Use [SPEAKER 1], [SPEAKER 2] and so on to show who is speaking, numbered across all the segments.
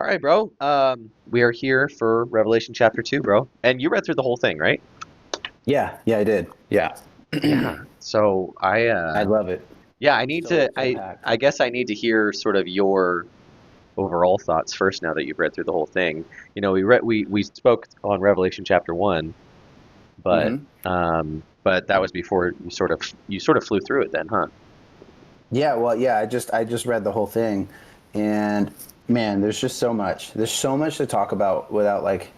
[SPEAKER 1] All right, bro. We are here for Revelation chapter 2, bro. And you read through the whole thing, right?
[SPEAKER 2] Yeah, I did. Yeah.
[SPEAKER 1] Yeah. So I
[SPEAKER 2] I love it.
[SPEAKER 1] yeah, I need to
[SPEAKER 2] So packed.
[SPEAKER 1] I guess I need to hear sort of your overall thoughts first now that you've read through the whole thing. We spoke on Revelation chapter 1, but
[SPEAKER 2] hmm
[SPEAKER 1] but that was before you sort of flew through it then, huh?
[SPEAKER 2] Yeah, well, yeah, I just read the whole thing, and man, there's just so much. There's so much to talk about without like.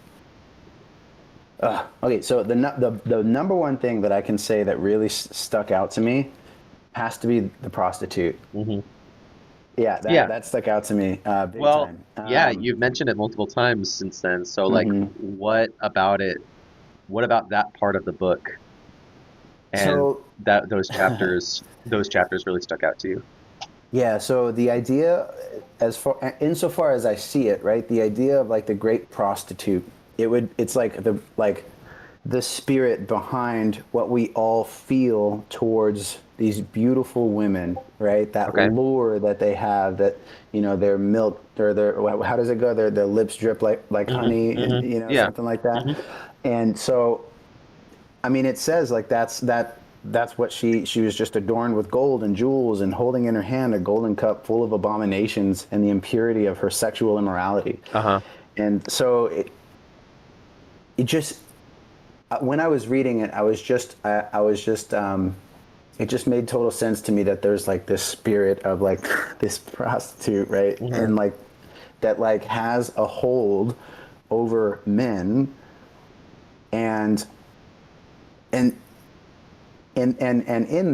[SPEAKER 2] Okay, so the number one thing that I can say that really stuck out to me has to be the prostitute.
[SPEAKER 1] Hmm.
[SPEAKER 2] Yeah,
[SPEAKER 1] Yeah.
[SPEAKER 2] that stuck out to me big
[SPEAKER 1] Well,
[SPEAKER 2] time.
[SPEAKER 1] yeah, you've mentioned it multiple times since then. So like
[SPEAKER 2] Mhm.
[SPEAKER 1] what about it? What about that part of the book and
[SPEAKER 2] So
[SPEAKER 1] that those chapters really stuck out to you?
[SPEAKER 2] yeah, so the idea, as far insofar as I see it, right, the idea of like the great prostitute, it's like the spirit behind what we all feel towards these beautiful women, right? That
[SPEAKER 1] Okay.
[SPEAKER 2] lure that they have, that their milk or their how does it go? Their lips drip like
[SPEAKER 1] Mhm.
[SPEAKER 2] honey, and
[SPEAKER 1] Mhm. Yeah.
[SPEAKER 2] something like that.
[SPEAKER 1] Mhm.
[SPEAKER 2] And so I mean, it says like that's what she was just adorned with gold and jewels and holding in her hand a golden cup full of abominations and the impurity of her sexual immorality.
[SPEAKER 1] Uh-huh.
[SPEAKER 2] And so it just when I was reading it, I was just it just made total sense to me that there's like this spirit of like this prostitute, right?
[SPEAKER 1] Mhm.
[SPEAKER 2] And like that like has a hold over men and and and in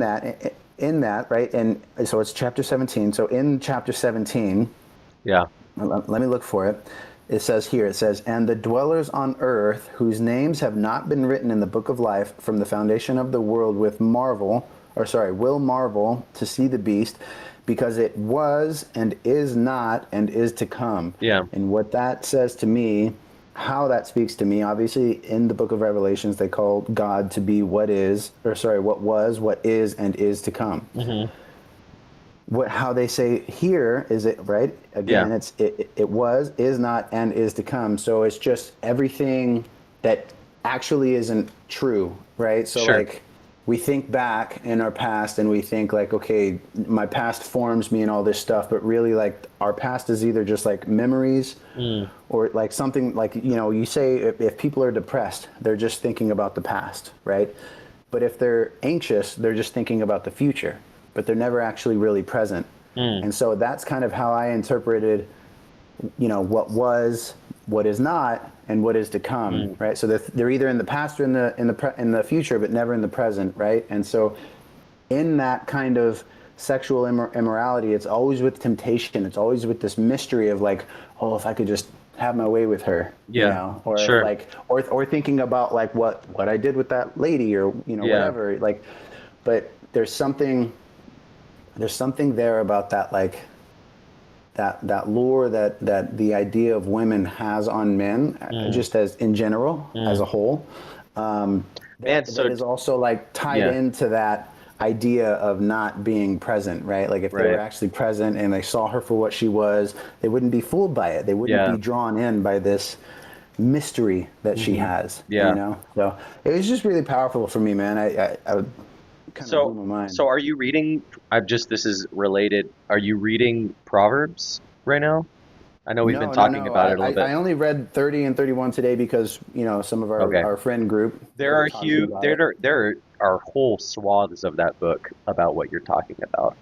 [SPEAKER 2] that right, and so it's chapter 17. So in chapter 17,
[SPEAKER 1] Yeah.
[SPEAKER 2] let me look for it. It says, and the dwellers on earth whose names have not been written in the book of life from the foundation of the world will marvel to see the beast, because it was and is not and is to come.
[SPEAKER 1] Yeah.
[SPEAKER 2] And what that says to me, how that speaks to me, obviously in the book of Revelations they call God to be what was, what is, and is to come.
[SPEAKER 1] Mhm.
[SPEAKER 2] How they say here is it right
[SPEAKER 1] Yeah.
[SPEAKER 2] again, it was, is not, and is to come. So it's just everything that actually isn't true, right? So
[SPEAKER 1] Sure.
[SPEAKER 2] like we think back in our past and we think like, okay, my past forms me and all this stuff, but really like our past is either just like memories
[SPEAKER 1] Mm.
[SPEAKER 2] or like something like, you say if people are depressed, they're just thinking about the past, right? But if they're anxious, they're just thinking about the future, but they're never actually really present.
[SPEAKER 1] Mm.
[SPEAKER 2] And so that's kind of how I interpreted, what was, what is not, and what is to come,
[SPEAKER 1] Mm.
[SPEAKER 2] right? So they're either in the past or in the future, but never in the present, right? And so in that kind of sexual immorality, it's always with temptation. It's always with this mystery of like, oh, if I could just have my way with her,
[SPEAKER 1] Yeah.
[SPEAKER 2] or if
[SPEAKER 1] Sure.
[SPEAKER 2] like, or thinking about like what I did with that lady, or
[SPEAKER 1] Yeah.
[SPEAKER 2] whatever. Like, but there's something there about that, like that lure that the idea of women has on men,
[SPEAKER 1] Mm.
[SPEAKER 2] just as in general, as
[SPEAKER 1] Mm.
[SPEAKER 2] a whole,
[SPEAKER 1] Man,
[SPEAKER 2] that is also like tied
[SPEAKER 1] yeah.
[SPEAKER 2] into that idea of not being present, right? Like if they were
[SPEAKER 1] Right.
[SPEAKER 2] actually present and they saw her for what she was, they wouldn't be fooled by it. They wouldn't
[SPEAKER 1] Yeah.
[SPEAKER 2] be drawn in by this mystery that she
[SPEAKER 1] Mhm.
[SPEAKER 2] has,
[SPEAKER 1] Yeah.
[SPEAKER 2] So it was just really powerful for me, man. I kind of blew
[SPEAKER 1] So
[SPEAKER 2] my mind.
[SPEAKER 1] so are you reading this is related. Are you reading Proverbs right now? I know we've been
[SPEAKER 2] No, no,
[SPEAKER 1] talking
[SPEAKER 2] no.
[SPEAKER 1] about it a little bit.
[SPEAKER 2] I only read 30 and 31 today because, some of
[SPEAKER 1] Okay.
[SPEAKER 2] our friend group, they
[SPEAKER 1] There
[SPEAKER 2] were
[SPEAKER 1] are
[SPEAKER 2] talking
[SPEAKER 1] huge
[SPEAKER 2] about it.
[SPEAKER 1] there are whole swaths of that book about what you're talking about.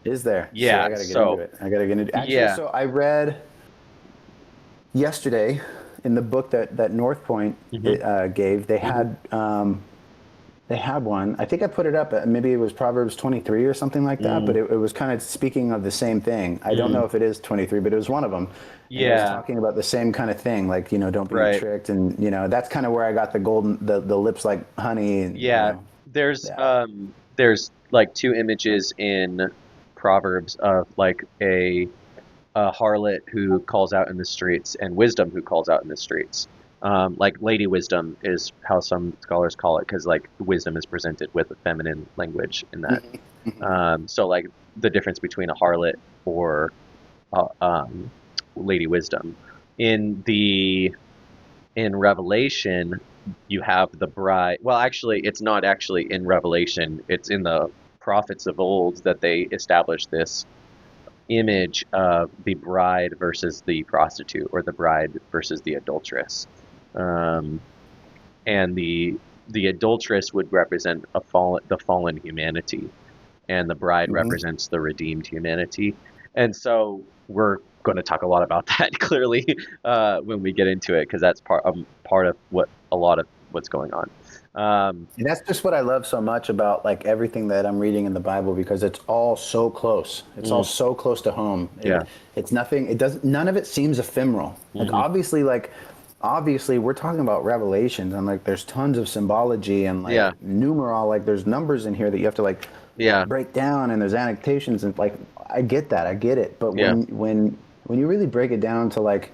[SPEAKER 2] Is there? See,
[SPEAKER 1] Yeah,
[SPEAKER 2] I got to get into
[SPEAKER 1] so
[SPEAKER 2] it. I got to get into Actually,
[SPEAKER 1] yeah.
[SPEAKER 2] so I read yesterday in the book that North Point
[SPEAKER 1] Hmm.
[SPEAKER 2] gave. They had one. I think I put it up. Maybe it was Proverbs 23 or something like that. But
[SPEAKER 1] Mm,
[SPEAKER 2] it was kind of speaking of the same thing. I don't know
[SPEAKER 1] mm,
[SPEAKER 2] if it is 23, but it was one of them, and it was
[SPEAKER 1] yeah,
[SPEAKER 2] talking about the same kind of thing. Like, don't be
[SPEAKER 1] right.
[SPEAKER 2] tricked, and that's kind of where I got the lips like honey, and
[SPEAKER 1] Yeah, there's
[SPEAKER 2] yeah.
[SPEAKER 1] um there's like two images in Proverbs of like a harlot who calls out in the streets and wisdom who calls out in the streets. Like Lady Wisdom is how some scholars call it because like wisdom is presented with a feminine language in that. So like the difference between a harlot or uh, um, Lady Wisdom. In the in Revelation, you have the bride. Well, actually, it's not actually in Revelation. It's in the prophets of old that they established this image of the bride versus the prostitute, or the bride versus the adulteress. Um, and the adulteress would represent the fallen humanity, and the bride
[SPEAKER 2] Hmm.
[SPEAKER 1] represents the redeemed humanity. And so we're going to talk a lot about that clearly when we get into it, because that's part of what a lot of what's going on.
[SPEAKER 2] And that's just what I love so much about like everything that I'm reading in the Bible, because it's all so close. It's all
[SPEAKER 1] Mm,
[SPEAKER 2] so close to home.
[SPEAKER 1] yeah.
[SPEAKER 2] It's nothing. It doesn't. None of it seems ephemeral.
[SPEAKER 1] Hmm.
[SPEAKER 2] Like obviously we're talking about Revelations, and like there's tons of symbology and
[SPEAKER 1] Yeah.
[SPEAKER 2] like numeral. Like there's numbers in here that you have to like
[SPEAKER 1] Yeah.
[SPEAKER 2] break down, and there's annotations, and like I get that. I get it. But
[SPEAKER 1] Yeah.
[SPEAKER 2] when you really break it down to like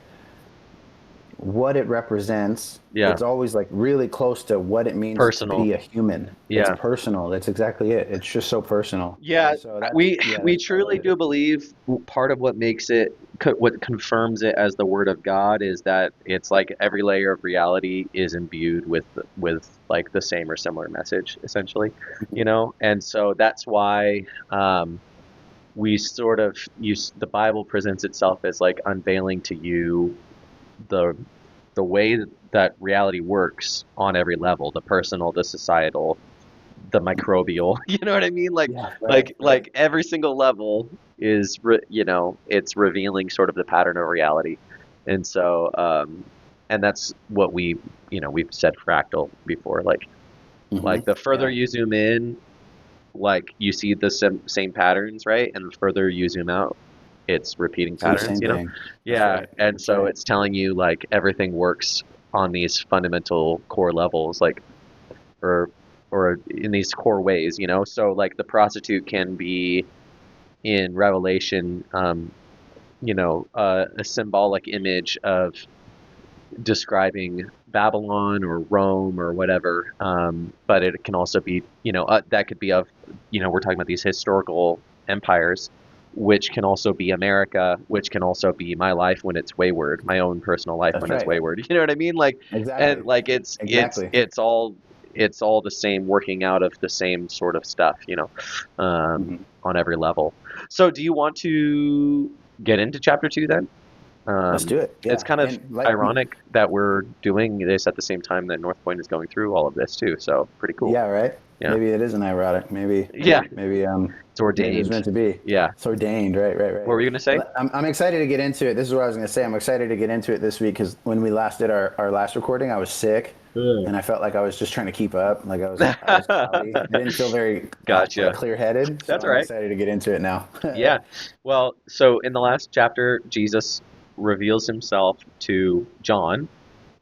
[SPEAKER 2] what it represents,
[SPEAKER 1] Yeah.
[SPEAKER 2] it's always like really close to what it means to
[SPEAKER 1] Personal.
[SPEAKER 2] be a human. It's
[SPEAKER 1] Yeah.
[SPEAKER 2] personal. That's exactly it. It's just so personal.
[SPEAKER 1] Yeah,
[SPEAKER 2] And so that's,
[SPEAKER 1] we
[SPEAKER 2] yeah,
[SPEAKER 1] we
[SPEAKER 2] that's why I
[SPEAKER 1] truly
[SPEAKER 2] love
[SPEAKER 1] do
[SPEAKER 2] it.
[SPEAKER 1] believe part of what makes it what confirms it as the word of God is that it's like every layer of reality is imbued with like the same or similar message, essentially,
[SPEAKER 2] Mhm.
[SPEAKER 1] and so that's why we sort of use the Bible presents itself as like unveiling to you the the way that reality works on every level, the personal, the societal, the microbial. You know what I mean? Like
[SPEAKER 2] Yeah, right,
[SPEAKER 1] like
[SPEAKER 2] right.
[SPEAKER 1] like every single level is it's revealing sort of the pattern of reality. And so and that's what we've said fractal before,
[SPEAKER 2] Hmm.
[SPEAKER 1] like the further
[SPEAKER 2] Yeah,
[SPEAKER 1] you zoom in, like you see the same patterns, right? And the further you zoom out, it's repeating
[SPEAKER 2] see the
[SPEAKER 1] patterns,
[SPEAKER 2] same thing. That's
[SPEAKER 1] yeah.
[SPEAKER 2] right.
[SPEAKER 1] And
[SPEAKER 2] That's
[SPEAKER 1] so
[SPEAKER 2] right.
[SPEAKER 1] it's telling you like everything works on these fundamental core levels, like or or in these core ways, so like the prostitute can be in Revelation, a symbolic image of describing Babylon or Rome or whatever, but it can also be, that could be of, we're talking about these historical empires, which can also be America, which can also be my life when it's wayward, my own personal life
[SPEAKER 2] That's
[SPEAKER 1] when it's
[SPEAKER 2] right.
[SPEAKER 1] wayward. You know what I mean? Like, and
[SPEAKER 2] Exactly.
[SPEAKER 1] like
[SPEAKER 2] Exactly.
[SPEAKER 1] it's all the same, working out of the same sort of stuff,
[SPEAKER 2] Hmm.
[SPEAKER 1] on every level. So, do you want to get into chapter 2 then?
[SPEAKER 2] Let's do it.
[SPEAKER 1] It's
[SPEAKER 2] Yeah.
[SPEAKER 1] kind of
[SPEAKER 2] And like,
[SPEAKER 1] ironic that we're doing this at the same time that North Point is going through all of this too. So pretty cool.
[SPEAKER 2] yeah, right.
[SPEAKER 1] Yeah.
[SPEAKER 2] Maybe it isn't ironic.
[SPEAKER 1] Yeah.
[SPEAKER 2] Maybe
[SPEAKER 1] It's
[SPEAKER 2] maybe it was
[SPEAKER 1] ordained.
[SPEAKER 2] meant to be.
[SPEAKER 1] Yeah.
[SPEAKER 2] It's ordained. Right, right,
[SPEAKER 1] What
[SPEAKER 2] right.
[SPEAKER 1] were you gonna say?
[SPEAKER 2] Well, I'm excited to get into it. This is what I was going to say. I'm excited to get into it this week because when we last did our last recording, I was sick,
[SPEAKER 1] Mm.
[SPEAKER 2] and I felt like I was just trying to keep up. Like I was cloudy. I didn't feel very
[SPEAKER 1] Gotcha.
[SPEAKER 2] clear headed. So
[SPEAKER 1] That's all
[SPEAKER 2] I'm
[SPEAKER 1] right.
[SPEAKER 2] excited to get into it now.
[SPEAKER 1] Yeah. Well, so in the last chapter, Jesus reveals himself to John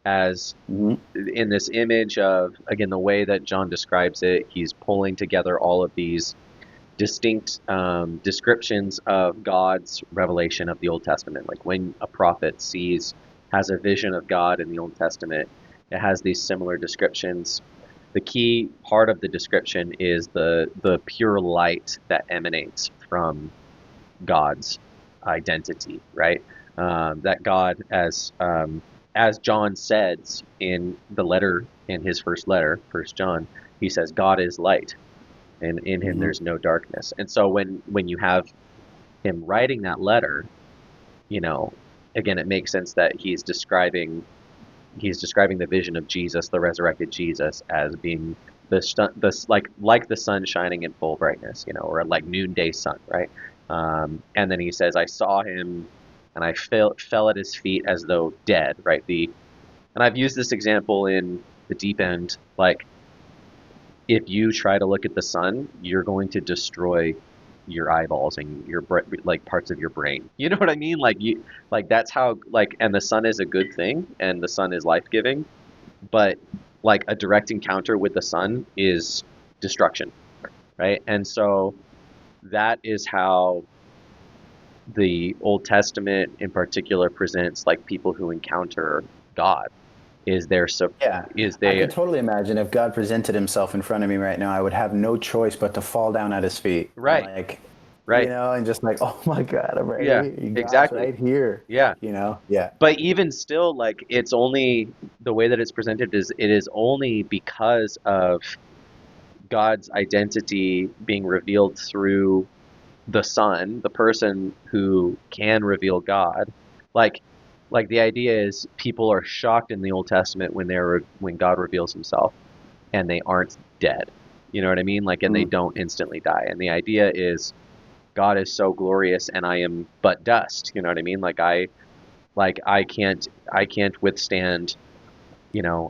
[SPEAKER 1] as
[SPEAKER 2] Hmm.
[SPEAKER 1] in this image of, again, the way that John describes it, he's pulling together all of these distinct descriptions of God's revelation of the Old Testament. Like when a prophet has a vision of God in the Old Testament, it has these similar descriptions. The key part of the description is the pure light that emanates from God's identity, right? That God, as John says in the letter, in his first letter, First John, he says God is light, and in him
[SPEAKER 2] Hmm.
[SPEAKER 1] there's no darkness. And so when you have him writing that letter, you know, again, it makes sense that he's describing the vision of Jesus, the resurrected Jesus, as being like the sun shining in full brightness, or like noonday sun, right? And then he says, "I saw him, and I fell at his feet as though dead." Right? And I've used this example in the deep end, like if you try to look at the sun, you're going to destroy your eyeballs and like parts of your brain. You know what I mean? Like that's how, and the sun is a good thing and the sun is life-giving, but like a direct encounter with the sun is destruction, right? And so that is how the Old Testament in particular presents like people who encounter God is there so
[SPEAKER 2] Yeah,
[SPEAKER 1] is
[SPEAKER 2] I
[SPEAKER 1] they
[SPEAKER 2] could totally imagine if God presented himself in front of me right now, I would have no choice but to fall down at his feet and
[SPEAKER 1] right,
[SPEAKER 2] like
[SPEAKER 1] Right.
[SPEAKER 2] and just like, oh my God, I'm right
[SPEAKER 1] Yeah,
[SPEAKER 2] here. God's
[SPEAKER 1] exactly.
[SPEAKER 2] right here.
[SPEAKER 1] Yeah.
[SPEAKER 2] Yeah.
[SPEAKER 1] But even still, like, it's only the way that it's presented is it is only because of God's identity being revealed through the Son, the person who can reveal God. Like, the idea is people are shocked in the Old Testament when God reveals Himself and they aren't dead. You know what I mean? Like, and they
[SPEAKER 2] Mm.
[SPEAKER 1] don't instantly die. And the idea is God is so glorious and I am but dust. You know what I mean? I can't withstand,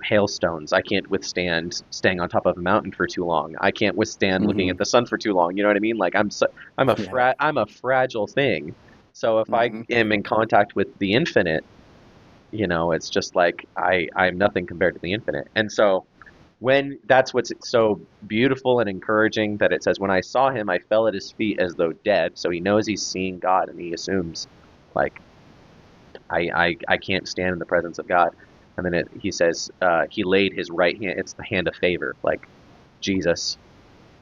[SPEAKER 1] hailstones. I can't withstand staying on top of a mountain for too long. I can't withstand looking
[SPEAKER 2] Hmm.
[SPEAKER 1] at the sun for too long. You know what I mean? Like
[SPEAKER 2] Yeah.
[SPEAKER 1] I'm a fragile thing. So if I
[SPEAKER 2] Hmm.
[SPEAKER 1] am in contact with the infinite, it's just like I'm nothing compared to the infinite. And so when that's what's so beautiful and encouraging that it says when I saw him I fell at his feet as though dead. So he knows he's seeing God and he assumes like I can't stand in the presence of God. And then he says he laid his right hand. It's the hand of favor. Like Jesus,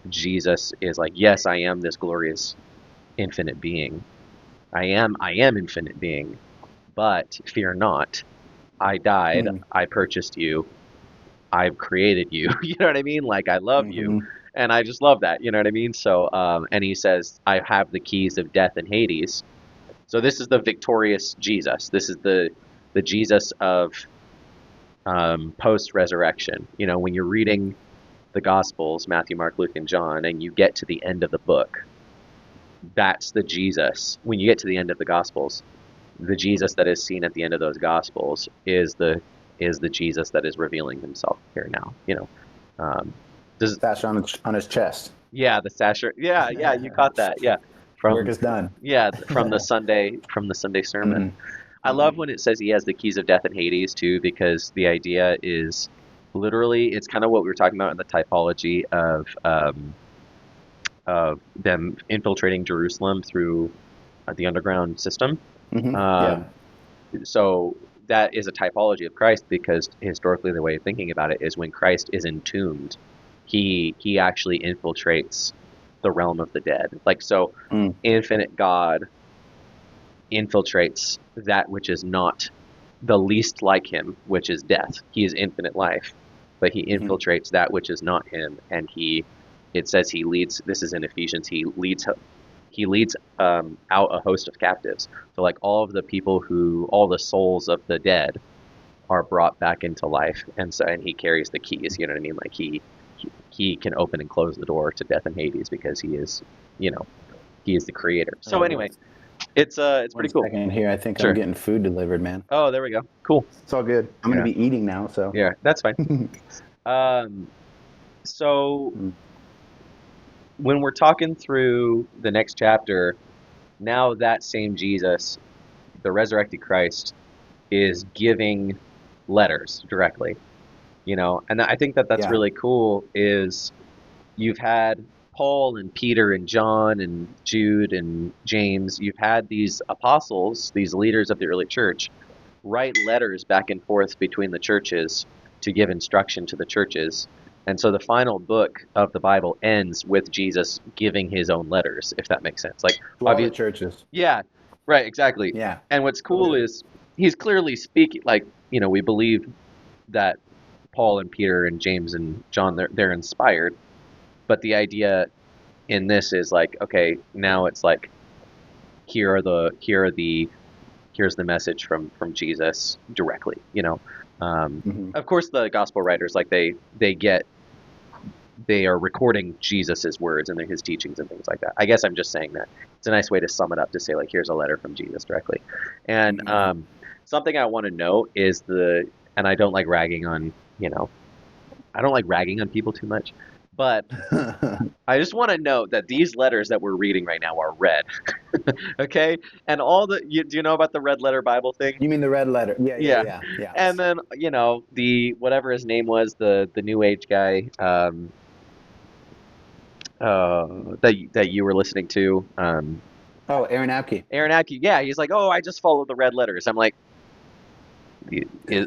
[SPEAKER 1] Jesus is like, yes, I am this glorious infinite being. I am infinite being. But fear not. I died.
[SPEAKER 2] Mm.
[SPEAKER 1] I purchased you. I've created you. You know what I mean? Like I love you,
[SPEAKER 2] Hmm.
[SPEAKER 1] and I just love that. You know what I mean? So, and he says, I have the keys of death and Hades. So this is the victorious Jesus. This is the Jesus of post resurrection. When you're reading the Gospels, Matthew, Mark, Luke, and John, and you get to the end of the book, that's the Jesus. When you get to the end of the Gospels, the Jesus that is seen at the end of those Gospels is the Jesus that is revealing himself here now. Um, does
[SPEAKER 2] Sash on his chest.
[SPEAKER 1] Yeah, the Sasher. Yeah, yeah, you caught that. Yeah,
[SPEAKER 2] Work
[SPEAKER 1] from
[SPEAKER 2] is done.
[SPEAKER 1] yeah from the Sunday sermon.
[SPEAKER 2] Hmm.
[SPEAKER 1] I love when it says he has the keys of death and Hades too, because the idea is literally it's kind of what we were talking about in the typology of them infiltrating Jerusalem through the underground system.
[SPEAKER 2] Hmm. Yeah.
[SPEAKER 1] Um, so that is a typology of Christ because historically the way of thinking about it is when Christ is entombed, he actually infiltrates the realm of the dead. Like so,
[SPEAKER 2] Mm.
[SPEAKER 1] infinite God infiltrates that which is not the least like him, which is death. He is infinite life, but he
[SPEAKER 2] Hmm.
[SPEAKER 1] infiltrates that which is not him, and it says he leads. This is in Ephesians. He leads out a host of captives. So like all the souls of the dead are brought back into life, and he carries the keys. You know what I mean? Like he can open and close the door to death and Hades because you know, he is the creator. So anyway, it's
[SPEAKER 2] One
[SPEAKER 1] pretty cool.
[SPEAKER 2] second here. I think I'm
[SPEAKER 1] Sure.
[SPEAKER 2] getting food delivered, man.
[SPEAKER 1] Oh, there we go. Cool.
[SPEAKER 2] It's all good. I'm gonna
[SPEAKER 1] Yeah.
[SPEAKER 2] be eating now, so.
[SPEAKER 1] Yeah, that's fine. Um, so
[SPEAKER 2] Mm.
[SPEAKER 1] when we're talking through the next chapter, now that same Jesus, the resurrected Christ, is giving letters directly. And I think that that's
[SPEAKER 2] Yeah.
[SPEAKER 1] really cool. Is you've had Paul and Peter and John and Jude and James. You've had these apostles, these leaders of the early church, write letters back and forth between the churches to give instruction to the churches. And so the final book of the Bible ends with Jesus giving his own letters, if that makes sense. Like,
[SPEAKER 2] To all the
[SPEAKER 1] obvious,
[SPEAKER 2] churches.
[SPEAKER 1] yeah, right, exactly.
[SPEAKER 2] Yeah.
[SPEAKER 1] And what's cool
[SPEAKER 2] Totally.
[SPEAKER 1] is he's clearly speaking, like, we believe that Paul and Peter and James and John, they're inspired. But the idea in this is like, okay, now it's like, here's the message from Jesus directly.
[SPEAKER 2] Hmm.
[SPEAKER 1] Of course, the gospel writers like they are recording Jesus's words and his teachings and things like that. I guess I'm just saying that it's a nice way to sum it up to say like here's a letter from Jesus directly. And
[SPEAKER 2] Hmm.
[SPEAKER 1] something I want to note is and I don't like ragging on I don't like ragging on people too much, but I just want to note that these letters that we're reading right now are red. Okay, and do you know about the red letter Bible thing?
[SPEAKER 2] You mean the red letter? Yeah, yeah,
[SPEAKER 1] Yeah,
[SPEAKER 2] yeah, yeah.
[SPEAKER 1] and then the whatever his name was, the New Age guy that you were listening to,
[SPEAKER 2] Oh, Aaron Abke.
[SPEAKER 1] Aaron Ackey. Yeah, he's like, oh, I just follow the red letters. I'm like,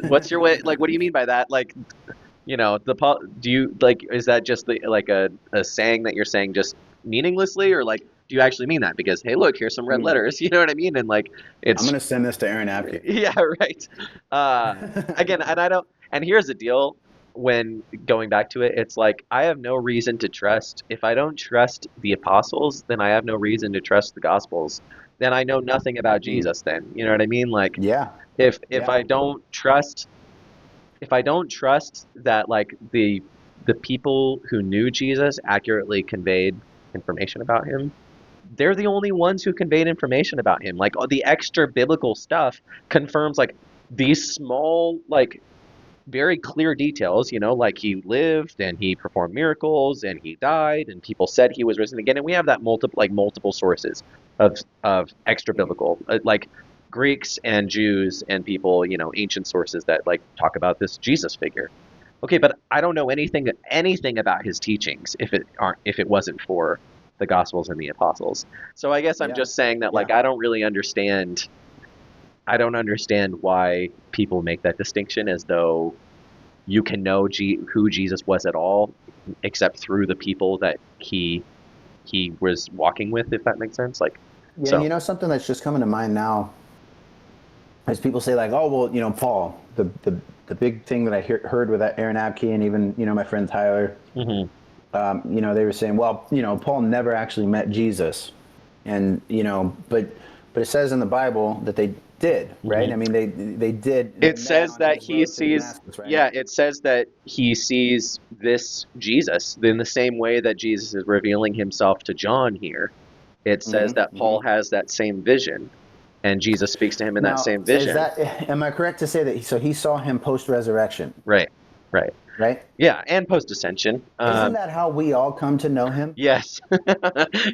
[SPEAKER 1] what's your way? Like, what do you mean by that? Like, do you like? Is that just like a saying that you're saying just meaninglessly, or like? do you actually mean that? Because hey, look, here's some red letters. You know what I mean? And like
[SPEAKER 2] I'm
[SPEAKER 1] it's
[SPEAKER 2] gonna send this to Aaron Apke.
[SPEAKER 1] yeah, right. Again, and I don't. And here's the deal. When going back to it, it's like I have no reason to trust. If I don't trust the apostles, then I have no reason to trust the gospels. Then I know nothing about
[SPEAKER 2] Mm.
[SPEAKER 1] Jesus. Then you know what I mean? Like
[SPEAKER 2] Yeah,
[SPEAKER 1] if
[SPEAKER 2] yeah,
[SPEAKER 1] I don't trust that like the people who knew Jesus accurately conveyed information about him, they're the only ones who conveyed information about him. Like all the extra biblical stuff confirms like these small like very clear details, like he lived and he performed miracles and he died and people said he was risen again, and we have that multiple sources of extra biblical like Greeks and Jews and people, ancient sources that like talk about this Jesus figure. Okay, but I don't know anything about his teachings if it wasn't for the Gospels and the Apostles. So I guess I'm
[SPEAKER 2] yeah,
[SPEAKER 1] just saying that like
[SPEAKER 2] yeah.
[SPEAKER 1] I don't really understand. I don't understand why people make that distinction as though you can know who Jesus was at all, except through the people that he was walking with, if that makes sense. Like,
[SPEAKER 2] Yeah, and
[SPEAKER 1] so
[SPEAKER 2] something that's just coming to mind now is people say like, oh well, Paul, the big thing that I heard with Aaron Abke and even my friend Tyler,
[SPEAKER 1] hmm
[SPEAKER 2] they were saying, well, Paul never actually met Jesus, and but it says in the Bible that they did, right?
[SPEAKER 1] hmm
[SPEAKER 2] I mean, they did. They
[SPEAKER 1] it
[SPEAKER 2] met
[SPEAKER 1] says
[SPEAKER 2] on
[SPEAKER 1] that
[SPEAKER 2] his
[SPEAKER 1] he
[SPEAKER 2] road to
[SPEAKER 1] sees.
[SPEAKER 2] Damascus, right?
[SPEAKER 1] Yeah, it says that he sees this Jesus in the same way that Jesus is revealing himself to John here. It says that
[SPEAKER 2] Mm-hmm,
[SPEAKER 1] Paul
[SPEAKER 2] mm-hmm.
[SPEAKER 1] has that same vision, and Jesus speaks to him in that
[SPEAKER 2] Now,
[SPEAKER 1] same vision.
[SPEAKER 2] am I correct to say that? So he saw him post resurrection,
[SPEAKER 1] Right, right.
[SPEAKER 2] right?
[SPEAKER 1] Yeah, and post ascension.
[SPEAKER 2] Isn't that how we all come to know him?
[SPEAKER 1] Yes.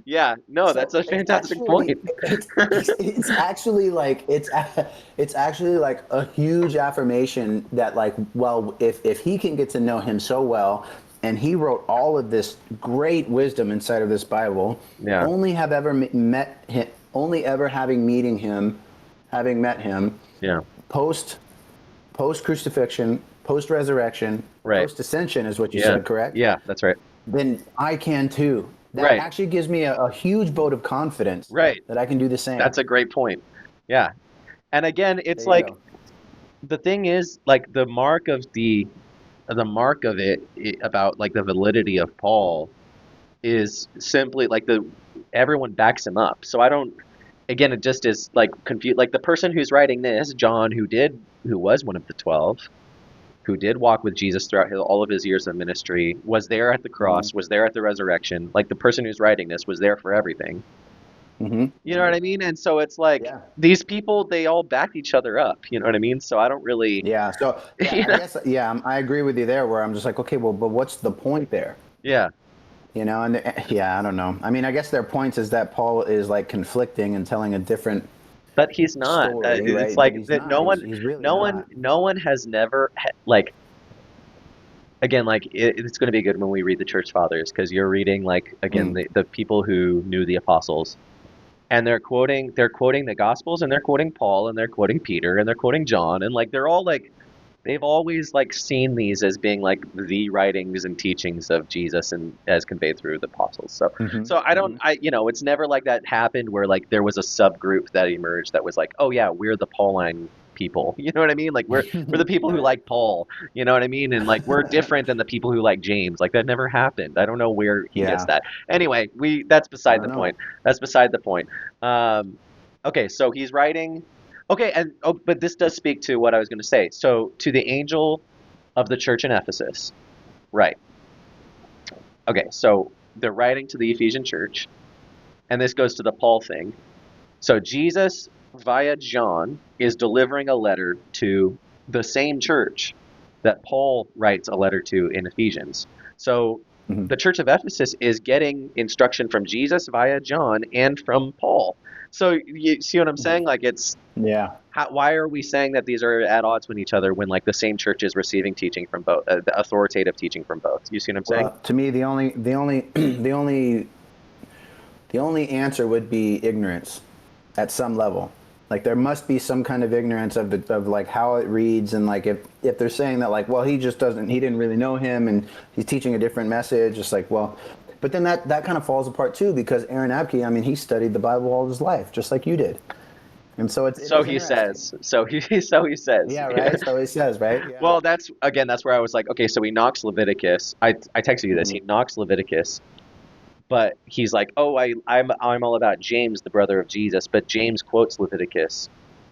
[SPEAKER 1] Yeah, no, that's
[SPEAKER 2] So
[SPEAKER 1] a fantastic point.
[SPEAKER 2] it's actually like it's actually like a huge affirmation that like, well, if he can get to know him so well, and he wrote all of this great wisdom inside of this Bible,
[SPEAKER 1] Yeah,
[SPEAKER 2] only have ever met him, only ever having met him
[SPEAKER 1] yeah,
[SPEAKER 2] post crucifixion, post resurrection,
[SPEAKER 1] right.
[SPEAKER 2] post ascension is what you
[SPEAKER 1] Yeah,
[SPEAKER 2] said, correct?
[SPEAKER 1] yeah, that's right.
[SPEAKER 2] Then I can too. That
[SPEAKER 1] Right,
[SPEAKER 2] actually gives me a huge vote of confidence
[SPEAKER 1] right.
[SPEAKER 2] that I can do the same.
[SPEAKER 1] That's a great point. Yeah. And again, it's
[SPEAKER 2] There you
[SPEAKER 1] like
[SPEAKER 2] go.
[SPEAKER 1] the thing is like the mark of it about like the validity of Paul is simply like the everyone backs him up. So I don't again it just is like confused like the person who's writing this, John, who was one of the 12, who did walk with Jesus throughout all of his years of ministry, was there at the
[SPEAKER 2] Hmm.
[SPEAKER 1] cross, was there at the resurrection. Like the person who's writing this was there for everything.
[SPEAKER 2] Hmm.
[SPEAKER 1] You know what I mean? And so it's like
[SPEAKER 2] Yeah.
[SPEAKER 1] these people, they all back each other up. You know what I mean? So I don't really,
[SPEAKER 2] Yeah. So yeah,
[SPEAKER 1] you
[SPEAKER 2] I
[SPEAKER 1] know?
[SPEAKER 2] guess I agree with you there. Where I'm just like, okay, well, but what's the point there?
[SPEAKER 1] Yeah,
[SPEAKER 2] And yeah, I don't know. I mean, I guess their point is that Paul is like conflicting and telling a different
[SPEAKER 1] but he's not.
[SPEAKER 2] story,
[SPEAKER 1] It's
[SPEAKER 2] right? But
[SPEAKER 1] like
[SPEAKER 2] he's
[SPEAKER 1] that.
[SPEAKER 2] not. He's really not.
[SPEAKER 1] No one has never like. Again, like it's going to be good when we read the church fathers because you're reading like again
[SPEAKER 2] Mm.
[SPEAKER 1] the people who knew the apostles, and they're quoting the gospels, and they're quoting Paul, and they're quoting Peter, and they're quoting John, and like they're all like they've always like seen these as being like the writings and teachings of Jesus and as conveyed through the apostles. So
[SPEAKER 2] Hmm.
[SPEAKER 1] so I don't
[SPEAKER 2] Hmm.
[SPEAKER 1] it's never like that happened where like there was a subgroup that emerged that was like, "Oh yeah, we're the Pauline people." You know what I mean? Like we're the people who
[SPEAKER 2] Right.
[SPEAKER 1] like Paul, you know what I mean? And like we're different than the people who like James. Like that never happened. I don't know where he gets
[SPEAKER 2] Yeah.
[SPEAKER 1] that. Anyway, we that's
[SPEAKER 2] I
[SPEAKER 1] beside the
[SPEAKER 2] don't know.
[SPEAKER 1] point. That's beside the point. Um okay, so he's writing. Okay, and but this does speak to what I was going to say. So to the angel of the church in Ephesus. Right. Okay, so they're writing to the Ephesian church, and this goes to the Paul thing. So Jesus, via John, is delivering a letter to the same church that Paul writes a letter to in Ephesians. So
[SPEAKER 2] Hmm.
[SPEAKER 1] the church of Ephesus is getting instruction from Jesus via John and from Paul. So you see what I'm saying? Like it's
[SPEAKER 2] Yeah.
[SPEAKER 1] why are we saying that these are at odds with each other when like the same church is receiving teaching from both, the authoritative teaching from both? You see what I'm saying?
[SPEAKER 2] Well, to me, the only answer would be ignorance at some level. Like there must be some kind of ignorance of like how it reads, and like if they're saying that like, well, he just doesn't, he didn't really know him and he's teaching a different message. It's like, well, But then that kind of falls apart too, because Aaron Abke, I mean, he studied the Bible all his life, just like you did. And so it
[SPEAKER 1] So
[SPEAKER 2] is
[SPEAKER 1] he
[SPEAKER 2] interesting.
[SPEAKER 1] says. So he says.
[SPEAKER 2] Yeah, right? So he says, right? Yeah.
[SPEAKER 1] Well, that's where I was like, okay, so he knocks Leviticus. I texted you this.
[SPEAKER 2] Hmm.
[SPEAKER 1] He knocks Leviticus, but he's like, oh, I'm all about James, the brother of Jesus, but James quotes Leviticus.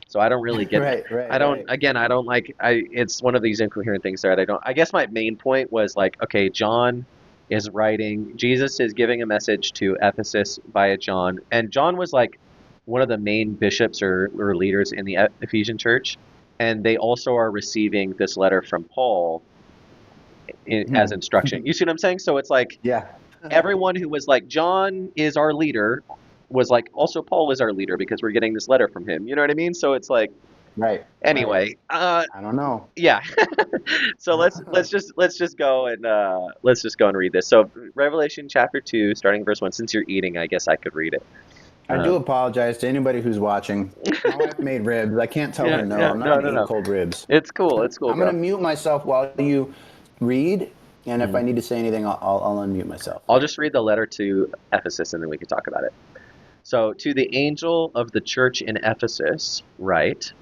[SPEAKER 1] So I don't really get.
[SPEAKER 2] Right,
[SPEAKER 1] I
[SPEAKER 2] right,
[SPEAKER 1] don't.
[SPEAKER 2] right.
[SPEAKER 1] Again, I don't like. It's one of these incoherent things that I don't. I guess my main point was like, okay, John is writing. Jesus is giving a message to Ephesus via John, and John was like one of the main bishops or leaders in the Ephesian church, and they also are receiving this letter from Paul as
[SPEAKER 2] Hmm.
[SPEAKER 1] instruction. You see what I'm saying? So it's like
[SPEAKER 2] Yeah.
[SPEAKER 1] everyone who was like John is our leader was like also Paul is our leader because we're getting this letter from him. You know what I mean? So it's like
[SPEAKER 2] Right, right.
[SPEAKER 1] anyway,
[SPEAKER 2] I don't know.
[SPEAKER 1] yeah. So let's just go and read this. So Revelation chapter 2, starting verse 1. Since you're eating, I guess I could read it.
[SPEAKER 2] I do apologize to anybody who's watching. My wife made ribs. I can't tell her
[SPEAKER 1] Yeah,
[SPEAKER 2] no.
[SPEAKER 1] yeah,
[SPEAKER 2] I'm not
[SPEAKER 1] no,
[SPEAKER 2] going
[SPEAKER 1] no,
[SPEAKER 2] to eat
[SPEAKER 1] no.
[SPEAKER 2] cold ribs.
[SPEAKER 1] It's cool. It's cool,
[SPEAKER 2] I'm going
[SPEAKER 1] bro.
[SPEAKER 2] to mute myself while you read, and if I
[SPEAKER 1] Mhm.
[SPEAKER 2] need to say anything, I'll unmute myself.
[SPEAKER 1] I'll just read the letter to Ephesus and then we can talk about it. So, to the angel of the church in Ephesus, write,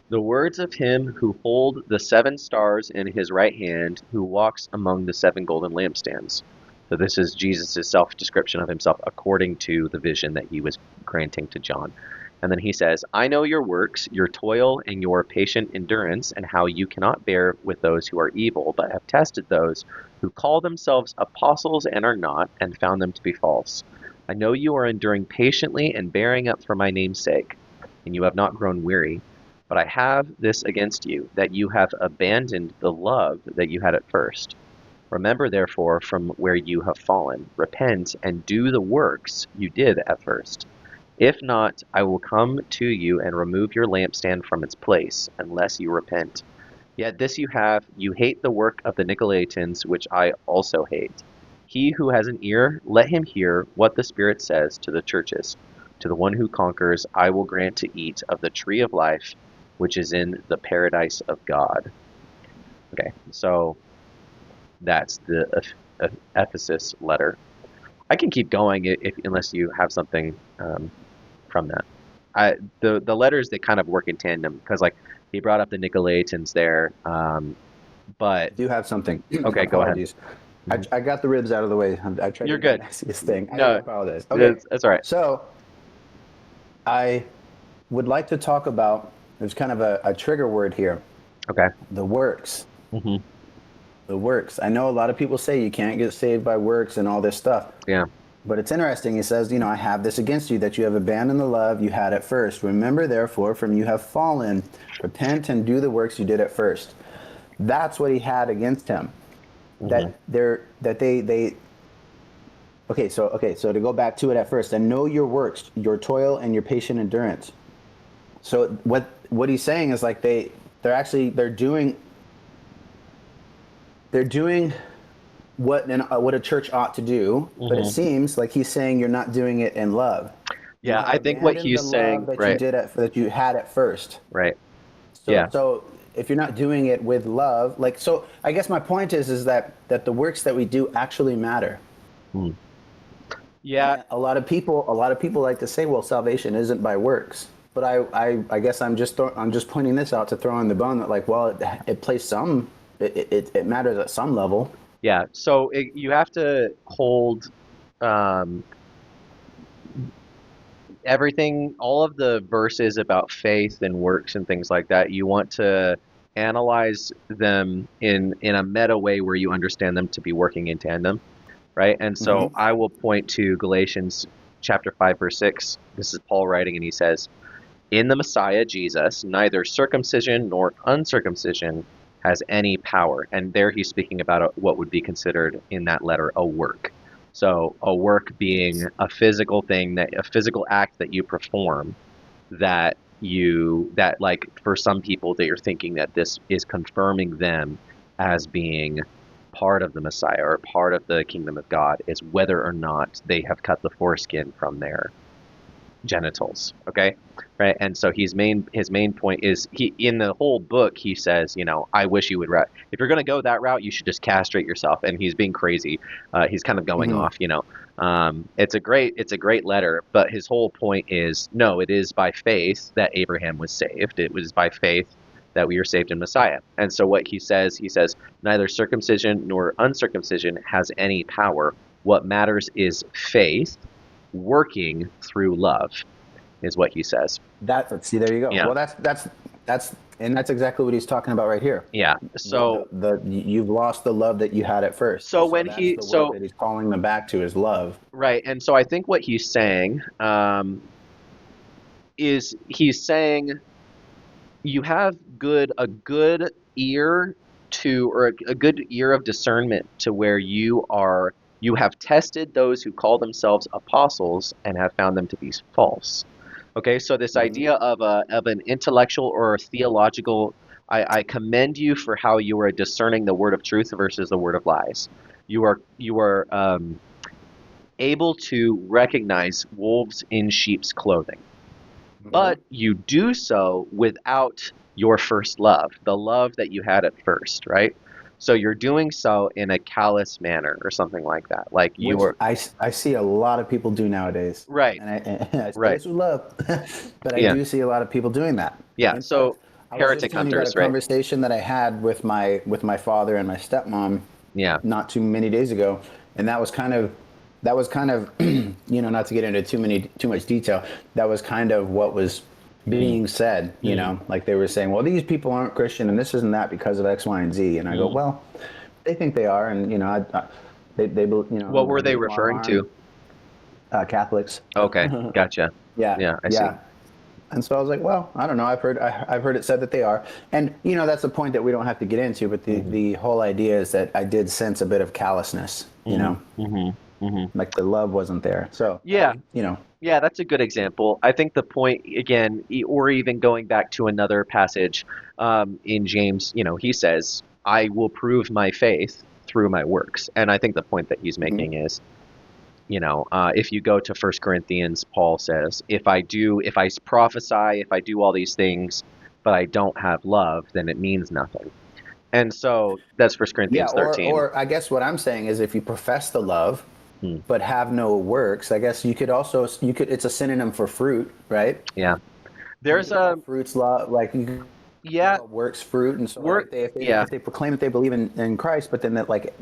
[SPEAKER 1] the words of him who hold the seven stars in his right hand, who walks among the seven golden lampstands. So this is Jesus' self-description of himself according to the vision that he was granting to John. And then he says, I know your works, your toil, and your patient endurance, and how you cannot bear with those who are evil, but have tested those who call themselves apostles and are not, and found them to be false. I know you are enduring patiently and bearing up for my name's sake, and you have not grown weary. But I have this against you, that you have abandoned the love that you had at first. Remember, therefore, from where you have fallen, repent and do the works you did at first. If not, I will come to you and remove your lampstand from its place, unless you repent. Yet this you have, you hate the work of the Nicolaitans, which I also hate. He who has an ear, let him hear what the Spirit says to the churches. To the one who conquers, I will grant to eat of the tree of life, which is in the paradise of God. Okay, so that's the Ephesus letter. I can keep going unless you have something from that. The letters, they kind of work in tandem because like he brought up the Nicolaitans there, but
[SPEAKER 2] I do have something.
[SPEAKER 1] okay, go ahead.
[SPEAKER 2] Apologies.
[SPEAKER 1] Mhm.
[SPEAKER 2] I got the ribs out of the way. I tried to
[SPEAKER 1] You're
[SPEAKER 2] do the
[SPEAKER 1] good.
[SPEAKER 2] nastiest thing. I
[SPEAKER 1] No,
[SPEAKER 2] apologize. Okay,
[SPEAKER 1] that's all right.
[SPEAKER 2] so I would like to talk about, there's kind of a trigger word here,
[SPEAKER 1] Okay.
[SPEAKER 2] the works.
[SPEAKER 1] Hmm.
[SPEAKER 2] The works. I know a lot of people say you can't get saved by works and all this stuff.
[SPEAKER 1] Yeah.
[SPEAKER 2] But it's interesting. He says, I have this against you, that you have abandoned the love you had at first. Remember, therefore, from you have fallen. Repent and do the works you did at first. That's what he had against him.
[SPEAKER 1] Hmm.
[SPEAKER 2] They okay, so to go back to it at first, I know your works, your toil and your patient endurance. So what he's saying is like they're doing what a church ought to do, but it
[SPEAKER 1] Hmm.
[SPEAKER 2] seems like he's saying you're not doing it in love. You
[SPEAKER 1] Yeah,
[SPEAKER 2] have
[SPEAKER 1] I think what
[SPEAKER 2] abandoned the
[SPEAKER 1] he's
[SPEAKER 2] love
[SPEAKER 1] saying,
[SPEAKER 2] that
[SPEAKER 1] right,
[SPEAKER 2] you had at first.
[SPEAKER 1] right.
[SPEAKER 2] So
[SPEAKER 1] Yeah.
[SPEAKER 2] so if you're not doing it with love, like, so I guess my point is that the works that we do actually matter.
[SPEAKER 1] Hmm.
[SPEAKER 2] And
[SPEAKER 1] Yeah.
[SPEAKER 2] a lot of people like to say, well, salvation isn't by works. But I guess I'm just pointing this out to throw in the bone that, like, well, it plays some, it matters at some level.
[SPEAKER 1] Yeah. So you have to hold um, everything, all of the verses about faith and works and things like that. You want to analyze them in a meta way where you understand them to be working in tandem, right? And so
[SPEAKER 2] Hmm.
[SPEAKER 1] I will point to Galatians chapter 5 verse 6. This is Paul writing and he says, in the Messiah Jesus, neither circumcision nor uncircumcision has any power. And there he's speaking about what would be considered in that letter a work. So a work being a physical thing, that a physical act that you perform, that like for some people that you're thinking that this is confirming them as being part of the Messiah or part of the kingdom of God, is whether or not they have cut the foreskin from their genitals. Okay, right. And so his main point is, he in the whole book he says, I wish you would if you're going to go that route, you should just castrate yourself. And he's being crazy. He's kind of going
[SPEAKER 2] Hmm.
[SPEAKER 1] off. It's a great letter, but his whole point is, no, it is by faith that Abraham was saved. It was by faith that we are saved in Messiah. And so what he says, neither circumcision nor uncircumcision has any power. What matters is faith working through love, is what he says.
[SPEAKER 2] See, there you go.
[SPEAKER 1] Yeah.
[SPEAKER 2] Well, that's exactly what he's talking about right here.
[SPEAKER 1] Yeah. So
[SPEAKER 2] You've lost the love that you had at first.
[SPEAKER 1] so
[SPEAKER 2] So
[SPEAKER 1] when
[SPEAKER 2] that's
[SPEAKER 1] he
[SPEAKER 2] the word
[SPEAKER 1] so
[SPEAKER 2] that he's calling them back to, is love.
[SPEAKER 1] right, and so I think what he's saying, is he's saying you have a good ear to, or a good ear of discernment, to where you have tested those who call themselves apostles and have found them to be false. Okay, so this
[SPEAKER 2] Hmm.
[SPEAKER 1] idea of an intellectual or a theological, I commend you for how you are discerning the word of truth versus the word of lies. You are able to recognize wolves in sheep's clothing,
[SPEAKER 2] Hmm.
[SPEAKER 1] but you do so without your first love, the love that you had at first, right? So you're doing so in a callous manner or something like that. Like you
[SPEAKER 2] Which
[SPEAKER 1] are
[SPEAKER 2] I see a lot of people do nowadays.
[SPEAKER 1] right,
[SPEAKER 2] And I say
[SPEAKER 1] right,
[SPEAKER 2] this with love, but I
[SPEAKER 1] yeah,
[SPEAKER 2] do see a lot of people doing that.
[SPEAKER 1] yeah.
[SPEAKER 2] In fact,
[SPEAKER 1] So
[SPEAKER 2] I was just
[SPEAKER 1] heretic
[SPEAKER 2] telling you about a
[SPEAKER 1] hunters, right?
[SPEAKER 2] conversation that I had with my father and my stepmom
[SPEAKER 1] Yeah.
[SPEAKER 2] not too many days ago, and that was kind of not to get into too much detail. That was kind of what was
[SPEAKER 1] Mm,
[SPEAKER 2] being said.
[SPEAKER 1] mm,
[SPEAKER 2] Like they were saying, well, these people aren't Christian, and this isn't that because of X, Y, and Z. And I go,
[SPEAKER 1] mm.
[SPEAKER 2] well, they think they are, and they
[SPEAKER 1] What were
[SPEAKER 2] I
[SPEAKER 1] they
[SPEAKER 2] do them
[SPEAKER 1] referring
[SPEAKER 2] harm.
[SPEAKER 1] to?
[SPEAKER 2] Catholics.
[SPEAKER 1] Okay, gotcha.
[SPEAKER 2] Yeah,
[SPEAKER 1] Yeah, I see.
[SPEAKER 2] yeah. And so I was like, well, I don't know. I've heard it said that they are, and that's a point that we don't have to get into. But the
[SPEAKER 1] Hmm.
[SPEAKER 2] the whole idea is that I did sense a bit of callousness.
[SPEAKER 1] Hmm. Hmm. Hmm.
[SPEAKER 2] Like the love wasn't there. So
[SPEAKER 1] Yeah,
[SPEAKER 2] you know,
[SPEAKER 1] yeah, that's a good example. I think the point, again, or even going back to another passage, in James, he says, "I will prove my faith through my works," and I think the point that he's
[SPEAKER 2] mhm.
[SPEAKER 1] making is, if you go to First Corinthians, Paul says, if I prophesy, if I do all these things, but I don't have love, then it means nothing. And so that's First
[SPEAKER 2] Yeah.
[SPEAKER 1] Corinthians
[SPEAKER 2] Or
[SPEAKER 1] 13.
[SPEAKER 2] I guess what I'm saying is, if you profess the love
[SPEAKER 1] Hmm.
[SPEAKER 2] but have no works, I guess you could. It's a synonym for fruit, right?
[SPEAKER 1] Yeah.
[SPEAKER 2] You
[SPEAKER 1] There's
[SPEAKER 2] could call
[SPEAKER 1] a,
[SPEAKER 2] fruits love, like you
[SPEAKER 1] yeah,
[SPEAKER 2] call works fruit. And so, like,
[SPEAKER 1] we're, yeah.
[SPEAKER 2] if they proclaim that they believe in Christ, but then that, like,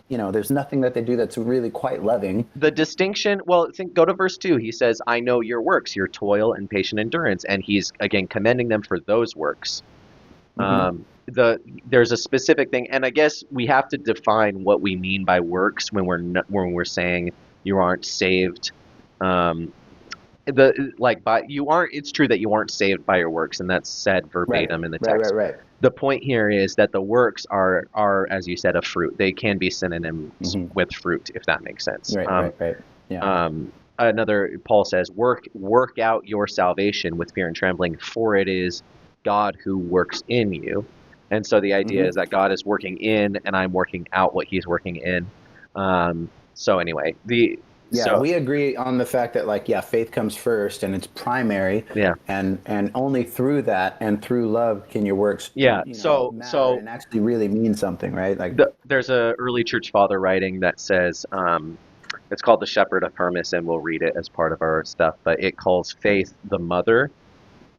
[SPEAKER 2] there's nothing that they do that's really quite loving.
[SPEAKER 1] The distinction, well, go to verse 2. He says, I know your works, your toil and patient endurance. And he's, again, commending them for those works.
[SPEAKER 2] Hmm.
[SPEAKER 1] There's a specific thing, and I guess we have to define what we mean by works when we're saying you aren't saved. Um, but you aren't. It's true that you aren't saved by your works, and that's said
[SPEAKER 2] Right,
[SPEAKER 1] verbatim in the
[SPEAKER 2] right, right,
[SPEAKER 1] text.
[SPEAKER 2] right.
[SPEAKER 1] The point here is that the works are, as you said, a fruit. They can be synonyms
[SPEAKER 2] Hmm.
[SPEAKER 1] with fruit, if that makes sense.
[SPEAKER 2] Right, right, right. Yeah.
[SPEAKER 1] Another, Paul says, work out your salvation with fear and trembling, for it is God who works in you. And so the idea
[SPEAKER 2] Hmm.
[SPEAKER 1] is that God is working in, and I'm working out what He's working in. So anyway,
[SPEAKER 2] Yeah,
[SPEAKER 1] so
[SPEAKER 2] we agree on the fact that, like, yeah, faith comes first and it's primary,
[SPEAKER 1] yeah,
[SPEAKER 2] and only through that and through love can your works,
[SPEAKER 1] yeah.
[SPEAKER 2] matter and actually really mean something, right? Like,
[SPEAKER 1] There's a early church father writing that says, it's called the Shepherd of Hermas, and we'll read it as part of our stuff. But it calls faith the mother,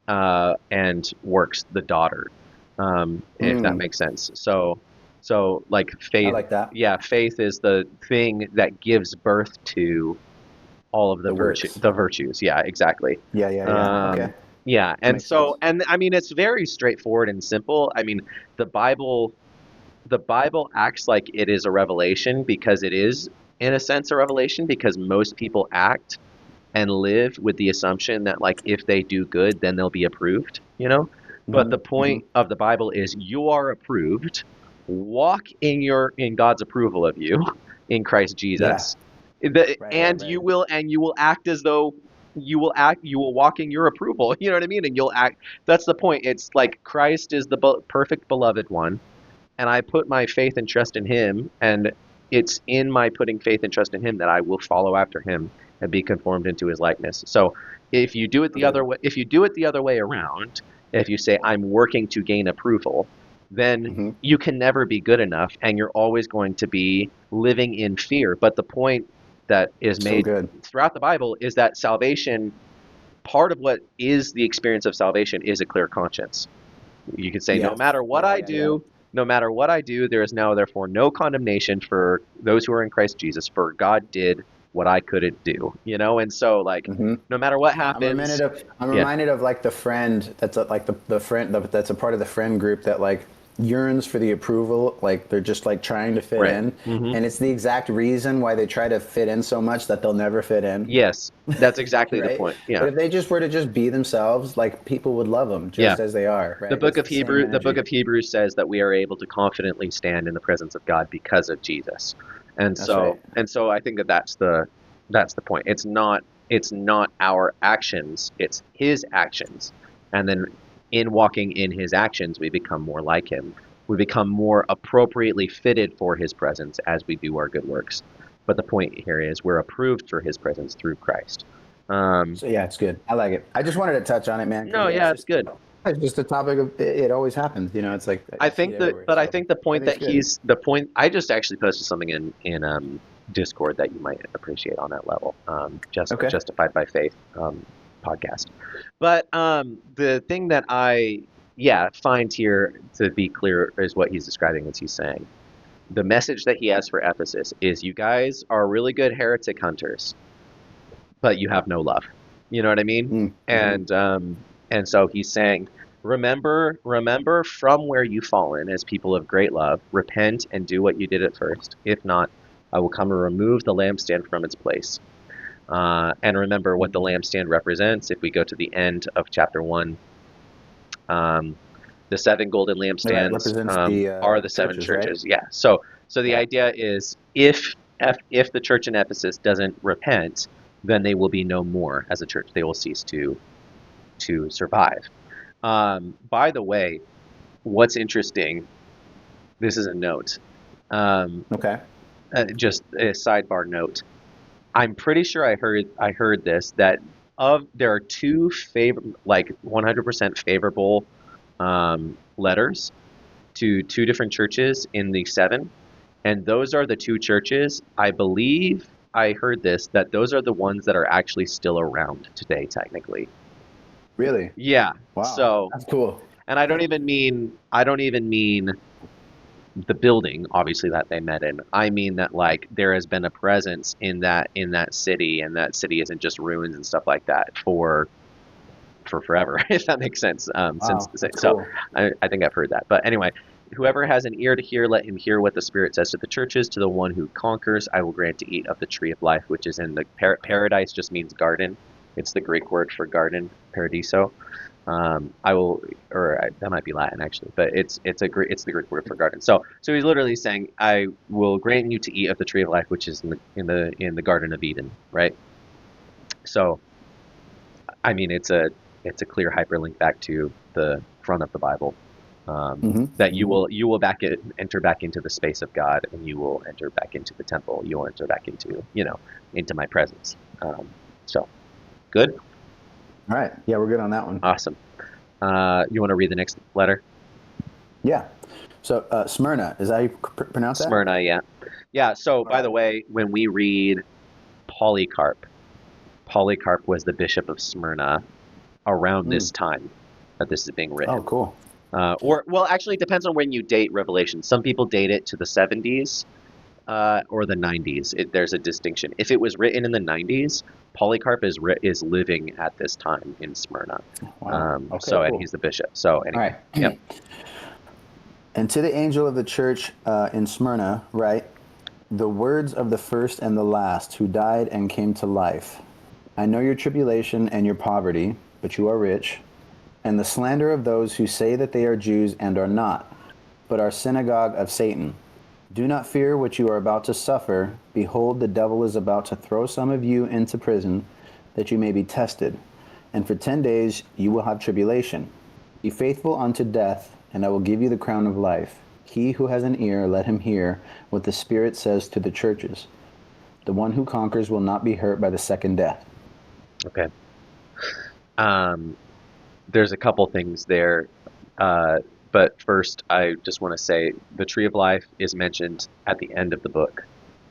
[SPEAKER 1] and works the daughter, if that
[SPEAKER 2] mm,
[SPEAKER 1] makes sense. So like
[SPEAKER 2] I
[SPEAKER 1] faith,
[SPEAKER 2] like that.
[SPEAKER 1] yeah, faith is the thing that gives birth to all of
[SPEAKER 2] The works.
[SPEAKER 1] the virtues. Yeah, exactly.
[SPEAKER 2] Yeah, yeah, yeah. Okay,
[SPEAKER 1] Um, yeah,
[SPEAKER 2] that
[SPEAKER 1] and
[SPEAKER 2] makes sense.
[SPEAKER 1] so, and I mean, it's very straightforward and simple. I mean, the Bible, the Bible acts like it is a revelation, because it is, in a sense, a revelation, because most people act and live with the assumption that, like, if they do good, then they'll be approved. But
[SPEAKER 2] Hmm.
[SPEAKER 1] the
[SPEAKER 2] Hmm.
[SPEAKER 1] point of the Bible is you are approved. Walk in God's approval of you in Christ
[SPEAKER 2] Yeah.
[SPEAKER 1] Jesus.
[SPEAKER 2] Right, right,
[SPEAKER 1] And
[SPEAKER 2] right.
[SPEAKER 1] you will act as though you will walk in your approval. You know what I mean? And you'll act. That's the point. It's like Christ is the perfect beloved one, and I put my faith and trust in him, and it's in my putting faith and trust in him that I will follow after him and be conformed into his likeness. So if you do it the other
[SPEAKER 2] Good.
[SPEAKER 1] way, if you do it the other way around, if you say I'm working to gain approval, then
[SPEAKER 2] Hmm.
[SPEAKER 1] you can never be good enough and you're always going to be living in fear. But the point that is
[SPEAKER 2] So
[SPEAKER 1] made
[SPEAKER 2] good.
[SPEAKER 1] throughout the Bible is that salvation, part of what is the experience of salvation is a clear conscience. You can say, no
[SPEAKER 2] Yes.
[SPEAKER 1] matter what
[SPEAKER 2] Yeah.
[SPEAKER 1] I
[SPEAKER 2] Yeah. Yeah.
[SPEAKER 1] do, no matter what I do, there is now therefore no condemnation for those who are in Christ Jesus, for God did what I couldn't do, And so, like,
[SPEAKER 2] Hmm.
[SPEAKER 1] no matter what
[SPEAKER 2] I'm reminded
[SPEAKER 1] happens,
[SPEAKER 2] of I'm
[SPEAKER 1] yeah,
[SPEAKER 2] reminded of like the friend that's like the friend that's a part of the friend group that like yearns for the approval, like they're just like trying to fit
[SPEAKER 1] right.
[SPEAKER 2] in,
[SPEAKER 1] Hmm.
[SPEAKER 2] and it's the exact reason why they try to fit in so much that they'll never fit in.
[SPEAKER 1] Yes, that's exactly the
[SPEAKER 2] Right?
[SPEAKER 1] point. Yeah,
[SPEAKER 2] But if they just were to just be themselves, like people would love them
[SPEAKER 1] yeah.
[SPEAKER 2] just as they are,
[SPEAKER 1] The
[SPEAKER 2] right?
[SPEAKER 1] book
[SPEAKER 2] It's
[SPEAKER 1] of
[SPEAKER 2] the same
[SPEAKER 1] Hebrew, the book
[SPEAKER 2] energy.
[SPEAKER 1] of Hebrews says that we are able to confidently stand in the presence of God because of Jesus, and
[SPEAKER 2] That's right.
[SPEAKER 1] I think that that's the point. It's not our actions, it's His actions, and then in walking in His actions, we become more like Him. We become more appropriately fitted for His presence as we do our good works. But the point here is we're approved for His presence through Christ. Um,
[SPEAKER 2] So yeah, it's good. I like it. I just wanted to touch on it, man, because
[SPEAKER 1] no,
[SPEAKER 2] yeah,
[SPEAKER 1] yeah, it's good.
[SPEAKER 2] it's just a topic of it always happens. It's like I
[SPEAKER 1] I
[SPEAKER 2] just see
[SPEAKER 1] think
[SPEAKER 2] it
[SPEAKER 1] that,
[SPEAKER 2] everywhere.
[SPEAKER 1] but I
[SPEAKER 2] So
[SPEAKER 1] think the
[SPEAKER 2] I
[SPEAKER 1] point
[SPEAKER 2] think
[SPEAKER 1] that
[SPEAKER 2] it's good.
[SPEAKER 1] I just actually posted something in Discord that you might appreciate on that level.
[SPEAKER 2] Okay.
[SPEAKER 1] Justified by Faith podcast. But the thing that I find here to be clear is what he's describing as he's saying. The message that he has for Ephesus is you guys are really good heretic hunters, but you have no love. You know what I mean?
[SPEAKER 2] Mm-hmm.
[SPEAKER 1] And so he's saying, remember from where you've fallen as people of great love, repent and do what you did at first. If not, I will come and remove the lampstand from its place. And remember what the lampstand represents. If we go to the end of chapter 1, um, the seven golden
[SPEAKER 2] All right.
[SPEAKER 1] lampstands
[SPEAKER 2] Represents
[SPEAKER 1] are
[SPEAKER 2] the
[SPEAKER 1] the seven
[SPEAKER 2] churches, right?
[SPEAKER 1] churches. Yeah. So the
[SPEAKER 2] Yeah.
[SPEAKER 1] idea is if the church in Ephesus doesn't repent, then they will be no more as a church. They will cease to survive. By the way, what's interesting? This is a note. Um,
[SPEAKER 2] Okay.
[SPEAKER 1] just a sidebar note. I'm pretty sure I heard this that there are two like 100% favorable letters to two different churches in the seven, and those are the two churches. I believe I heard this that those are the ones that are actually still around today, technically.
[SPEAKER 2] Really?
[SPEAKER 1] Yeah.
[SPEAKER 2] Wow.
[SPEAKER 1] So,
[SPEAKER 2] That's cool.
[SPEAKER 1] and I don't even mean the building, obviously, that they met in. I mean that like there has been a presence in that city, and that city isn't just ruins and stuff like that for forever, if that makes sense. Since
[SPEAKER 2] Wow. That's
[SPEAKER 1] so,
[SPEAKER 2] cool.
[SPEAKER 1] I think I've heard that. But anyway, whoever has an ear to hear, let him hear what the Spirit says to the churches. To the one who conquers, I will grant to eat of the tree of life, which is in the paradise. Just means garden. It's the Greek word for garden, paradiso. I will, that might be Latin actually, but it's the Greek word for garden. So he's literally saying, I will grant you to eat of the tree of life, which is in the Garden of Eden, right? So I mean, it's a clear hyperlink back to the front of the Bible,
[SPEAKER 2] Mm-hmm.
[SPEAKER 1] that you
[SPEAKER 2] Mm-hmm.
[SPEAKER 1] will enter back into the space of God, and you will enter back into the temple. You will enter back into my presence. So good,
[SPEAKER 2] All right. Yeah, we're good on that one.
[SPEAKER 1] awesome. You want to read the next letter?
[SPEAKER 2] Yeah. So Smyrna, is that how you pronounce that?
[SPEAKER 1] Smyrna, yeah, yeah. So
[SPEAKER 2] All
[SPEAKER 1] by the
[SPEAKER 2] right.
[SPEAKER 1] way, when we read Polycarp, Polycarp was the bishop of Smyrna around
[SPEAKER 2] Mm.
[SPEAKER 1] this time that this is being
[SPEAKER 2] Oh,
[SPEAKER 1] written.
[SPEAKER 2] cool.
[SPEAKER 1] Actually, it depends on when you date Revelation. Some people date it to the 70s or the 90s. There's a distinction. If it was written in the 90s, Polycarp is living at this time in Smyrna.
[SPEAKER 2] Wow. Okay,
[SPEAKER 1] And
[SPEAKER 2] cool.
[SPEAKER 1] he's the bishop. So
[SPEAKER 2] All
[SPEAKER 1] anyway,
[SPEAKER 2] right.
[SPEAKER 1] yep.
[SPEAKER 2] And to the angel of the church in Smyrna, write the words of the first and the last who died and came to life. I know your tribulation and your poverty, but you are rich, and the slander of those who say that they are Jews and are not, but are synagogue of Satan. Do not fear what you are about to suffer. Behold, the devil is about to throw some of you into prison, that you may be tested. And for 10 days you will have tribulation. Be faithful unto death, and I will give you the crown of life. He who has an ear, let him hear what the Spirit says to the churches. The one who conquers will not be hurt by the second death.
[SPEAKER 1] Okay. Um, there's a couple things there. Uh, but first, I just want to say the tree of life is mentioned at the end of the book,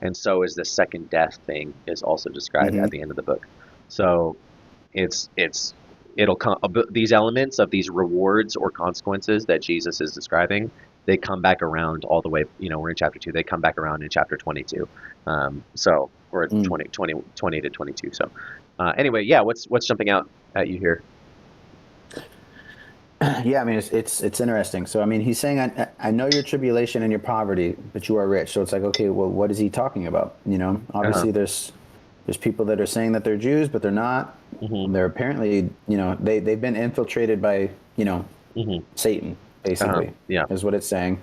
[SPEAKER 1] and so is the second death thing is also described
[SPEAKER 2] Mm-hmm.
[SPEAKER 1] at the end of the book. So it's it'll come these elements of these rewards or consequences that Jesus is describing. They come back around all the way. We're in chapter 2. They come back around in chapter 22. So or
[SPEAKER 2] Mm.
[SPEAKER 1] 20 to 22. So anyway, yeah. What's jumping out at you here?
[SPEAKER 2] Yeah, I mean it's interesting. So I mean he's saying I know your tribulation and your poverty, but you are rich. So it's like, okay, well, what is he talking about?
[SPEAKER 1] Uh-huh.
[SPEAKER 2] Obviously there's people that are saying that they're Jews, but they're not.
[SPEAKER 1] Hmm.
[SPEAKER 2] They're apparently, they've been infiltrated by,
[SPEAKER 1] Hmm.
[SPEAKER 2] Satan,
[SPEAKER 1] Uh-huh.
[SPEAKER 2] basically,
[SPEAKER 1] Yeah.
[SPEAKER 2] is what it's saying.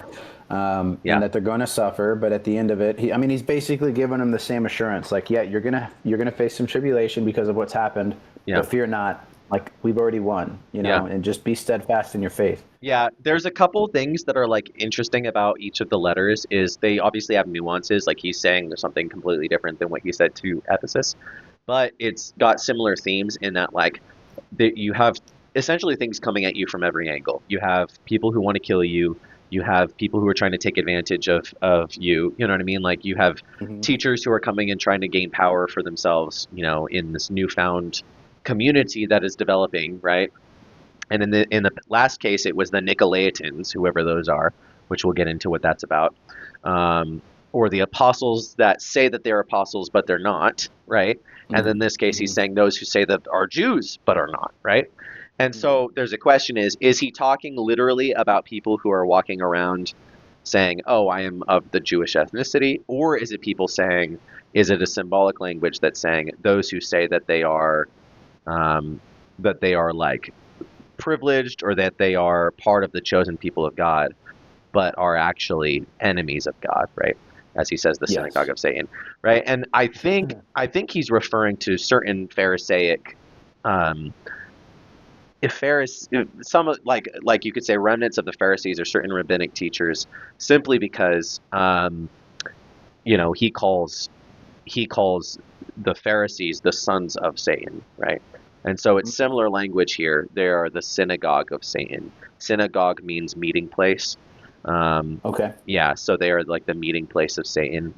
[SPEAKER 2] And
[SPEAKER 1] Yeah.
[SPEAKER 2] that they're going to suffer, but at the end of it, he's basically giving them the same assurance, like, yeah, you're gonna face some tribulation because of what's happened,
[SPEAKER 1] Yeah.
[SPEAKER 2] but fear not, like we've already won,
[SPEAKER 1] Yeah.
[SPEAKER 2] and just be steadfast in your faith.
[SPEAKER 1] Yeah, there's a couple things that are like interesting about each of the letters is they obviously have nuances. Like he's saying there's something completely different than what he said to Ephesus, but it's got similar themes in that like that you have essentially things coming at you from every angle. You have people who want to kill you. You have people who are trying to take advantage of you. You know what I mean? Like you have
[SPEAKER 2] Mm-hmm.
[SPEAKER 1] teachers who are coming and trying to gain power for themselves. In this newfound community that is developing, right? And in the last case, it was the Nicolaitans, whoever those are, which we'll get into what that's about, um, or the apostles that say that they're apostles but they're not, right? And in this case, he's
[SPEAKER 2] Mm-hmm.
[SPEAKER 1] saying those who say that are Jews but are not, right? And
[SPEAKER 2] Mm-hmm.
[SPEAKER 1] so there's a question: is he talking literally about people who are walking around saying, "Oh, I am of the Jewish ethnicity," or is it people saying, is it a symbolic language that's saying those who say um, that they are like privileged or that they are part of the chosen people of God, but are actually enemies of God, right? As he says, the synagogue
[SPEAKER 2] Yes.
[SPEAKER 1] of Satan, right? And I think he's referring to certain Pharisaic, um, if some like you could say remnants of the Pharisees or certain rabbinic teachers, simply because he calls the Pharisees the sons of Satan, right? And so it's similar language here. They are the synagogue of Satan. Synagogue means meeting place. Um,
[SPEAKER 2] Okay.
[SPEAKER 1] yeah, so they are like the meeting place of Satan.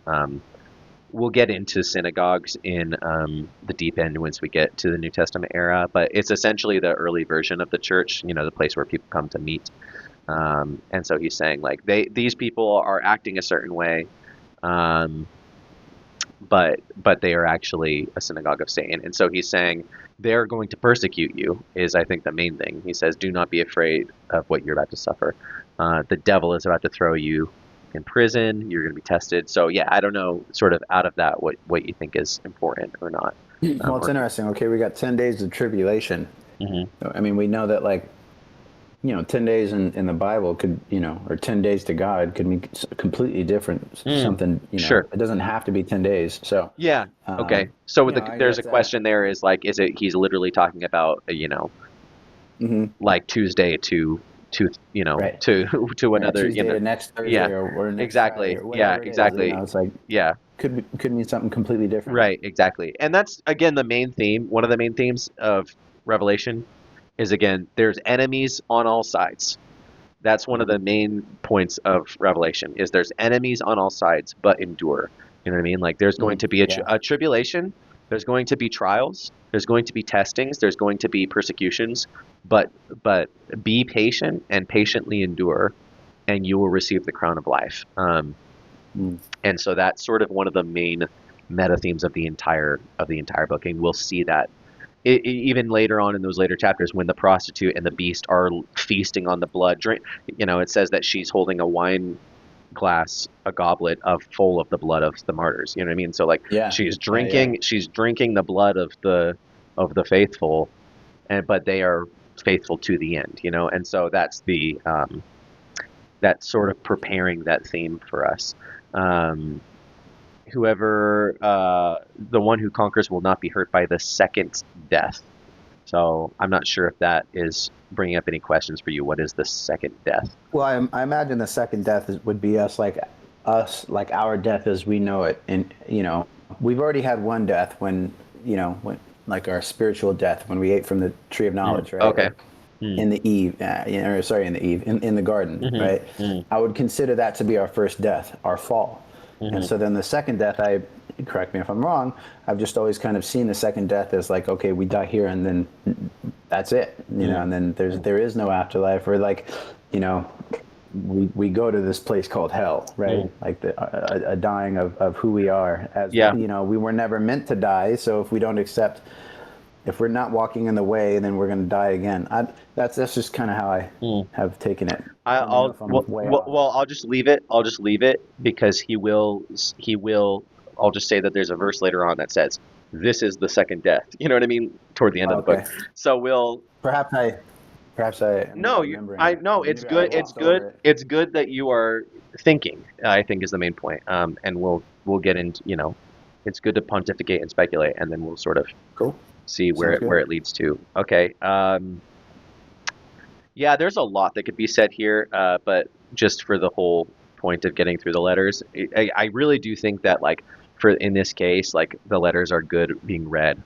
[SPEAKER 1] We'll get into synagogues in the deep end once we get to the New Testament era, but it's essentially the early version of the church. The place where people come to meet. And so he's saying like these people are acting a certain way. Um, but they are actually a synagogue of Satan. And so he's saying they're going to persecute you is I think the main thing. He says, do not be afraid of what you're about to suffer. The devil is about to throw you in prison. You're going to be tested. So yeah, I don't know sort of out of that what you think is important or not.
[SPEAKER 2] Well, it's
[SPEAKER 1] Or
[SPEAKER 2] interesting. Okay, we got 10 days of tribulation.
[SPEAKER 1] mhm.
[SPEAKER 2] I mean, we know that, like, 10 days in the Bible could, or 10 days to God could mean completely different
[SPEAKER 1] Mm,
[SPEAKER 2] something,
[SPEAKER 1] sure.
[SPEAKER 2] it doesn't have to be 10 days. So,
[SPEAKER 1] Yeah. Okay. So
[SPEAKER 2] I
[SPEAKER 1] there's
[SPEAKER 2] get
[SPEAKER 1] a
[SPEAKER 2] that.
[SPEAKER 1] question there is like, is it he's literally talking about,
[SPEAKER 2] Hmm.
[SPEAKER 1] like Tuesday to
[SPEAKER 2] Right.
[SPEAKER 1] to
[SPEAKER 2] Right.
[SPEAKER 1] another,
[SPEAKER 2] Tuesday to next
[SPEAKER 1] yeah,
[SPEAKER 2] Thursday or next Friday
[SPEAKER 1] exactly,
[SPEAKER 2] or
[SPEAKER 1] yeah,
[SPEAKER 2] whatever it is,
[SPEAKER 1] exactly,
[SPEAKER 2] it's like,
[SPEAKER 1] yeah,
[SPEAKER 2] could mean something completely different.
[SPEAKER 1] right, exactly. And that's again the main theme. One of the main themes of Revelation is again there's enemies on all sides. That's one of
[SPEAKER 2] Hmm.
[SPEAKER 1] the main points of Revelation is there's enemies on all sides, but endure. You know what I mean? Like there's going
[SPEAKER 2] Mm,
[SPEAKER 1] to be
[SPEAKER 2] yeah.
[SPEAKER 1] a tribulation, there's going to be trials, there's going to be testings, there's going to be persecutions, but but be patient and patiently endure, and you will receive the crown of life.
[SPEAKER 2] Mm,
[SPEAKER 1] And so that's sort of one of the main meta themes of the entire book, and we'll see that even later on in those later chapters when the prostitute and the beast are feasting on the blood drink. It says that she's holding a wine glass, a goblet of full of the blood of the martyrs. You know what I mean? So like
[SPEAKER 2] yeah.
[SPEAKER 1] she's
[SPEAKER 2] Yeah. Yeah.
[SPEAKER 1] drinking the blood of the faithful, and but they are faithful to the end. And so that's sort of preparing that theme for us. Um, Whoever the one who conquers will not be hurt by the second death. So I'm not sure if that is bringing up any questions for you. What is the second death?
[SPEAKER 2] Well, I imagine the second death would be us like our death as we know it, and we've already had one death when like our spiritual death when we ate from the tree of knowledge, right?
[SPEAKER 1] Okay.
[SPEAKER 2] Like
[SPEAKER 1] Mm,
[SPEAKER 2] in the Eve, sorry, in the Eve, in the garden,
[SPEAKER 1] hmm
[SPEAKER 2] right?
[SPEAKER 1] mm,
[SPEAKER 2] I would consider that to be our first death, our fall. And
[SPEAKER 1] hmm
[SPEAKER 2] so then the second death, correct me if I'm wrong, I've just always kind of seen the second death as like, okay, we die here and then that's it,
[SPEAKER 1] mm,
[SPEAKER 2] and then
[SPEAKER 1] mm,
[SPEAKER 2] there is no afterlife, or like, you know, we go to this place called hell, right?
[SPEAKER 1] mm.
[SPEAKER 2] Like a dying of who we are as,
[SPEAKER 1] Yeah.
[SPEAKER 2] we were never meant to die. So if we don't accept, if we're not walking in the way, then we're going to die again. That's just kind of how I
[SPEAKER 1] Mm.
[SPEAKER 2] have taken it.
[SPEAKER 1] I,
[SPEAKER 2] Let me know
[SPEAKER 1] I'll
[SPEAKER 2] if I'm way off.
[SPEAKER 1] I'll just leave it. I'll just leave it because he will. I'll just say that there's a verse later on that says this is the second death. You know what I mean? Toward the end of the book.
[SPEAKER 2] Okay.
[SPEAKER 1] So we'll
[SPEAKER 2] Perhaps I am
[SPEAKER 1] no.
[SPEAKER 2] not
[SPEAKER 1] You
[SPEAKER 2] remembering
[SPEAKER 1] I
[SPEAKER 2] it,
[SPEAKER 1] no.
[SPEAKER 2] or
[SPEAKER 1] It's
[SPEAKER 2] maybe I
[SPEAKER 1] good. It's
[SPEAKER 2] glossed
[SPEAKER 1] good.
[SPEAKER 2] over it.
[SPEAKER 1] It's good that you are thinking. I think is the main point. And we'll get into it's good to pontificate and speculate, and then we'll sort of
[SPEAKER 2] Cool.
[SPEAKER 1] see
[SPEAKER 2] Sounds
[SPEAKER 1] where
[SPEAKER 2] good.
[SPEAKER 1] it leads to. Okay. Yeah, there's a lot that could be said here, but just for the whole point of getting through the letters, I really do think that like for in this case, like the letters are good being read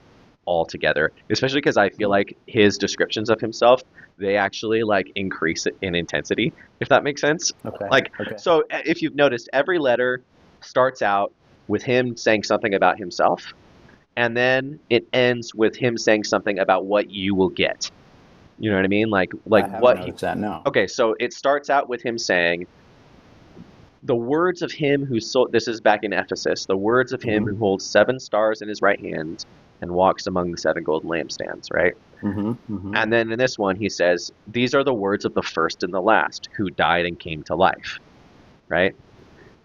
[SPEAKER 1] all together, especially because I feel
[SPEAKER 2] Mm.
[SPEAKER 1] like his descriptions of himself they actually like increase in intensity, if that makes sense.
[SPEAKER 2] Okay.
[SPEAKER 1] Like
[SPEAKER 2] Okay.
[SPEAKER 1] so, if you've noticed, every letter starts out with him saying something about himself, and then it ends with him saying something about what you will get. You know what I mean? Like
[SPEAKER 2] I haven't
[SPEAKER 1] what he
[SPEAKER 2] noticed that. No.
[SPEAKER 1] Okay, so it starts out with him saying, "The words of him who sold." This is back in Ephesus. The words of him
[SPEAKER 2] Mm-hmm.
[SPEAKER 1] who holds 7 stars in his right hand and walks among the 7 golden lampstands. Right,
[SPEAKER 2] Mm-hmm. Mm-hmm.
[SPEAKER 1] and then in this one he says, "These are the words of the first and the last, who died and came to life." Right,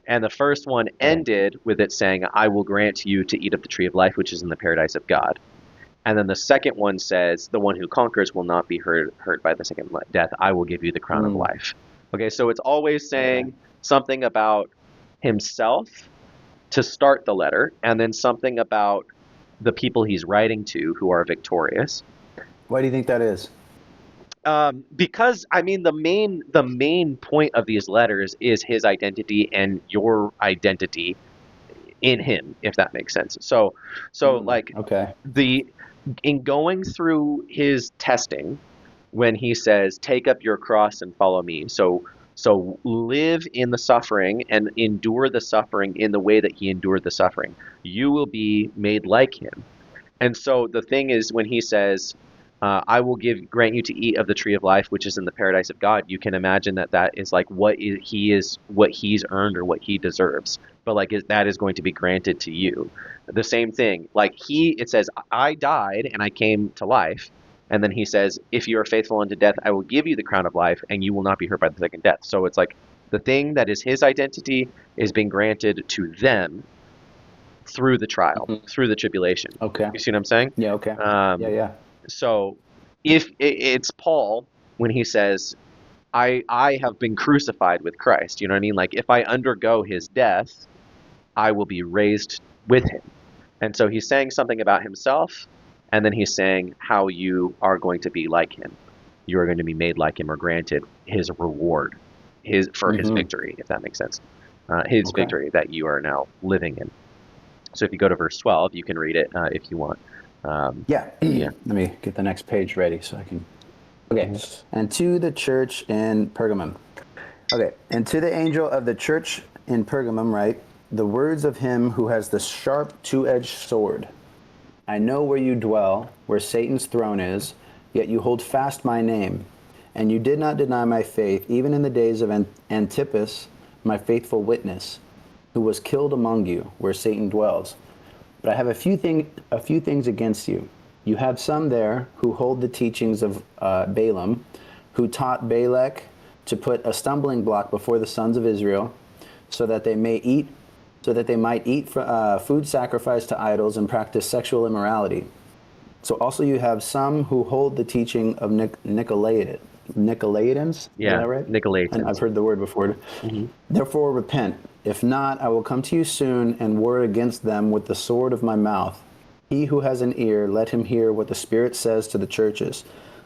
[SPEAKER 1] and the first one
[SPEAKER 2] Right.
[SPEAKER 1] ended with it saying, "I will grant you to eat of the tree of life, which is in the paradise of God." And then the second one says, "The one who conquers will not be hurt by the second death. I will give you the crown of
[SPEAKER 2] Mm.
[SPEAKER 1] life." Okay, so it's always
[SPEAKER 2] Okay.
[SPEAKER 1] saying something about himself to start the letter, and then something about the people he's writing to who are victorious.
[SPEAKER 2] Why do you think that is?
[SPEAKER 1] Because I mean, the main point of these letters is his identity and your identity in him, if that makes sense. So
[SPEAKER 2] Mm.
[SPEAKER 1] like
[SPEAKER 2] Okay.
[SPEAKER 1] the in going through his testing when he says take up your cross and follow me, so live in the suffering and endure the suffering in the way that he endured the suffering, you will be made like him. And so the thing is, when he says, "I will grant you to eat of the tree of life, which is in the paradise of God," you can imagine that that is like what he's earned or what he deserves. But like that is going to be granted to you. The same thing, like it says, "I died and I came to life," and then he says, "If you are faithful unto death, I will give you the crown of life, and you will not be hurt by the second death." So it's like the thing that is his identity is being granted to them through the trial,
[SPEAKER 2] Mm-hmm.
[SPEAKER 1] through the tribulation.
[SPEAKER 2] Okay.
[SPEAKER 1] You see what I'm saying?
[SPEAKER 2] Yeah. Okay. Yeah.
[SPEAKER 1] Um,
[SPEAKER 2] Yeah.
[SPEAKER 1] so if it's Paul when he says, I have been crucified with Christ, you know what I mean? Like if I undergo his death, I will be raised with him. And so he's saying something about himself, and then he's saying how you are going to be like him. You are going to be made like him or granted his reward, his
[SPEAKER 2] Mm-hmm.
[SPEAKER 1] victory, if that makes sense. His
[SPEAKER 2] Okay.
[SPEAKER 1] victory that you are now living in. So if you go to verse 12, you can read it if you want.
[SPEAKER 2] Yeah.
[SPEAKER 1] Yeah.
[SPEAKER 2] Let me get the next page ready so I can. Okay.
[SPEAKER 1] Mhm.
[SPEAKER 2] And to the church in Pergamum. Okay. And to the angel of the church in Pergamum, write the words of him who has the sharp two-edged sword. I know where you dwell, where Satan's throne is, yet you hold fast my name. And you did not deny my faith, even in the days of Antipas, my faithful witness, who was killed among you, where Satan dwells. But I have a few things against you. You have some there who hold the teachings of Balaam, who taught Balak to put a stumbling block before the sons of Israel, so that they may eat, so that they might eat food sacrificed to idols and practice sexual immorality. So also you have some who hold the teaching of Nicolaitans. Is
[SPEAKER 1] Yeah.
[SPEAKER 2] that right? And I've
[SPEAKER 1] Nicolaitans.
[SPEAKER 2] heard the word before.
[SPEAKER 1] Hmm.
[SPEAKER 2] Therefore repent. If not, I will come to you soon and war against them with the sword of my mouth. He who has an ear, let him hear what the Spirit says to the churches.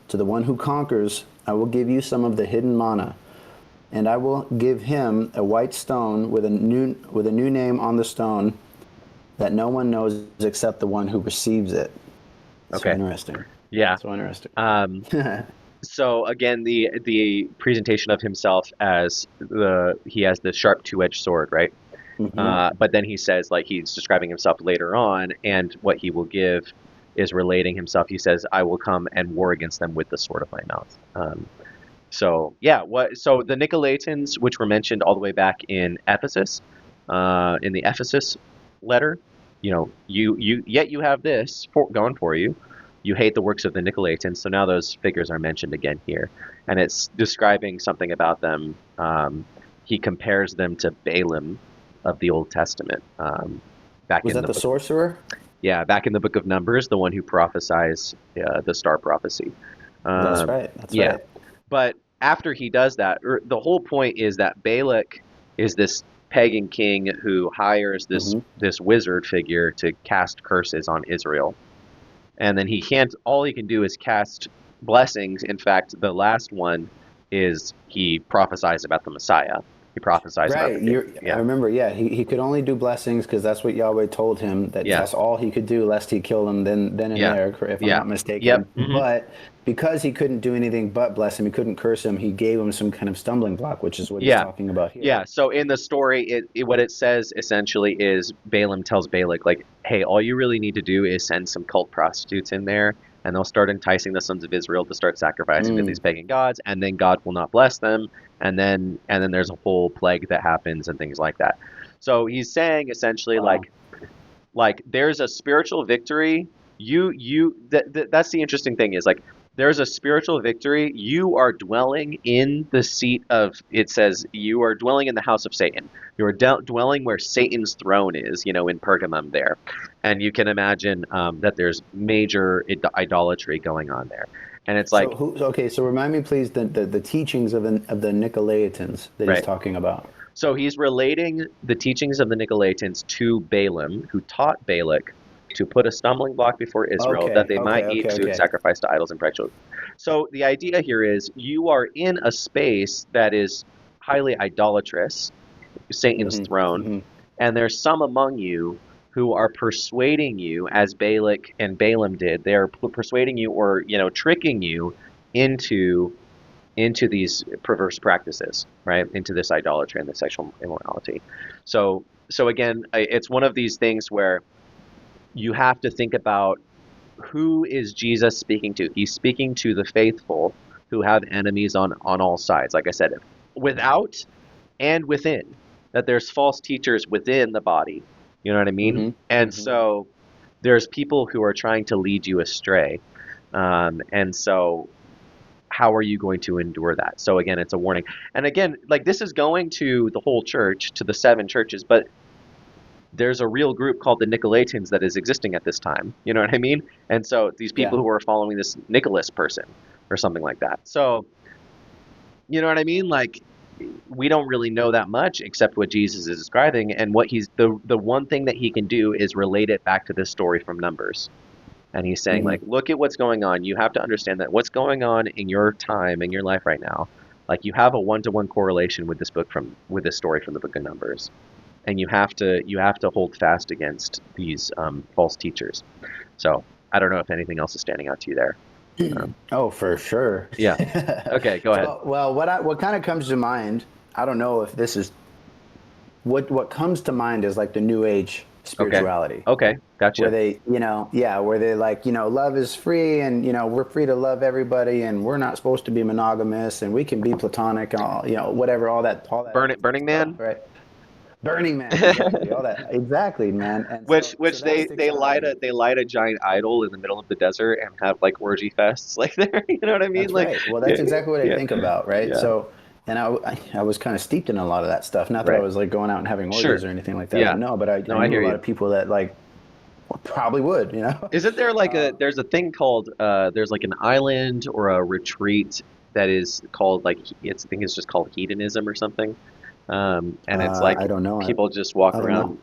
[SPEAKER 2] To the one who conquers, I will give you some of the hidden manna, and I will give him a white stone with a new name on the stone that no one knows except the one who receives it. So
[SPEAKER 1] Okay.
[SPEAKER 2] interesting.
[SPEAKER 1] Yeah.
[SPEAKER 2] So interesting.
[SPEAKER 1] Um, so again, the presentation of himself as he has the sharp two-edged sword, right?
[SPEAKER 2] Hmm.
[SPEAKER 1] But then he says, like, he's describing himself later on, and what he will give is relating himself. He says, "I will come and war against them with the sword of my mouth." So yeah, so the Nicolaitans, which were mentioned all the way back in Ephesus, in the Ephesus letter, yet you have this going for you. You hate the works of the Nicolaitans, so now those figures are mentioned again here, and it's describing something about them. He compares them to Balaam of the Old Testament. Back
[SPEAKER 2] Was
[SPEAKER 1] in
[SPEAKER 2] that
[SPEAKER 1] the
[SPEAKER 2] the
[SPEAKER 1] book,
[SPEAKER 2] sorcerer?
[SPEAKER 1] yeah, back in the book of Numbers, the one who prophesies the star prophecy.
[SPEAKER 2] That's
[SPEAKER 1] Um,
[SPEAKER 2] right. That's
[SPEAKER 1] yeah,
[SPEAKER 2] right.
[SPEAKER 1] but after he does that, the whole point is that Balak is this pagan king who hires
[SPEAKER 2] Hmm.
[SPEAKER 1] this wizard figure to cast curses on Israel, and then he can't. All he can do is cast blessings. In fact, the last one is he prophesies about the Messiah. He prophesies about
[SPEAKER 2] Right.
[SPEAKER 1] the king.
[SPEAKER 2] I
[SPEAKER 1] Yeah,
[SPEAKER 2] remember. Yeah, he could only do blessings because that's what Yahweh told him.
[SPEAKER 1] yeah,
[SPEAKER 2] That's all he could do, lest he kill him. Then and
[SPEAKER 1] yeah,
[SPEAKER 2] there, if I'm
[SPEAKER 1] yeah.
[SPEAKER 2] not
[SPEAKER 1] Yep.
[SPEAKER 2] mistaken.
[SPEAKER 1] Hmm.
[SPEAKER 2] But because he couldn't do anything but bless him, he couldn't curse him. He gave him some kind of stumbling block, which is what he's
[SPEAKER 1] Yeah.
[SPEAKER 2] talking about here.
[SPEAKER 1] Yeah, so in the story, what it says essentially is Balaam tells Balak, like, hey, all you really need to do is send some cult prostitutes in there, and they'll start enticing the sons of Israel to start sacrificing to these
[SPEAKER 2] Mm.
[SPEAKER 1] pagan gods, and then God will not bless them, and then there's a whole plague that happens and things like that. So he's saying essentially
[SPEAKER 2] Wow.
[SPEAKER 1] like there's a spiritual victory. That's the interesting thing is like there's a spiritual victory. You are dwelling in the seat of, it says you are dwelling in the house of Satan. You are dwelling where Satan's throne is, in Pergamum there, and you can imagine that there's major idolatry going on there, and it's
[SPEAKER 2] So
[SPEAKER 1] like,
[SPEAKER 2] who? Okay. So remind me, please, the teachings of the Nicolaitans that he's
[SPEAKER 1] right.
[SPEAKER 2] talking about.
[SPEAKER 1] So he's relating the teachings of the Nicolaitans to Balaam, who taught Balak to put a stumbling block before Israel that
[SPEAKER 2] Okay.
[SPEAKER 1] they
[SPEAKER 2] Okay.
[SPEAKER 1] might eat
[SPEAKER 2] Okay.
[SPEAKER 1] food
[SPEAKER 2] Okay.
[SPEAKER 1] sacrificed to idols and precious. So the idea here is you are in a space that is highly idolatrous, Satan's
[SPEAKER 2] Hmm.
[SPEAKER 1] throne,
[SPEAKER 2] Hmm.
[SPEAKER 1] and there's some among you who are persuading you, as Balak and Balaam did. They are persuading you, or tricking you into these perverse practices, right? Into this idolatry and this sexual immorality. So again, it's one of these things where you have to think about, who is Jesus speaking to? He's speaking to the faithful who have enemies on all sides. Like I said, without and within, that there's false teachers within the body. You know what I mean?
[SPEAKER 2] Hmm.
[SPEAKER 1] And
[SPEAKER 2] Hmm.
[SPEAKER 1] so there's people who are trying to lead you astray. And so how are you going to endure that? So again, it's a warning. And again, like, this is going to the whole church, to the seven churches, but there's a real group called the Nicolaitans that is existing at this time. You know what I mean? And so these people
[SPEAKER 2] Yeah.
[SPEAKER 1] who are following this Nicholas person or something like that. So, you know what I mean? Like, we don't really know that much except what Jesus is describing, and what he's the one thing that he can do is relate it back to this story from Numbers. And he's saying,
[SPEAKER 2] Hmm.
[SPEAKER 1] like, look at what's going on. You have to understand that what's going on in your time, in your life right now, like, you have a one-to-one correlation with this story from the book of Numbers, and you have to hold fast against these false teachers. So I don't know if anything else is standing out to you there.
[SPEAKER 2] Oh, for sure.
[SPEAKER 1] Yeah. Okay, go ahead.
[SPEAKER 2] So, well, what kind of comes to mind? I don't know if this is what comes to mind is like the New Age
[SPEAKER 1] Okay.
[SPEAKER 2] spirituality,
[SPEAKER 1] Okay.
[SPEAKER 2] where
[SPEAKER 1] Gotcha.
[SPEAKER 2] they, yeah, where they like, love is free, and we're free to love everybody, and we're not supposed to be monogamous, and we can be platonic, and all, whatever, all that
[SPEAKER 1] Burning
[SPEAKER 2] stuff,
[SPEAKER 1] Man.
[SPEAKER 2] right? Burning Man, exactly, all that, exactly, man. And
[SPEAKER 1] which
[SPEAKER 2] so
[SPEAKER 1] which
[SPEAKER 2] that
[SPEAKER 1] they
[SPEAKER 2] sticks
[SPEAKER 1] they
[SPEAKER 2] out to
[SPEAKER 1] light a
[SPEAKER 2] me.
[SPEAKER 1] they light a giant idol in the middle of the desert and have like orgy fests like there. You know what I mean?
[SPEAKER 2] That's
[SPEAKER 1] Like,
[SPEAKER 2] right. Well,
[SPEAKER 1] yeah,
[SPEAKER 2] that's exactly what I
[SPEAKER 1] yeah,
[SPEAKER 2] think about, right?
[SPEAKER 1] yeah.
[SPEAKER 2] So, and I was kind of steeped in a lot of that stuff. Not that I
[SPEAKER 1] Right.
[SPEAKER 2] was like going out and having
[SPEAKER 1] Sure.
[SPEAKER 2] orgies or anything like that, but
[SPEAKER 1] Yeah.
[SPEAKER 2] no, but
[SPEAKER 1] No,
[SPEAKER 2] I
[SPEAKER 1] I
[SPEAKER 2] knew
[SPEAKER 1] hear
[SPEAKER 2] a lot
[SPEAKER 1] you.
[SPEAKER 2] of people that like probably would.
[SPEAKER 1] Isn't there like
[SPEAKER 2] Um,
[SPEAKER 1] there's a thing called there's like an island or a retreat that is called, like, I think it's just called hedonism or something. And it's like
[SPEAKER 2] I don't know.
[SPEAKER 1] people just walk
[SPEAKER 2] I don't know.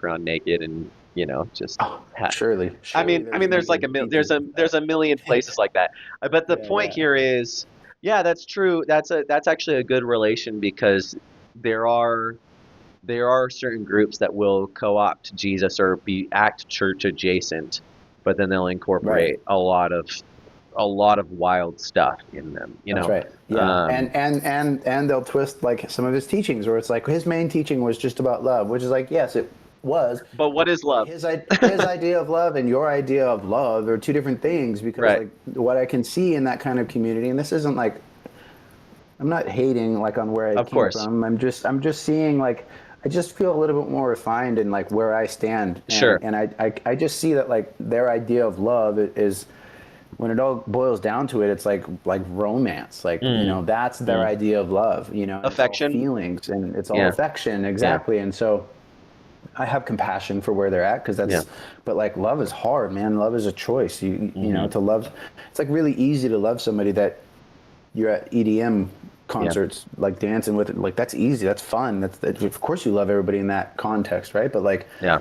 [SPEAKER 1] around naked and just
[SPEAKER 2] Oh,
[SPEAKER 1] ha-
[SPEAKER 2] surely,
[SPEAKER 1] I
[SPEAKER 2] surely
[SPEAKER 1] mean,
[SPEAKER 2] there's
[SPEAKER 1] there's like
[SPEAKER 2] amazing teaching.
[SPEAKER 1] there's a million places like that. But the
[SPEAKER 2] Yeah,
[SPEAKER 1] point
[SPEAKER 2] yeah,
[SPEAKER 1] here is, yeah, that's true. That's actually a good relation because there are there are certain groups that will co-opt Jesus or be act church adjacent, but then they'll
[SPEAKER 2] right.
[SPEAKER 1] incorporate a lot of wild stuff in them,
[SPEAKER 2] That's right. Yeah,
[SPEAKER 1] Um,
[SPEAKER 2] and they'll twist like some of his teachings, where it's like his main teaching was just about love, which is like, yes, it was,
[SPEAKER 1] but what is
[SPEAKER 2] but
[SPEAKER 1] love?
[SPEAKER 2] his idea of love and your idea of love are two different things. Because
[SPEAKER 1] Right.
[SPEAKER 2] like what I can see in that kind of community, and this isn't like, I'm not hating like on where I
[SPEAKER 1] Of
[SPEAKER 2] came
[SPEAKER 1] course.
[SPEAKER 2] from. I'm just seeing like, I just feel a little bit more refined in like where I stand, and
[SPEAKER 1] Sure.
[SPEAKER 2] I just see that like their idea of love is, when it all boils down to it, it's like romance. Like,
[SPEAKER 1] Mm,
[SPEAKER 2] that's their
[SPEAKER 1] mm.
[SPEAKER 2] idea of love, and it's all
[SPEAKER 1] Affection.
[SPEAKER 2] feelings and it's all
[SPEAKER 1] Yeah.
[SPEAKER 2] affection,
[SPEAKER 1] Yeah.
[SPEAKER 2] exactly. And so I have compassion for where they're at, because
[SPEAKER 1] Yeah.
[SPEAKER 2] but like love is hard, man. Love is a choice.
[SPEAKER 1] Hmm.
[SPEAKER 2] To love, it's like really easy to love somebody that you're at EDM
[SPEAKER 1] Yeah.
[SPEAKER 2] concerts, like dancing with it. Like that's easy. That's fun. Of course you love everybody in that context, right? But
[SPEAKER 1] Yeah.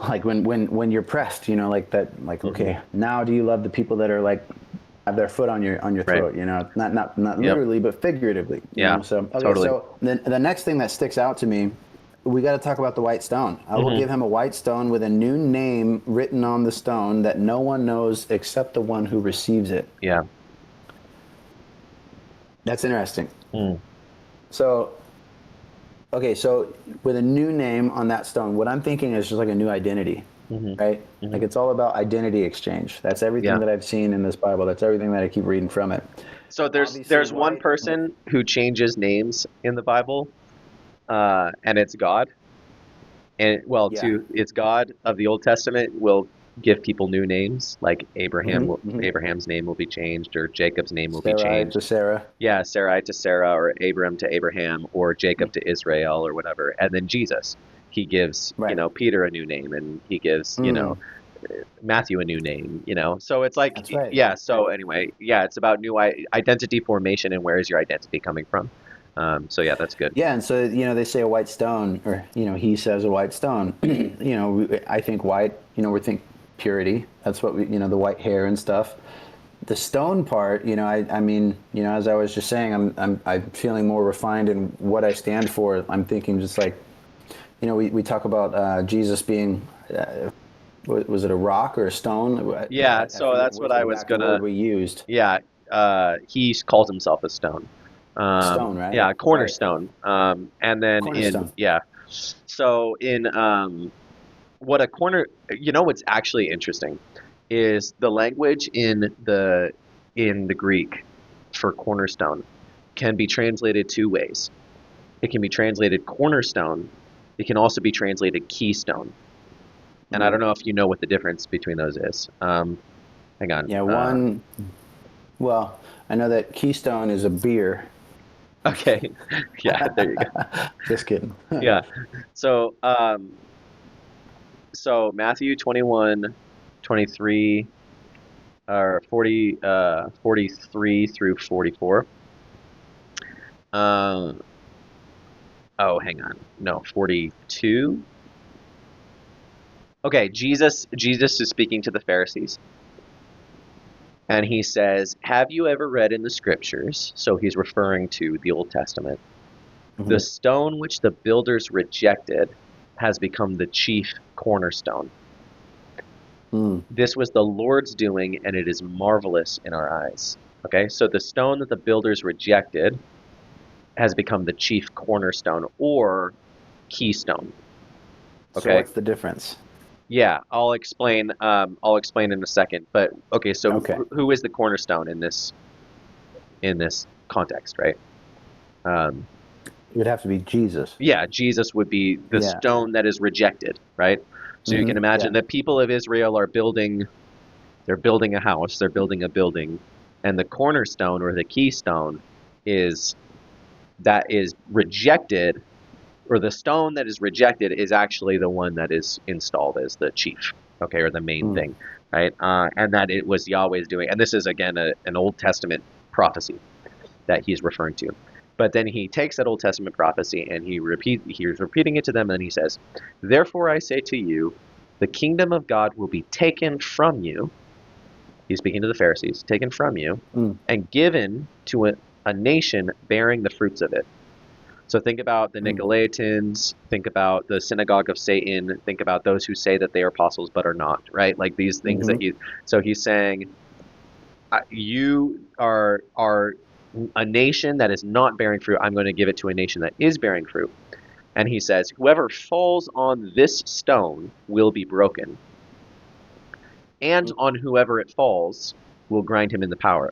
[SPEAKER 2] like when you're pressed, like that, like,
[SPEAKER 1] Hmm.
[SPEAKER 2] okay, now do you love the people that are like have their foot on your
[SPEAKER 1] Right.
[SPEAKER 2] throat, not
[SPEAKER 1] Yep.
[SPEAKER 2] literally but figuratively,
[SPEAKER 1] Yeah.
[SPEAKER 2] so okay,
[SPEAKER 1] Totally.
[SPEAKER 2] so then the next thing that sticks out to me, we got to talk about the white stone. I will
[SPEAKER 1] Hmm.
[SPEAKER 2] give him a white stone with a new name written on the stone that no one knows except the one who receives it.
[SPEAKER 1] Yeah.
[SPEAKER 2] That's interesting.
[SPEAKER 1] Mm.
[SPEAKER 2] So okay, so with a new name on that stone, what I'm thinking is just like a new identity,
[SPEAKER 1] Hmm.
[SPEAKER 2] right?
[SPEAKER 1] Hmm.
[SPEAKER 2] Like it's all about identity exchange. That's everything
[SPEAKER 1] Yeah.
[SPEAKER 2] that I've seen in this Bible. That's everything that I keep reading from it.
[SPEAKER 1] So
[SPEAKER 2] Obviously,
[SPEAKER 1] there's one
[SPEAKER 2] white.
[SPEAKER 1] person who changes names in the Bible, and it's God. And well,
[SPEAKER 2] Yeah.
[SPEAKER 1] it's God of the Old Testament will give people new names, like
[SPEAKER 2] Mm-hmm.
[SPEAKER 1] Abraham's name will be changed, or Jacob's name will be
[SPEAKER 2] Sarai to
[SPEAKER 1] changed.
[SPEAKER 2] Sarah.
[SPEAKER 1] Yeah, Sarai to Sarah, or Abram to Abraham, or Jacob to Israel, or whatever. And then Jesus, he gives,
[SPEAKER 2] Right.
[SPEAKER 1] Peter a new name, and he gives,
[SPEAKER 2] Mm,
[SPEAKER 1] Matthew a new name. So it's like,
[SPEAKER 2] that's right.
[SPEAKER 1] yeah. So anyway, yeah, it's about new identity formation and where is your identity coming from. So yeah, that's good.
[SPEAKER 2] Yeah, and so they say a white stone, or he says a white stone. I think white. We think purity. That's what the white hair and stuff. The stone part, I mean, as I was just saying, I'm feeling more refined in what I stand for. I'm thinking just like, we talk about Jesus being, was it a rock or a stone?
[SPEAKER 1] Yeah,
[SPEAKER 2] I
[SPEAKER 1] so
[SPEAKER 2] forget
[SPEAKER 1] that's what
[SPEAKER 2] what's the
[SPEAKER 1] I was
[SPEAKER 2] exact word
[SPEAKER 1] gonna.
[SPEAKER 2] we used.
[SPEAKER 1] Yeah, he calls himself a stone.
[SPEAKER 2] Stone, right?
[SPEAKER 1] Yeah,
[SPEAKER 2] Right.
[SPEAKER 1] cornerstone. And then
[SPEAKER 2] Cornerstone.
[SPEAKER 1] yeah, so in what a corner, what's actually interesting is the language in the Greek for cornerstone can be translated two ways. It can be translated cornerstone. It can also be translated keystone. And I
[SPEAKER 2] Mm.
[SPEAKER 1] don't know if you know what the difference between those is. Hang on.
[SPEAKER 2] Yeah, one. Well, I know that Keystone is a beer.
[SPEAKER 1] Okay. Yeah, there you go.
[SPEAKER 2] Just kidding.
[SPEAKER 1] Yeah. So, Matthew 21, 23, or 40, 43 through 44. Um, oh, hang on. No, 42. Okay, Jesus is speaking to the Pharisees. And he says, "Have you ever read in the scriptures?" So he's referring to the Old Testament. "The
[SPEAKER 2] Hmm.
[SPEAKER 1] stone which the builders rejected has become the chief cornerstone.
[SPEAKER 2] Mm.
[SPEAKER 1] This was the Lord's doing, and it is marvelous in our eyes." Okay, so the stone that the builders rejected has become the chief cornerstone or keystone.
[SPEAKER 2] So
[SPEAKER 1] Okay,
[SPEAKER 2] what's the difference?
[SPEAKER 1] yeah, I'll explain. I'll explain in a second. But okay, so
[SPEAKER 2] Okay.
[SPEAKER 1] who is the cornerstone in this context, right? Um,
[SPEAKER 2] It would have to be Jesus.
[SPEAKER 1] yeah, Jesus would be the
[SPEAKER 2] Yeah.
[SPEAKER 1] stone that is rejected, right? So you
[SPEAKER 2] Hmm.
[SPEAKER 1] can imagine
[SPEAKER 2] Yeah.
[SPEAKER 1] the people of Israel are they're building a house, they're building a building, and the cornerstone or the keystone is that is rejected, or the stone that is rejected is actually the one that is installed as the chief, okay, or the main
[SPEAKER 2] Mm.
[SPEAKER 1] thing, right? And that it was Yahweh's doing. And this is again an Old Testament prophecy that he's referring to. But then he takes that Old Testament prophecy and he's repeating it to them, and he says, "Therefore I say to you, the kingdom of God will be taken from you. He's speaking to the Pharisees, taken from you, and given to a nation bearing the fruits of it. So think about the Nicolaitans, think about the synagogue of Satan, think about those who say that they are apostles but are not, right? Like these things that so he's saying, you are a nation that is not bearing fruit. I'm going to give it to a nation that is bearing fruit. And he says, whoever falls on this stone will be broken. And on whoever it falls will grind him in the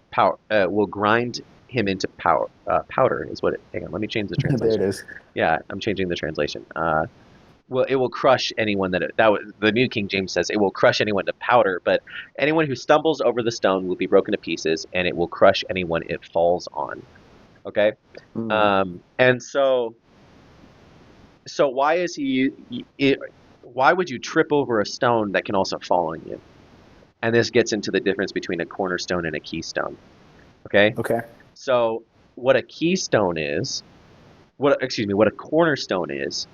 [SPEAKER 1] will grind him into powder is what it, hang on, let me change the translation.
[SPEAKER 2] There it is.
[SPEAKER 1] Yeah, I'm changing the translation. Well, it will crush anyone the New King James says it will crush anyone to powder, but anyone who stumbles over the stone will be broken to pieces, and it will crush anyone it falls on. Okay? And so why is why would you trip over a stone that can also fall on you? And this gets into the difference between a cornerstone and a keystone. Okay?
[SPEAKER 2] Okay.
[SPEAKER 1] So what a keystone is, what a cornerstone is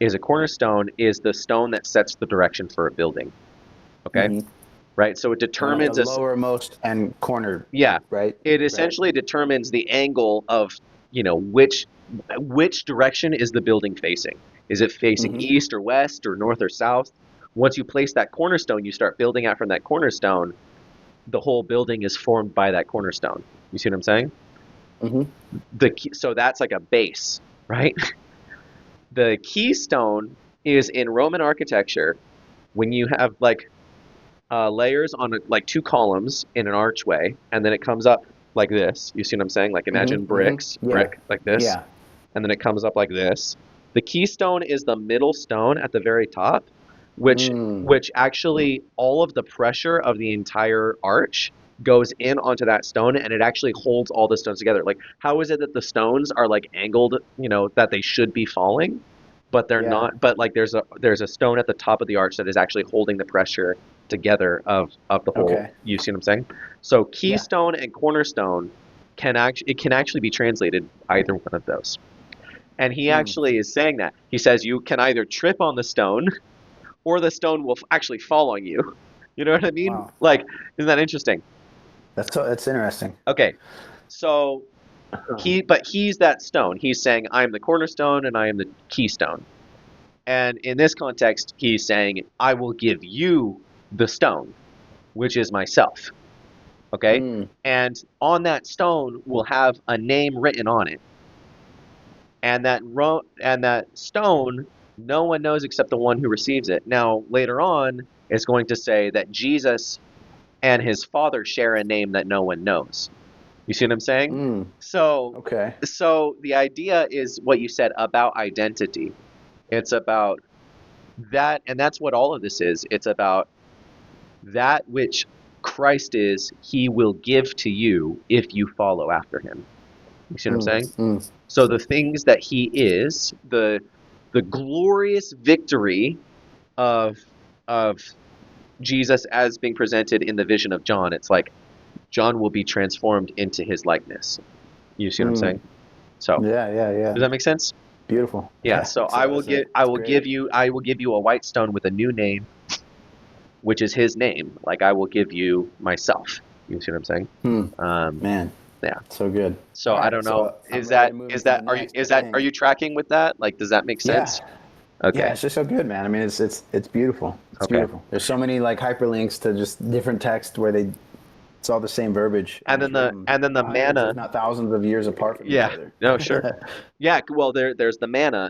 [SPEAKER 1] a cornerstone is the stone that sets the direction for a building. Okay? Right? So it determines
[SPEAKER 2] the lowermost and corner.
[SPEAKER 1] Yeah.
[SPEAKER 2] Right?
[SPEAKER 1] It essentially determines the angle of, which direction is the building facing. Is it facing east or west or north or south? Once you place that cornerstone, you start building out from that cornerstone. The whole building is formed by that cornerstone. You see what I'm saying? So that's like a base, right? The keystone is in Roman architecture when you have layers on like two columns in an archway, and then it comes up like this. You see what I'm saying? Like imagine bricks, brick like this, and then it comes up like this. The keystone is the middle stone at the very top, which actually all of the pressure of the entire arch goes in onto that stone, and it actually holds all the stones together. Like, how is it that the stones are like angled, that they should be falling, but they're not? But like there's a stone at the top of the arch that is actually holding the pressure together of the whole.
[SPEAKER 2] Okay.
[SPEAKER 1] You see what I'm saying? So keystone and cornerstone can actually be translated either one of those. And he actually is saying that. He says you can either trip on the stone or the stone will actually fall on you. You know what I mean?
[SPEAKER 2] Wow.
[SPEAKER 1] Like, isn't that interesting?
[SPEAKER 2] That's interesting.
[SPEAKER 1] Okay. So he's that stone. He's saying, I'm the cornerstone and I am the keystone. And in this context, he's saying, I will give you the stone, which is myself. Okay? And on that stone will have a name written on it. And that stone, no one knows except the one who receives it. Now, later on, it's going to say that Jesus and his Father share a name that no one knows. You see what I'm saying? So the idea is what you said about identity. It's about that, and that's what all of this is. It's about that which Christ is, he will give to you if you follow after him. You see what I'm saying? So the things that he is, the glorious victory of Jesus as being presented in the vision of John, it's like John will be transformed into his likeness. You see what I'm saying? So
[SPEAKER 2] yeah.
[SPEAKER 1] Does that make sense?
[SPEAKER 2] Beautiful.
[SPEAKER 1] Yeah. So I will give you a white stone with a new name, which is his name. Like I will give you myself. You see what I'm saying?
[SPEAKER 2] Man.
[SPEAKER 1] Yeah.
[SPEAKER 2] So good.
[SPEAKER 1] So I don't know. Are you tracking with that? Like, does that make sense?
[SPEAKER 2] Yeah.
[SPEAKER 1] Okay.
[SPEAKER 2] Yeah, it's just so good, man. I mean, it's beautiful. It's beautiful. There's so many like hyperlinks to just different text where it's all the same verbiage.
[SPEAKER 1] And then the manna,
[SPEAKER 2] if not thousands of years apart from each other.
[SPEAKER 1] No, sure. Yeah. Well, there's the manna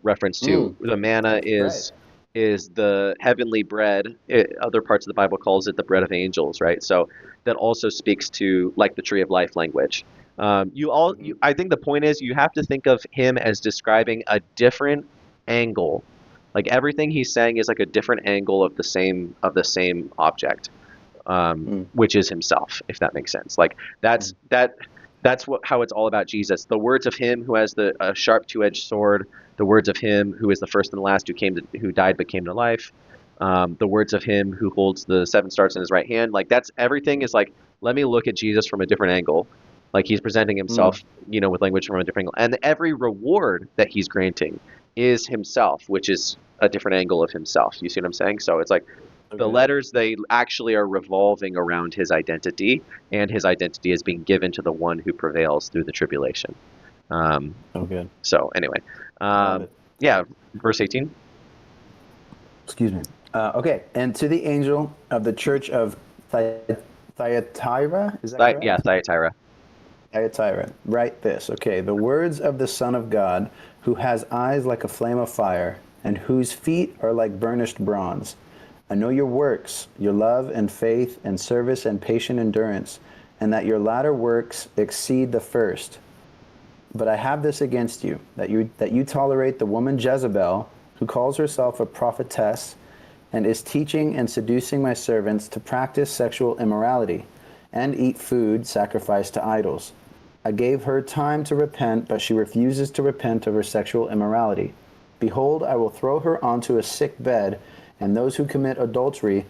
[SPEAKER 1] reference too. The manna is the heavenly bread. Other parts of the Bible calls it the bread of angels, right? So that also speaks to like the tree of life language. I think the point is you have to think of him as describing a different angle. Like everything he's saying is like a different angle of the same object, which is himself, if that makes sense. Like that's how it's all about Jesus. The words of him who has the sharp two-edged sword, the words of him who is the first and the last, who died but came to life, the words of him who holds the 7 stars in his right hand. Like that's everything is like, let me look at Jesus from a different angle. Like he's presenting himself, with language from a different angle. And every reward that he's granting is himself, which is a different angle of himself. You see what I'm saying? So it's like the
[SPEAKER 2] Okay.
[SPEAKER 1] letters, they actually are revolving around his identity, and his identity is being given to the one who prevails through the tribulation. Um,
[SPEAKER 2] Oh, good.
[SPEAKER 1] so anyway,
[SPEAKER 2] Love
[SPEAKER 1] um,
[SPEAKER 2] it.
[SPEAKER 1] yeah, verse 18.
[SPEAKER 2] Excuse me. Okay. And to the angel of the church of Thyatira, is that
[SPEAKER 1] Yeah,
[SPEAKER 2] correct?
[SPEAKER 1] Thyatira.
[SPEAKER 2] Thyatira, write this. Okay. The words of the Son of God, who has eyes like a flame of fire, and whose feet are like burnished bronze. I know your works, your love and faith and service and patient endurance, and that your latter works exceed the first. But I have this against you, that you tolerate the woman Jezebel, who calls herself a prophetess, and is teaching and seducing my servants to practice sexual immorality, and eat food sacrificed to idols. I gave her time to repent, but she refuses to repent of her sexual immorality. Behold, I will throw her onto a sick bed, and those who commit adultery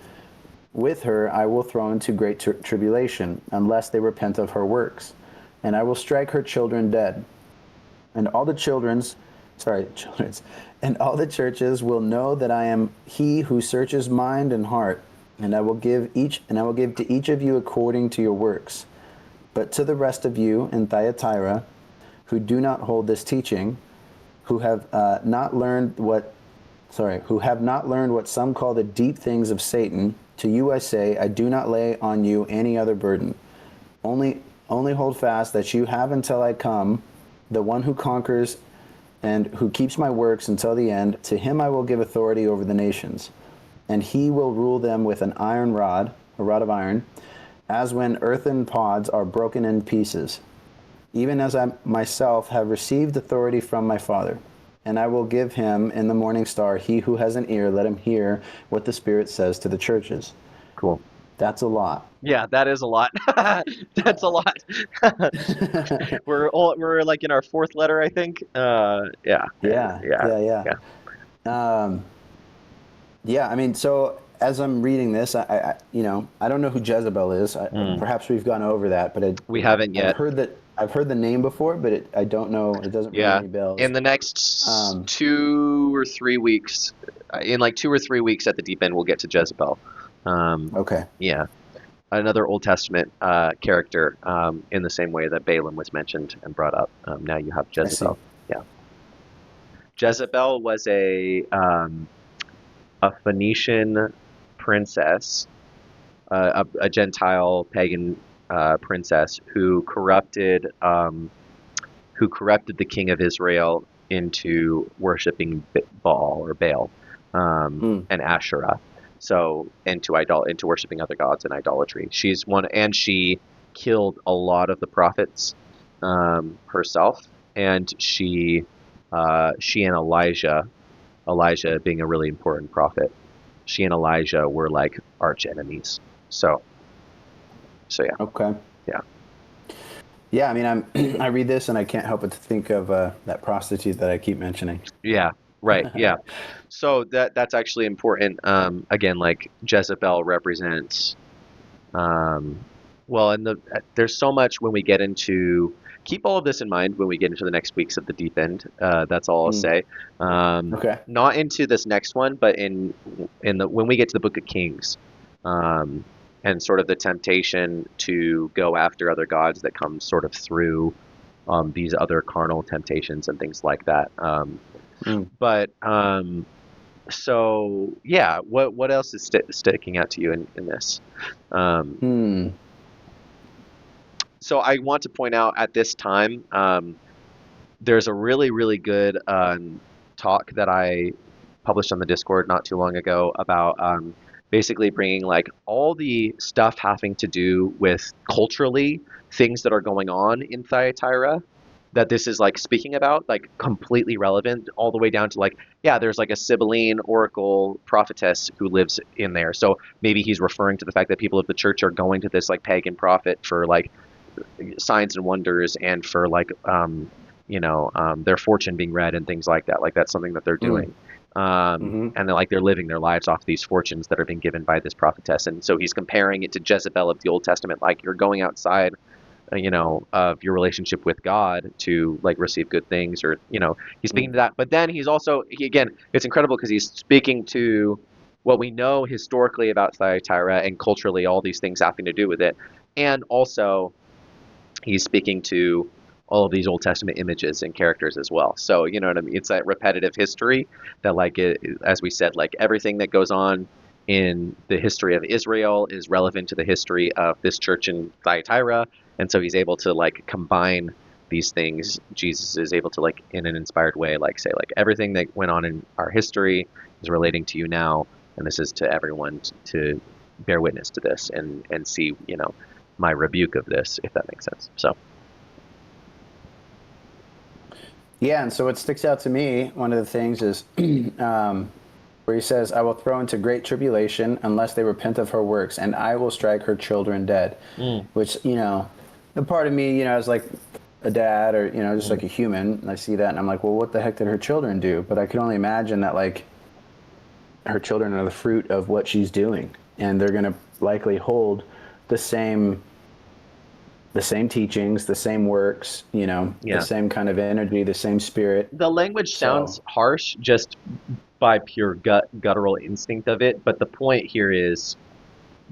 [SPEAKER 2] with her I will throw into great tribulation, unless they repent of her works. And I will strike her children dead. And all the and all the churches will know that I am he who searches mind and heart, and I will give to each of you according to your works. But to the rest of you in Thyatira, who do not hold this teaching, who have not learned who have not learned what some call the deep things of Satan, to you I say, I do not lay on you any other burden. Only hold fast that you have until I come. The one who conquers and who keeps my works until the end, to him I will give authority over the nations. And he will rule them with an iron rod, a rod of iron, as when earthen pods are broken in pieces, even as I myself have received authority from my Father. And I will give him in the morning star. He who has an ear, let him hear what the Spirit says to the churches.
[SPEAKER 1] Cool.
[SPEAKER 2] That's a lot.
[SPEAKER 1] Yeah, that is a lot. That's a lot. We're like in our fourth letter, I think. Yeah,
[SPEAKER 2] Yeah,
[SPEAKER 1] yeah,
[SPEAKER 2] yeah,
[SPEAKER 1] yeah.
[SPEAKER 2] yeah. Yeah, I mean, so as I'm reading this, I don't know who Jezebel is.
[SPEAKER 1] Mm.
[SPEAKER 2] Perhaps we've gone over that, but
[SPEAKER 1] We haven't yet.
[SPEAKER 2] I've heard the name before, but I don't know. It doesn't ring
[SPEAKER 1] Yeah,
[SPEAKER 2] any
[SPEAKER 1] in
[SPEAKER 2] bells.
[SPEAKER 1] the next
[SPEAKER 2] Um,
[SPEAKER 1] 2 or 3 weeks, in like 2 or 3 weeks at the deep end, we'll get to Jezebel. Um,
[SPEAKER 2] okay,
[SPEAKER 1] yeah, another Old Testament character, in the same way that Balaam was mentioned and brought up. Now you have
[SPEAKER 2] I see.
[SPEAKER 1] Jezebel. Yeah, Jezebel was a Phoenician princess, a Gentile pagan princess who corrupted the king of Israel into worshiping Baal or Baal,
[SPEAKER 2] Mm,
[SPEAKER 1] and Asherah. So into worshiping other gods and idolatry. She's one, and she killed a lot of the prophets herself, and she and Elijah being a really important prophet, she and Elijah were like arch enemies. So yeah,
[SPEAKER 2] okay.
[SPEAKER 1] yeah.
[SPEAKER 2] Yeah, I mean, I read this and I can't help but to think of that prostitute that I keep mentioning.
[SPEAKER 1] Yeah, right. Yeah. So that's actually important. Again, like Jezebel represents, um, well, and there's so much when we get into. Keep all of this in mind when we get into the next weeks of the deep end. That's all I'll
[SPEAKER 2] Mm,
[SPEAKER 1] say.
[SPEAKER 2] okay.
[SPEAKER 1] Not into this next one, but in the when we get to the Book of Kings, um, and sort of the temptation to go after other gods that comes sort of through these other carnal temptations and things like that.
[SPEAKER 2] Mm,
[SPEAKER 1] But so yeah, what else is sticking out to you in this? Um,
[SPEAKER 2] hmm.
[SPEAKER 1] so I want to point out at this time, there's a really good talk that I published on the Discord not too long ago about basically bringing like all the stuff having to do with culturally things that are going on in Thyatira, that this is like speaking about, like completely relevant, all the way down to like, yeah, there's like a Sibylline oracle prophetess who lives in there. So maybe he's referring to the fact that people of the church are going to this like pagan prophet for like signs and wonders, and for like their fortune being read and things like that. Like that's something that they're
[SPEAKER 2] Mm,
[SPEAKER 1] doing.
[SPEAKER 2] mm-hmm.
[SPEAKER 1] And they're living their lives off these fortunes that are being given by this prophetess. And so he's comparing it to Jezebel of the Old Testament. Like, you're going outside of your relationship with God to like receive good things, or he's speaking
[SPEAKER 2] Mm.
[SPEAKER 1] to that. But then he's also again, it's incredible because he's speaking to what we know historically about Thyatira and culturally, all these things having to do with it, and also he's speaking to all of these Old Testament images and characters as well. So you know what I mean? It's that repetitive history that, like, as we said, like everything that goes on in the history of Israel is relevant to the history of this church in Thyatira, and so he's able to like combine these things. Jesus is able to, like, in an inspired way, like say like everything that went on in our history is relating to you now, and this is to everyone to bear witness to this and see my rebuke of this, if that makes sense. So
[SPEAKER 2] Yeah, and so what sticks out to me, one of the things is where he says, I will throw into great tribulation unless they repent of her works, and I will strike her children dead.
[SPEAKER 1] mm,
[SPEAKER 2] Which, the part of me, is like a dad or, just
[SPEAKER 1] mm,
[SPEAKER 2] like a human, and I see that and I'm like, well, what the heck did her children do? But I can only imagine that, like, her children are the fruit of what she's doing, and they're going to likely hold the same teachings, the same works, the
[SPEAKER 1] yeah,
[SPEAKER 2] same kind of energy, the same spirit.
[SPEAKER 1] the language
[SPEAKER 2] So,
[SPEAKER 1] sounds harsh just by pure guttural instinct of it, but the point here is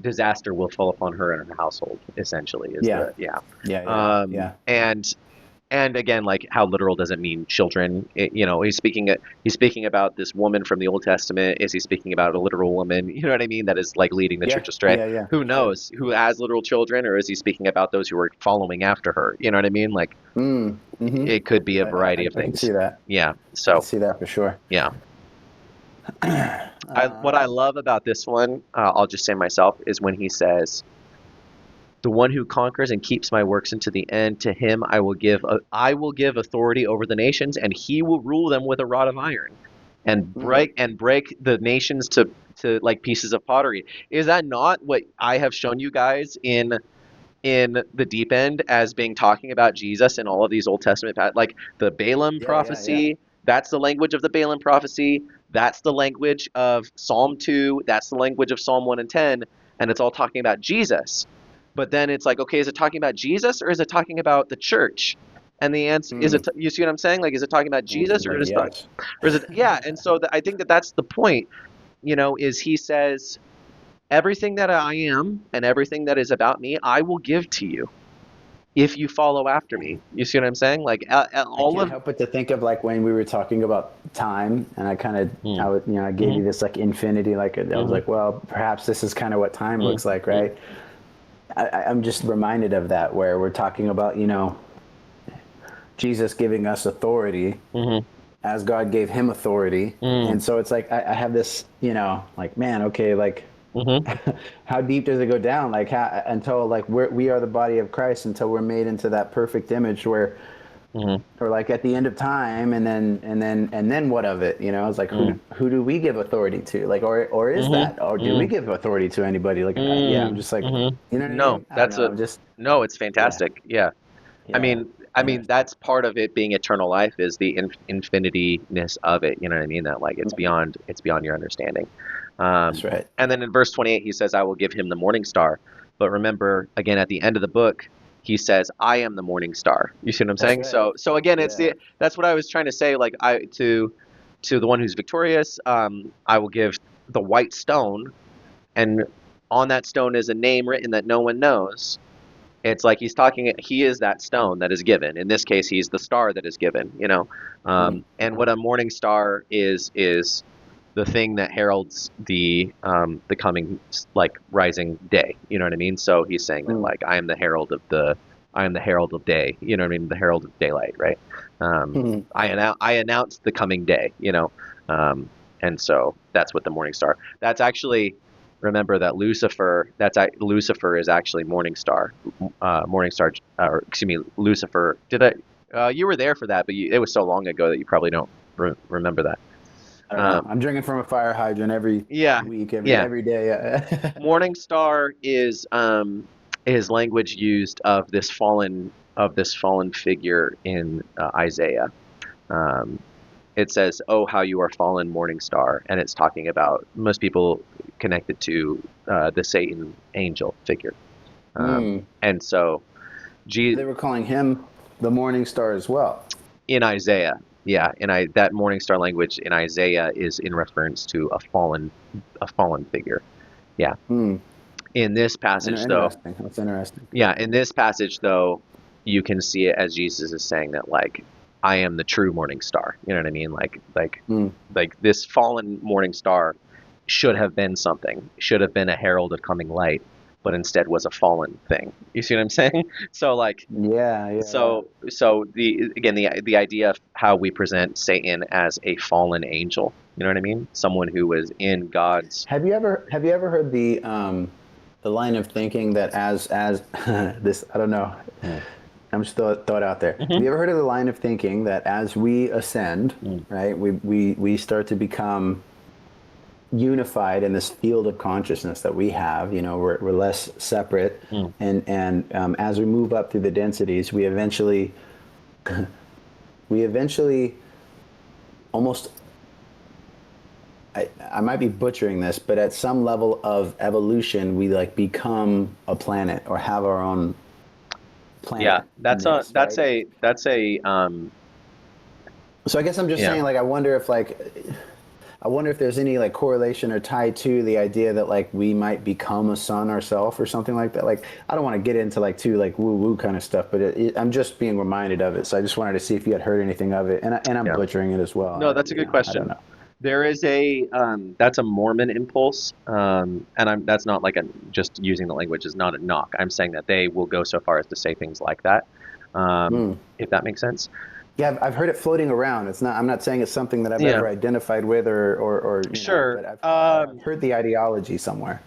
[SPEAKER 1] disaster will fall upon her and her household. Essentially, is
[SPEAKER 2] yeah,
[SPEAKER 1] the yeah,
[SPEAKER 2] yeah, yeah,
[SPEAKER 1] um,
[SPEAKER 2] yeah,
[SPEAKER 1] and again, like, how literal does it mean children? He's speaking about this woman from the Old Testament. Is he speaking about a literal woman? You know what I mean? That is like leading the
[SPEAKER 2] yeah,
[SPEAKER 1] church astray.
[SPEAKER 2] yeah, yeah,
[SPEAKER 1] Who
[SPEAKER 2] for sure.
[SPEAKER 1] knows? Who has literal children, or is he speaking about those who are following after her? You know what I mean? Like,
[SPEAKER 2] Mm-hmm.
[SPEAKER 1] it could be a variety of
[SPEAKER 2] I can see
[SPEAKER 1] things.
[SPEAKER 2] that.
[SPEAKER 1] Yeah.
[SPEAKER 2] I can
[SPEAKER 1] So
[SPEAKER 2] see that for sure.
[SPEAKER 1] yeah. What I love about this one, I'll just say myself, is when he says, "The one who conquers and keeps my works into the end, to him I will give authority over the nations, and he will rule them with a rod of iron, and
[SPEAKER 2] Mm.
[SPEAKER 1] break the nations to like pieces of pottery." Is that not what I have shown you guys in the deep end as being talking about Jesus and all of these Old Testament, like the Balaam
[SPEAKER 2] Yeah, yeah, yeah.
[SPEAKER 1] prophecy? That's the language of the Balaam prophecy. That's the language of Psalm 2. That's the language of Psalm 1 and 10. And it's all talking about Jesus. But then it's like, okay, is it talking about Jesus or is it talking about the church? And the answer is,
[SPEAKER 2] Mm.
[SPEAKER 1] you see what I'm saying? Like, is it talking about
[SPEAKER 2] The answer
[SPEAKER 1] Jesus,
[SPEAKER 2] is
[SPEAKER 1] or
[SPEAKER 2] like
[SPEAKER 1] is
[SPEAKER 2] yes.
[SPEAKER 1] it, yeah? And so I think that that's the point. Is he says, everything that I am and everything that is about me, I will give to you if you follow after me. You see what I'm saying? Like,
[SPEAKER 2] I
[SPEAKER 1] all
[SPEAKER 2] can't
[SPEAKER 1] of.
[SPEAKER 2] help but to think of, like, when we were talking about time, and I kind of,
[SPEAKER 1] Mm,
[SPEAKER 2] I gave
[SPEAKER 1] hmm
[SPEAKER 2] you this like infinity, like I was
[SPEAKER 1] hmm
[SPEAKER 2] like, well, perhaps this is kind of what time
[SPEAKER 1] hmm
[SPEAKER 2] looks like, right? I'm just reminded of that where we're talking about, Jesus giving us authority
[SPEAKER 1] hmm
[SPEAKER 2] as God gave him authority.
[SPEAKER 1] hmm
[SPEAKER 2] And so it's like, I have this, like, man, okay, like,
[SPEAKER 1] hmm
[SPEAKER 2] how deep does it go down? Like, until, like, we are the body of Christ, until we're made into that perfect image where,
[SPEAKER 1] hmm
[SPEAKER 2] or like at the end of time, and then what of it? It's like, who do we give authority to? Like, or is
[SPEAKER 1] hmm
[SPEAKER 2] that, or do we
[SPEAKER 1] hmm
[SPEAKER 2] give authority to anybody? Like, yeah, I'm
[SPEAKER 1] hmm
[SPEAKER 2] just like,
[SPEAKER 1] hmm
[SPEAKER 2] you know what I
[SPEAKER 1] No,
[SPEAKER 2] mean? I don't
[SPEAKER 1] that's
[SPEAKER 2] know.
[SPEAKER 1] a
[SPEAKER 2] I'm just,
[SPEAKER 1] no. It's
[SPEAKER 2] yeah,
[SPEAKER 1] fantastic. Yeah. I
[SPEAKER 2] yeah,
[SPEAKER 1] mean, I
[SPEAKER 2] yeah.
[SPEAKER 1] mean that's part of it being eternal life, is the infinityness of it. You know what I mean? That, like, it's beyond your understanding.
[SPEAKER 2] That's right.
[SPEAKER 1] And then in verse 28, he says, "I will give him the morning star." But remember, again, at the end of the book, he says, "I am the morning star." You see what I'm
[SPEAKER 2] That's
[SPEAKER 1] saying?
[SPEAKER 2] right.
[SPEAKER 1] So again,
[SPEAKER 2] Yeah.
[SPEAKER 1] that's what I was trying to say. Like, to the one who's victorious, I will give the white stone, and on that stone is a name written that no one knows. It's like he's talking. He is that stone that is given. In this case, he's the star that is given. And what a morning star is the thing that heralds the coming, like, rising day. You know what I mean? So he's saying that,
[SPEAKER 2] Mm.
[SPEAKER 1] like, I am the herald of day. You know what I mean? The herald of daylight, right?
[SPEAKER 2] Mm.
[SPEAKER 1] I announce the coming day. Um, and so that's what the morning star. That's actually, remember that Lucifer is actually morning star. Morning star, or excuse me, Lucifer. Did I? You were there for that, but it was so long ago that you probably don't remember that.
[SPEAKER 2] I don't know.
[SPEAKER 1] Um,
[SPEAKER 2] I'm drinking from a fire hydrant every
[SPEAKER 1] yeah,
[SPEAKER 2] week, every
[SPEAKER 1] yeah.
[SPEAKER 2] every day.
[SPEAKER 1] Morning star is language used of this fallen figure in Isaiah. Um, it says, "Oh, how you are fallen, morning star," and it's talking about, most people connected to the Satan angel figure.
[SPEAKER 2] Mm.
[SPEAKER 1] And so
[SPEAKER 2] They were calling him the morning star as well.
[SPEAKER 1] In Isaiah. Yeah, that morning star language in Isaiah is in reference to a fallen figure. Yeah.
[SPEAKER 2] Hmm.
[SPEAKER 1] In this passage though,
[SPEAKER 2] Interesting. That's interesting.
[SPEAKER 1] yeah, in this passage though, you can see it as Jesus is saying that like I am the true morning star. You know what I mean?
[SPEAKER 2] Hmm.
[SPEAKER 1] Like this fallen morning star should have been something. Should have been a herald of coming light, but instead was a fallen thing. You see what I'm saying? So like
[SPEAKER 2] Yeah, yeah, yeah.
[SPEAKER 1] so the idea of how we present Satan as a fallen angel, you know what I mean? Someone who was in God's.
[SPEAKER 2] Have you ever heard the line of thinking that as this, I don't know,
[SPEAKER 1] Mm.
[SPEAKER 2] I'm just thought out there. Have
[SPEAKER 1] Mhm.
[SPEAKER 2] you ever heard of the line of thinking that as we ascend,
[SPEAKER 1] Mm.
[SPEAKER 2] right, we start to become unified in this field of consciousness that we have. We're less separate,
[SPEAKER 1] Mm.
[SPEAKER 2] and as we move up through the densities, we eventually almost, I might be butchering this, but at some level of evolution, we like become a planet or have our own
[SPEAKER 1] Yeah,
[SPEAKER 2] planet in this, right?
[SPEAKER 1] that's a
[SPEAKER 2] So I guess I'm just
[SPEAKER 1] yeah.
[SPEAKER 2] saying, like, I wonder if there's any like correlation or tie to the idea that like we might become a sun ourselves or something like that. Like, I don't want to get into like too like woo woo kind of stuff, but I'm just being reminded of it. So I just wanted to see if you had heard anything of it, and I'm
[SPEAKER 1] Yeah.
[SPEAKER 2] butchering it as well.
[SPEAKER 1] No, that's a good
[SPEAKER 2] I don't
[SPEAKER 1] question.
[SPEAKER 2] know.
[SPEAKER 1] There is a that's a Mormon impulse, and I'm that's not like a just using the language is not a knock. I'm saying that they will go so far as to say things like that,
[SPEAKER 2] Mm.
[SPEAKER 1] if that makes sense.
[SPEAKER 2] Yeah, I've heard it floating around. It's not. I'm not saying it's something that I've
[SPEAKER 1] Yeah,
[SPEAKER 2] ever identified with, or
[SPEAKER 1] sure.
[SPEAKER 2] but I've heard the ideology somewhere.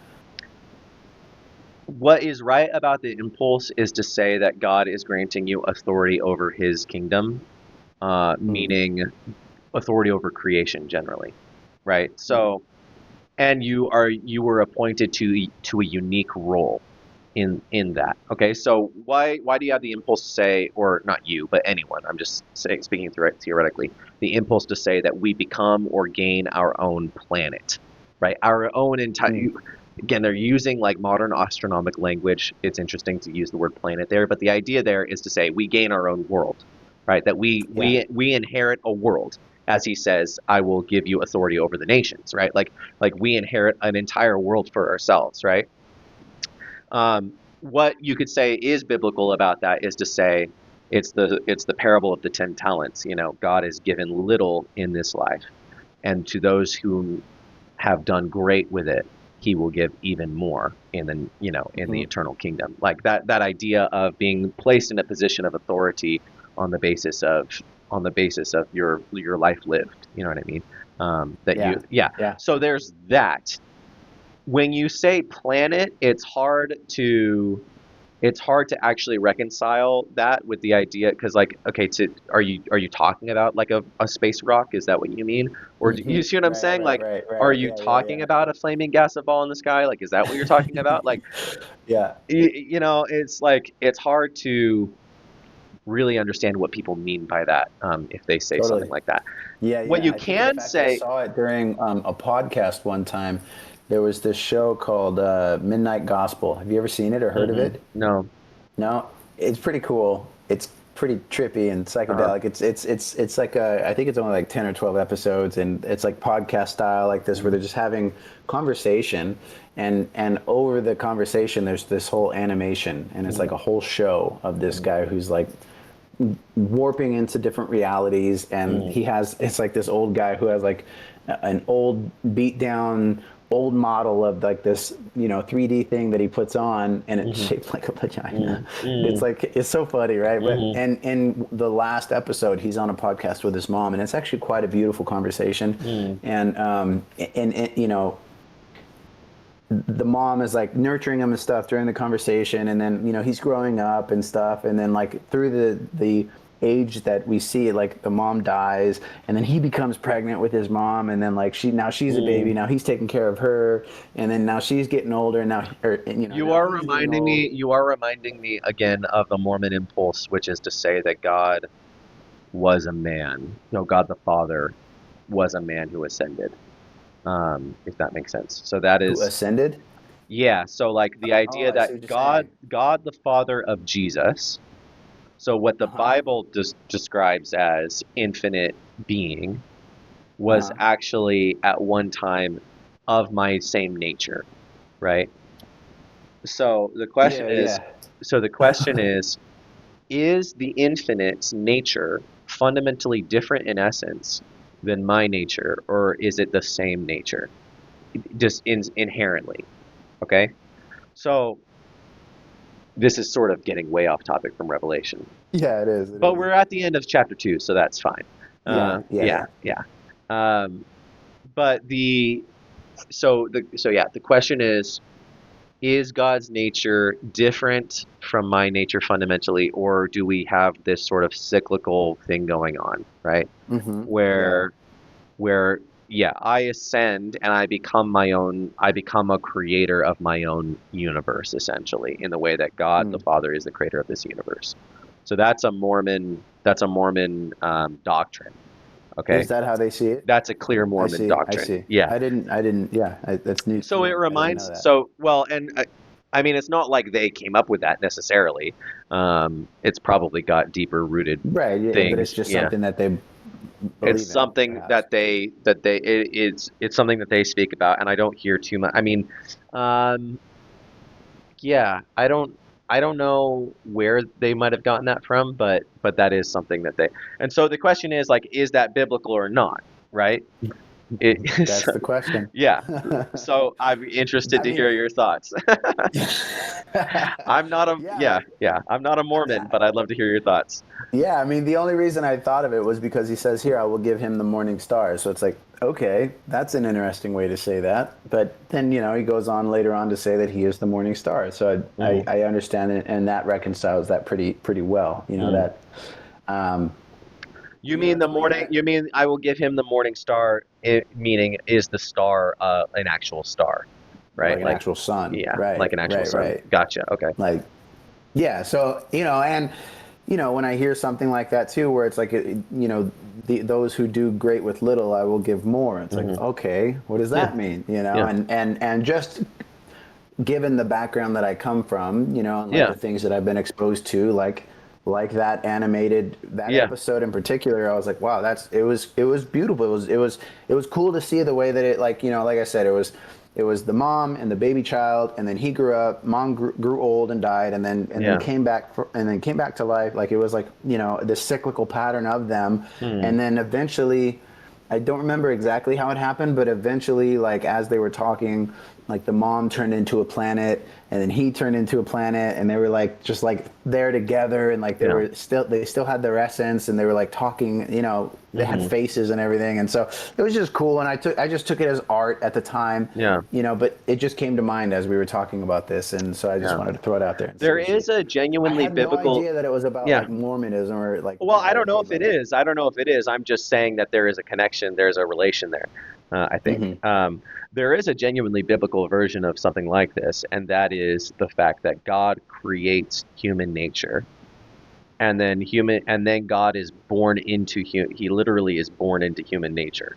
[SPEAKER 1] What is right about the impulse is to say that God is granting you authority over His kingdom,
[SPEAKER 2] Mm.
[SPEAKER 1] meaning authority over creation generally, right?
[SPEAKER 2] Mm.
[SPEAKER 1] So, and you were appointed to a unique role in that. Okay, so why do you have the impulse to say, or not you, but anyone? I'm just saying, speaking theoretically, the impulse to say that we become or gain our own planet, right? Our own entire.
[SPEAKER 2] Mm.
[SPEAKER 1] Again, they're using like modern astronomic language. It's interesting to use the word planet there, but the idea there is to say we gain our own world, right? That
[SPEAKER 2] Yeah.
[SPEAKER 1] we inherit a world. As he says, I will give you authority over the nations, right? Like we inherit an entire world for ourselves, right? What you could say is biblical about that is to say it's the parable of the 10 talents. You know, God has given little in this life, and to those who have done great with it, He will give even more in the
[SPEAKER 2] Hmm.
[SPEAKER 1] eternal kingdom. Like that idea of being placed in a position of authority on the basis of your life lived. You know what I mean? That
[SPEAKER 2] Yeah.
[SPEAKER 1] you yeah.
[SPEAKER 2] Yeah.
[SPEAKER 1] So there's that. When you say planet, it's hard to actually reconcile that with the idea because like okay are you talking about like a space rock, is that what you mean, or do
[SPEAKER 2] Hmm.
[SPEAKER 1] you see what I'm
[SPEAKER 2] Right.
[SPEAKER 1] saying,
[SPEAKER 2] Right.
[SPEAKER 1] like
[SPEAKER 2] Right.
[SPEAKER 1] are
[SPEAKER 2] Right.
[SPEAKER 1] you
[SPEAKER 2] Yeah. Yeah.
[SPEAKER 1] talking about a flaming gas ball in the sky, like is that what you're talking about, like
[SPEAKER 2] Yeah.
[SPEAKER 1] it's like it's hard to really understand what people mean by that, if they say something
[SPEAKER 2] Totally.
[SPEAKER 1] like that.
[SPEAKER 2] Yeah.
[SPEAKER 1] What
[SPEAKER 2] Yeah.
[SPEAKER 1] you
[SPEAKER 2] I think, in
[SPEAKER 1] can
[SPEAKER 2] fact, I
[SPEAKER 1] say.
[SPEAKER 2] saw it during a podcast one time. There was this show called Midnight Gospel. Have you ever seen it or heard of
[SPEAKER 1] Mm-mm,
[SPEAKER 2] it?
[SPEAKER 1] no.
[SPEAKER 2] No, it's pretty cool. It's pretty trippy and
[SPEAKER 1] Uh-huh.
[SPEAKER 2] psychedelic. It's like I think it's only like 10 or 12 episodes, and it's like podcast style like this where
[SPEAKER 1] Mm,
[SPEAKER 2] they're just having conversation, and over the conversation there's this whole animation, and it's
[SPEAKER 1] mm,
[SPEAKER 2] like a whole show of this
[SPEAKER 1] mm,
[SPEAKER 2] guy who's like warping into different realities, and
[SPEAKER 1] mm,
[SPEAKER 2] it's like this old guy who has like an old beat down old model of like this 3D thing that he puts on, and it's
[SPEAKER 1] mhm,
[SPEAKER 2] shaped like a vagina.
[SPEAKER 1] mm,
[SPEAKER 2] It's
[SPEAKER 1] mm,
[SPEAKER 2] like, it's so funny, right? But
[SPEAKER 1] mhm,
[SPEAKER 2] and in the last episode he's on a podcast with his mom, and it's actually quite a beautiful conversation.
[SPEAKER 1] mm,
[SPEAKER 2] And the mom is like nurturing him and stuff during the conversation, and then he's growing up and stuff, and then like through the age that we see, like the mom dies, and then he becomes pregnant with his mom, and then like she's a baby,
[SPEAKER 1] mm.
[SPEAKER 2] now he's taking care of her, and then now she's getting older, and
[SPEAKER 1] You
[SPEAKER 2] now
[SPEAKER 1] are
[SPEAKER 2] he's getting
[SPEAKER 1] reminding
[SPEAKER 2] old.
[SPEAKER 1] me. You are reminding me again of the Mormon impulse, which is to say that God was a man. No, God the Father was a man who ascended. If that makes sense. So that
[SPEAKER 2] Who
[SPEAKER 1] is
[SPEAKER 2] ascended?
[SPEAKER 1] Yeah, so like the
[SPEAKER 2] Oh,
[SPEAKER 1] idea
[SPEAKER 2] I see
[SPEAKER 1] that
[SPEAKER 2] what you're
[SPEAKER 1] God,
[SPEAKER 2] saying.
[SPEAKER 1] God the Father of Jesus, so what the
[SPEAKER 2] Uh huh.
[SPEAKER 1] Bible describes as infinite being,
[SPEAKER 2] Uh
[SPEAKER 1] was
[SPEAKER 2] huh.
[SPEAKER 1] actually at one time of my same nature, right? So the question
[SPEAKER 2] Yeah,
[SPEAKER 1] is,
[SPEAKER 2] yeah.
[SPEAKER 1] so the question is the infinite's nature fundamentally different in essence than my nature, or is it the same nature, just inherently? Okay, so this is sort of getting way off topic from Revelation,
[SPEAKER 2] Yeah, it is. It
[SPEAKER 1] but
[SPEAKER 2] is.
[SPEAKER 1] we're at the end of chapter 2, so that's fine.
[SPEAKER 2] Yeah, yeah,
[SPEAKER 1] Yeah,
[SPEAKER 2] yeah.
[SPEAKER 1] yeah. Um, but the question is God's nature different from my nature fundamentally, or do we have this sort of cyclical thing going on, right?
[SPEAKER 2] Mm-hmm. Yeah.
[SPEAKER 1] Where where yeah, I ascend and I become a creator of my own universe, essentially, in the way that God the
[SPEAKER 2] Mm.
[SPEAKER 1] Father is the creator of this universe. So that's a Mormon doctrine. Okay,
[SPEAKER 2] Is that how they see it?
[SPEAKER 1] that's a clear
[SPEAKER 2] I
[SPEAKER 1] Mormon
[SPEAKER 2] see. I
[SPEAKER 1] doctrine.
[SPEAKER 2] see.
[SPEAKER 1] Yeah.
[SPEAKER 2] I didn't. Yeah, that's news to
[SPEAKER 1] So it
[SPEAKER 2] me. I didn't
[SPEAKER 1] reminds
[SPEAKER 2] know that.
[SPEAKER 1] so well, and I mean, it's not like they came up with that necessarily. It's probably got deeper rooted
[SPEAKER 2] Right. Yeah, but it's
[SPEAKER 1] things.
[SPEAKER 2] just
[SPEAKER 1] Yeah,
[SPEAKER 2] something that they
[SPEAKER 1] it's
[SPEAKER 2] believe in,
[SPEAKER 1] something
[SPEAKER 2] perhaps.
[SPEAKER 1] it's something that they speak about, and I don't hear too much. I mean, um, yeah, I don't know where they might have gotten that from, but that is something that they. And so the question is like, is that biblical or not? Right? It is.
[SPEAKER 2] That's the question.
[SPEAKER 1] Yeah. So I'm interested
[SPEAKER 2] I
[SPEAKER 1] to
[SPEAKER 2] mean,
[SPEAKER 1] hear your thoughts. I'm not a
[SPEAKER 2] yeah.
[SPEAKER 1] I'm not a
[SPEAKER 2] I mean,
[SPEAKER 1] Mormon, but I'd love to hear your thoughts.
[SPEAKER 2] yeah. I mean, the only reason I thought of it was because he says here, "I will give him the morning star." So it's like, okay, that's an interesting way to say that. But then he goes on later on to say that he is the morning star. So I,
[SPEAKER 1] Mm,
[SPEAKER 2] I understand it, and that reconciles that pretty well.
[SPEAKER 1] mm.
[SPEAKER 2] That. Um,
[SPEAKER 1] You mean the
[SPEAKER 2] the way
[SPEAKER 1] morning?
[SPEAKER 2] that
[SPEAKER 1] You mean I will give him the morning star? Meaning is the star an actual star, right?
[SPEAKER 2] like an
[SPEAKER 1] Like,
[SPEAKER 2] actual sun,
[SPEAKER 1] yeah,
[SPEAKER 2] right,
[SPEAKER 1] like an actual
[SPEAKER 2] right,
[SPEAKER 1] sun.
[SPEAKER 2] right.
[SPEAKER 1] Gotcha. Okay.
[SPEAKER 2] Like, yeah. So and when I hear something like that too, where it's like those who do great with little, I will give more. It's like,
[SPEAKER 1] Hmm.
[SPEAKER 2] okay, what does
[SPEAKER 1] Yeah.
[SPEAKER 2] that mean?
[SPEAKER 1] Yeah.
[SPEAKER 2] And just given the background that I come from, and like
[SPEAKER 1] Yeah.
[SPEAKER 2] the things that I've been exposed to, like that
[SPEAKER 1] Yeah.
[SPEAKER 2] episode in particular, I was like, wow, it was beautiful. It was cool to see the way that it, like, like I said, it was the mom and the baby child, and then he grew up. Mom grew old and died, and then
[SPEAKER 1] Yeah.
[SPEAKER 2] came back to life. Like, it was like, this cyclical pattern of them,
[SPEAKER 1] Hmm.
[SPEAKER 2] and then eventually, I don't remember exactly how it happened, but eventually, like, as they were talking, like, the mom turned into a planet, and then he turned into a planet, and they were like just like there together, and like
[SPEAKER 1] Yeah.
[SPEAKER 2] they still had their essence, and they were like talking, they had
[SPEAKER 1] Hmm.
[SPEAKER 2] faces and everything, and so it was just cool, and I just took it as art at the time,
[SPEAKER 1] Yeah.
[SPEAKER 2] but it just came to mind as we were talking about this, and so I just
[SPEAKER 1] Yeah.
[SPEAKER 2] wanted to throw it out there and see
[SPEAKER 1] There
[SPEAKER 2] what you.
[SPEAKER 1] is a
[SPEAKER 2] I
[SPEAKER 1] genuinely
[SPEAKER 2] had no
[SPEAKER 1] biblical.
[SPEAKER 2] idea that it was about
[SPEAKER 1] Yeah.
[SPEAKER 2] like Mormonism or like
[SPEAKER 1] Well, I don't know
[SPEAKER 2] okay,
[SPEAKER 1] if it
[SPEAKER 2] but
[SPEAKER 1] is. I don't know if it is. I'm just saying that there is a connection. There's a relation there. I think
[SPEAKER 2] mm-hmm,
[SPEAKER 1] there is a genuinely biblical version of something like this, and that is the fact that God creates human nature, and then God is born into he literally is born into human nature.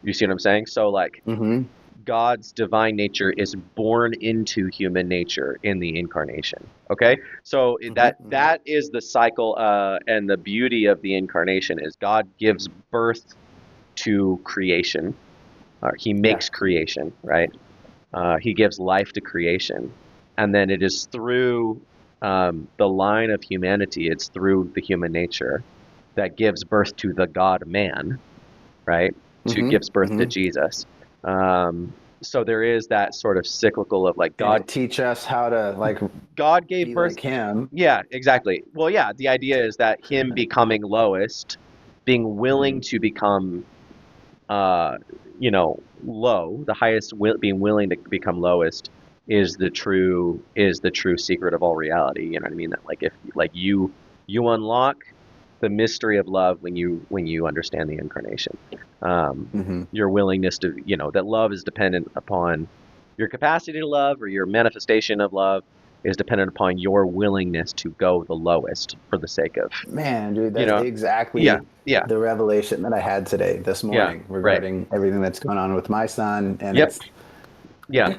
[SPEAKER 1] You see what I'm saying? So like
[SPEAKER 2] mm-hmm,
[SPEAKER 1] God's divine nature is born into human nature in the incarnation. Okay, so
[SPEAKER 2] mm-hmm, mm-hmm.
[SPEAKER 1] that is the cycle, and the beauty of the incarnation is God gives birth to creation. He
[SPEAKER 2] Yeah.
[SPEAKER 1] makes creation, right? He gives life to creation, and then it is through the line of humanity. It's through the human nature that gives birth to the God man, right? To
[SPEAKER 2] Mm-hmm.
[SPEAKER 1] gives birth to
[SPEAKER 2] Mm-hmm.
[SPEAKER 1] Jesus. Um, so there is that sort of cyclical of like
[SPEAKER 2] And to teach us how to like
[SPEAKER 1] God gave
[SPEAKER 2] be
[SPEAKER 1] birth.
[SPEAKER 2] like him.
[SPEAKER 1] Yeah, exactly. Well, yeah, the idea is that him becoming lowest, being willing
[SPEAKER 2] Mm-hmm.
[SPEAKER 1] to become, uh, low, the highest, being willing to become lowest is the true secret of all reality. You know what I mean? That like if like you unlock the mystery of love when you understand the incarnation.
[SPEAKER 2] Mm-hmm.
[SPEAKER 1] Your willingness to, that love is dependent upon your capacity to love, or your manifestation of love is dependent upon your willingness to go the lowest for the sake of,
[SPEAKER 2] Man, dude,
[SPEAKER 1] you
[SPEAKER 2] that's
[SPEAKER 1] know, yeah,
[SPEAKER 2] exactly
[SPEAKER 1] yeah,
[SPEAKER 2] the revelation that I had today, this
[SPEAKER 1] yeah,
[SPEAKER 2] morning,
[SPEAKER 1] right,
[SPEAKER 2] regarding everything that's going on with my son. And
[SPEAKER 1] yep,
[SPEAKER 2] it's
[SPEAKER 1] yeah,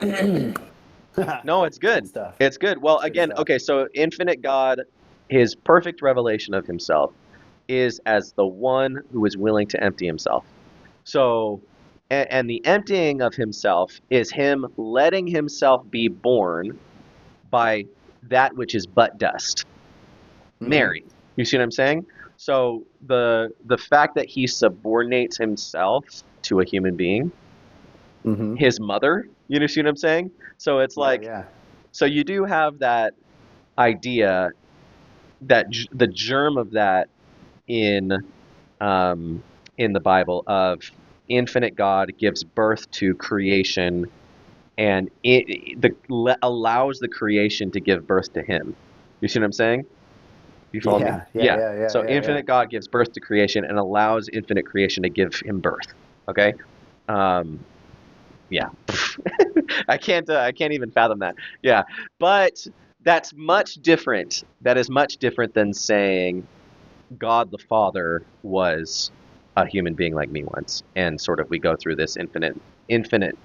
[SPEAKER 1] No, it's
[SPEAKER 2] Good
[SPEAKER 1] good.
[SPEAKER 2] stuff.
[SPEAKER 1] It's good. Well,
[SPEAKER 2] Good
[SPEAKER 1] again,
[SPEAKER 2] stuff.
[SPEAKER 1] okay, so infinite God, his perfect revelation of himself is as the one who is willing to empty himself. So, and the emptying of himself is him letting himself be born by that which is but dust,
[SPEAKER 2] Mm-hmm.
[SPEAKER 1] Mary. You see what I'm saying? So the fact that he subordinates himself to a human being,
[SPEAKER 2] Mm-hmm.
[SPEAKER 1] his mother, you know, see what I'm saying? So it's
[SPEAKER 2] Yeah,
[SPEAKER 1] like,
[SPEAKER 2] yeah.
[SPEAKER 1] so you do have that idea, that the germ of that in um, in the Bible of infinite God gives birth to creation, and allows the creation to give birth to him. You see what I'm saying? You follow me?
[SPEAKER 2] Yeah, yeah,
[SPEAKER 1] Yeah.
[SPEAKER 2] yeah, yeah,
[SPEAKER 1] So
[SPEAKER 2] yeah, yeah.
[SPEAKER 1] infinite God gives birth to creation and allows infinite creation to give him birth. Okay. Um, yeah. I can't even fathom that. Yeah. But that's much different. That is much different than saying God the Father was a human being like me once, and sort of we go through this infinite, infinite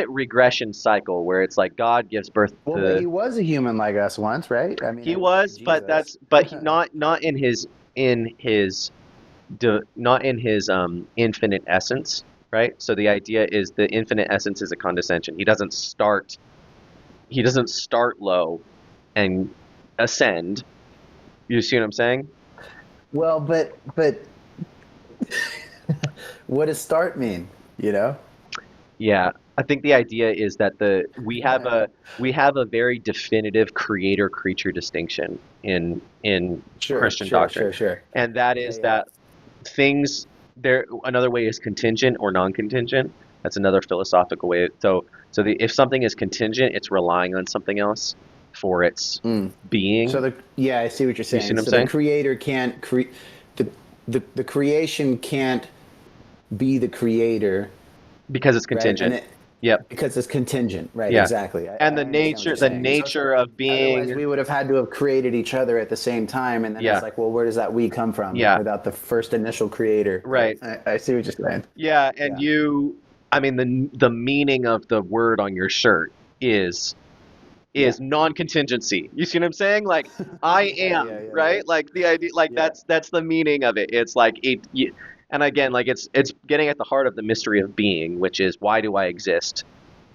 [SPEAKER 1] regression cycle where it's like God gives birth
[SPEAKER 2] Well, but
[SPEAKER 1] to.
[SPEAKER 2] he was a human like us once, right? I mean,
[SPEAKER 1] He was, but
[SPEAKER 2] Jesus.
[SPEAKER 1] not in his not in his infinite essence, right? So the idea is the infinite essence is a condescension. He doesn't start low and ascend. You see what I'm saying?
[SPEAKER 2] Well, but what does start mean? You know?
[SPEAKER 1] Yeah, I think the idea is that the we have a very definitive creator creature distinction in
[SPEAKER 2] Sure,
[SPEAKER 1] Christian
[SPEAKER 2] sure,
[SPEAKER 1] doctrine,
[SPEAKER 2] sure, sure.
[SPEAKER 1] and that
[SPEAKER 2] Yeah,
[SPEAKER 1] is
[SPEAKER 2] yeah,
[SPEAKER 1] that things there. Another way is contingent or non-contingent. That's another philosophical way. So if something is contingent, it's relying on something else for its
[SPEAKER 2] Mm. So
[SPEAKER 1] being.
[SPEAKER 2] yeah, I see what you're
[SPEAKER 1] You see
[SPEAKER 2] saying.
[SPEAKER 1] what I'm
[SPEAKER 2] So the
[SPEAKER 1] saying?
[SPEAKER 2] creator can't create the, the creation can't be the creator,
[SPEAKER 1] Because it's
[SPEAKER 2] right? And
[SPEAKER 1] contingent.
[SPEAKER 2] it
[SPEAKER 1] Yep.
[SPEAKER 2] because it's contingent, right?
[SPEAKER 1] Yeah.
[SPEAKER 2] Exactly.
[SPEAKER 1] And
[SPEAKER 2] I understand what you're
[SPEAKER 1] the
[SPEAKER 2] saying.
[SPEAKER 1] nature of
[SPEAKER 2] Otherwise,
[SPEAKER 1] being.
[SPEAKER 2] we would have had to have created each other at the same time, and then
[SPEAKER 1] Yeah.
[SPEAKER 2] it's like, well, where does that we come from
[SPEAKER 1] Yeah.
[SPEAKER 2] without the first initial creator, right?
[SPEAKER 1] Right.
[SPEAKER 2] I see what you're saying.
[SPEAKER 1] Yeah, and
[SPEAKER 2] Yeah.
[SPEAKER 1] I mean, the meaning of the word on your shirt is
[SPEAKER 2] Yeah.
[SPEAKER 1] non-contingency. You see what I'm saying? Like, I
[SPEAKER 2] Yeah. Yeah.
[SPEAKER 1] am,
[SPEAKER 2] Yeah. Yeah.
[SPEAKER 1] right? Like the idea, like
[SPEAKER 2] Yeah.
[SPEAKER 1] that's the meaning of it. It's like and again, like it's getting at the heart of the mystery of being, which is why do I exist?